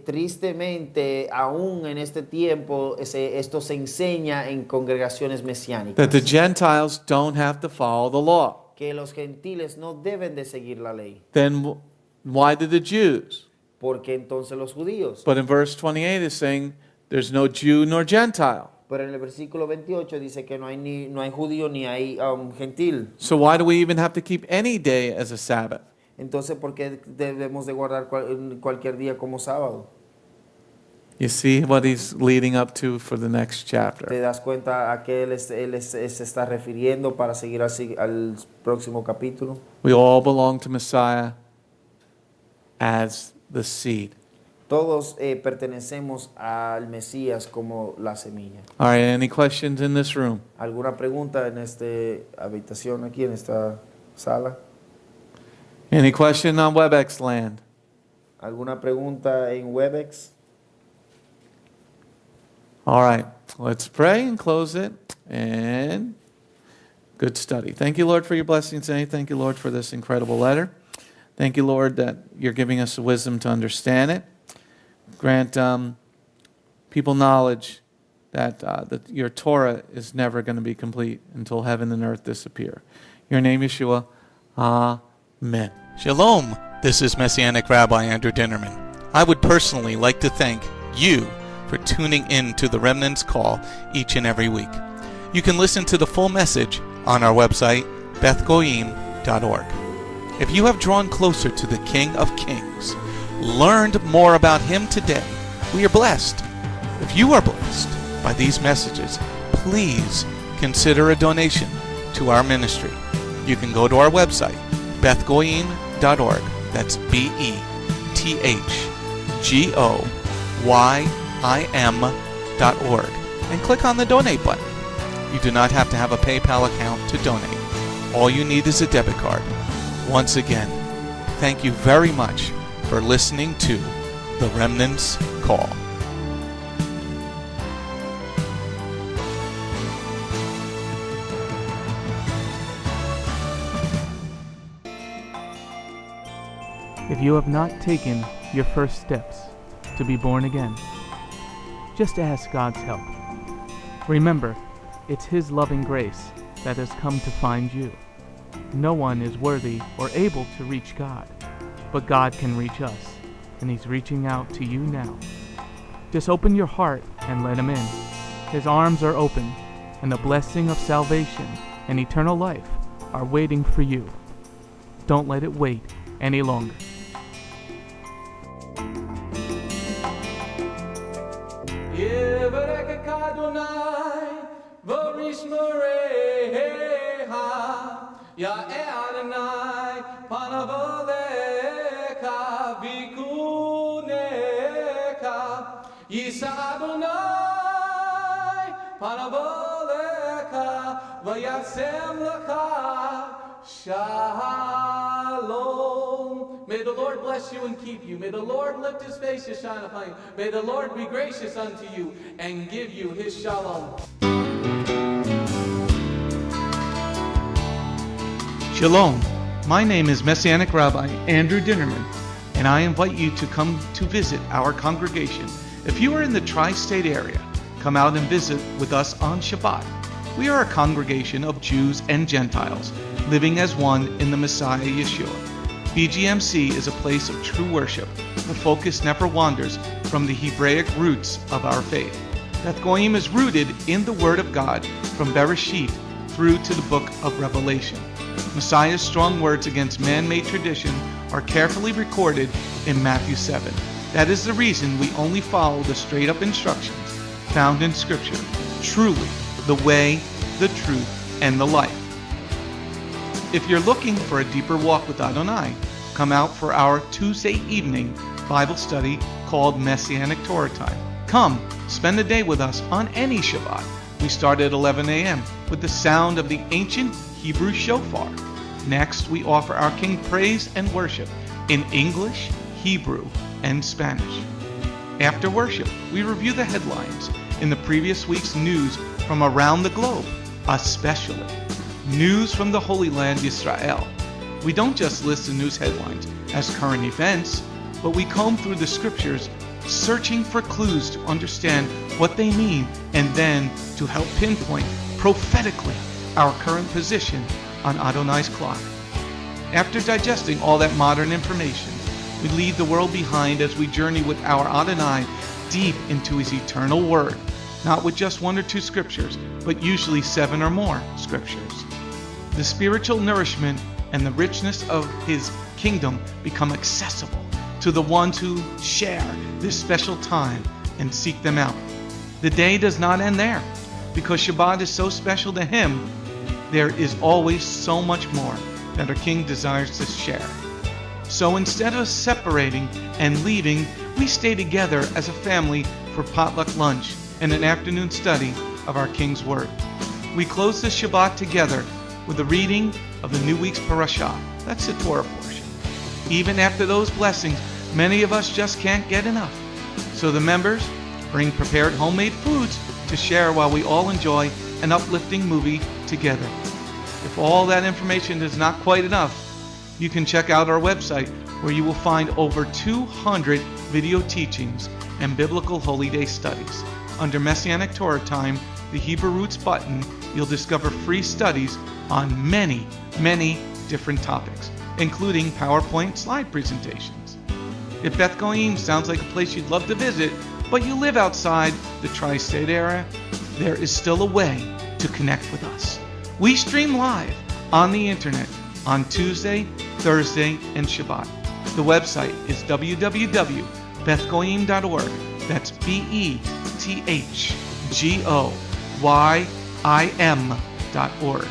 tristemente, aún en este tiempo, esto se enseña en congregaciones mesiánicas. That the Gentiles don't have to follow the law. Que los gentiles no deben de seguir la ley. Then why did the Jews? Porque entonces los judíos. But in verse 28 is saying there's no Jew nor Gentile. Pero en el versículo 28 dice que no hay judío ni hay gentil. So why do we even have to keep any day as a Sabbath? Entonces, ¿por qué debemos de guardar cualquier día como sábado? You see what he's leading up to for the next chapter. ¿Te das cuenta a qué él se está refiriendo para seguir al próximo capítulo? We all belong to Messiah as the seed. Todos pertenecemos al Mesías como la semilla. All right, any questions in this room? ¿Alguna pregunta en esta habitación aquí, en esta sala? Any question on WebEx land? ¿Alguna pregunta en Webex? All right, let's pray and close it. And good study. Thank you, Lord, for your blessings today. Thank you, Lord, for this incredible letter. Thank you, Lord, that you're giving us the wisdom to understand it. Grant people knowledge that your Torah is never going to be complete until heaven and earth disappear. Your name, Yeshua. Amen. Shalom, this is Messianic Rabbi Andrew Dinnerman. I would personally like to thank you for tuning in to the Remnant's Call each and every week. You can listen to the full message on our website, bethgoyim.org. If you have drawn closer to the King of Kings, learned more about Him today, we are blessed. If you are blessed by these messages, please consider a donation to our ministry. You can go to our website, bethgoyim.org. That's BETHGOYIM.org. And click on the donate button. You do not have to have a PayPal account to donate. All you need is a debit card. Once again, thank you very much for listening to The Remnant's Call. If you have not taken your first steps to be born again, just ask God's help. Remember, it's His loving grace that has come to find you. No one is worthy or able to reach God, but God can reach us, and He's reaching out to you now. Just open your heart and let Him in. His arms are open, and the blessing of salvation and eternal life are waiting for you. Don't let it wait any longer. Ya Adonai, panavoleka, vikuneka, Yisa Adonai, panavoleka, vayasem leka, shalom. May the Lord bless you and keep you. May the Lord lift his face to shine upon you. May the Lord be gracious unto you and give you his shalom. Shalom. My name is Messianic Rabbi Andrew Dinnerman, and I invite you to come to visit our congregation. If you are in the tri-state area, come out and visit with us on Shabbat. We are a congregation of Jews and Gentiles, living as one in the Messiah Yeshua. Bgmc is a place of true worship. The focus never wanders from the Hebraic roots of our faith. Beth Goyim is rooted in the Word of God from Bereshit through to the book of Revelation. Messiah's strong words against man-made tradition are carefully recorded in Matthew 7. That is the reason we only follow the straight-up instructions found in Scripture, truly the way, the truth, and the life. If you're looking for a deeper walk with Adonai, come out for our Tuesday evening Bible study called Messianic Torah Time. Come, spend a day with us on any Shabbat. We start at 11 a.m. with the sound of the ancient Hebrew shofar. Next, we offer our King praise and worship in English, Hebrew, and Spanish. After worship, we review the headlines in the previous week's news from around the globe, especially news from the Holy Land, Israel. We don't just list the news headlines as current events, but we comb through the scriptures, searching for clues to understand what they mean and then to help pinpoint prophetically our current position on Adonai's clock. After digesting all that modern information, we leave the world behind as we journey with our Adonai deep into his eternal word, not with just one or two scriptures, but usually 7 or more scriptures. The spiritual nourishment and the richness of his kingdom become accessible to the ones who share this special time and seek them out. The day does not end there. Because Shabbat is so special to him, there is always so much more that our King desires to share. So instead of separating and leaving, we stay together as a family for potluck lunch and an afternoon study of our King's Word. We close the Shabbat together with the reading of the new week's parashah. That's the Torah portion. Even after those blessings, many of us just can't get enough. So the members bring prepared homemade foods to share while we all enjoy an uplifting movie together. If all that information is not quite enough, you can check out our website where you will find over 200 video teachings and biblical holy day studies. Under Messianic Torah Time, the Hebrew Roots button, you'll discover free studies on many, many different topics, including PowerPoint slide presentations. If Beth Goyim sounds like a place you'd love to visit, but you live outside the tri-state area, there is still a way to connect with us. We stream live on the internet on Tuesday, Thursday, and Shabbat. The website is www.bethgoyim.org. That's BETHGOYIM.org.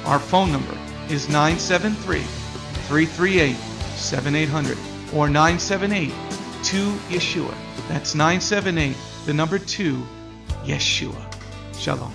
Our phone number is 973-338-7800 or 978-2-YESHUA. That's 978, the number 2, Yeshua. Shalom.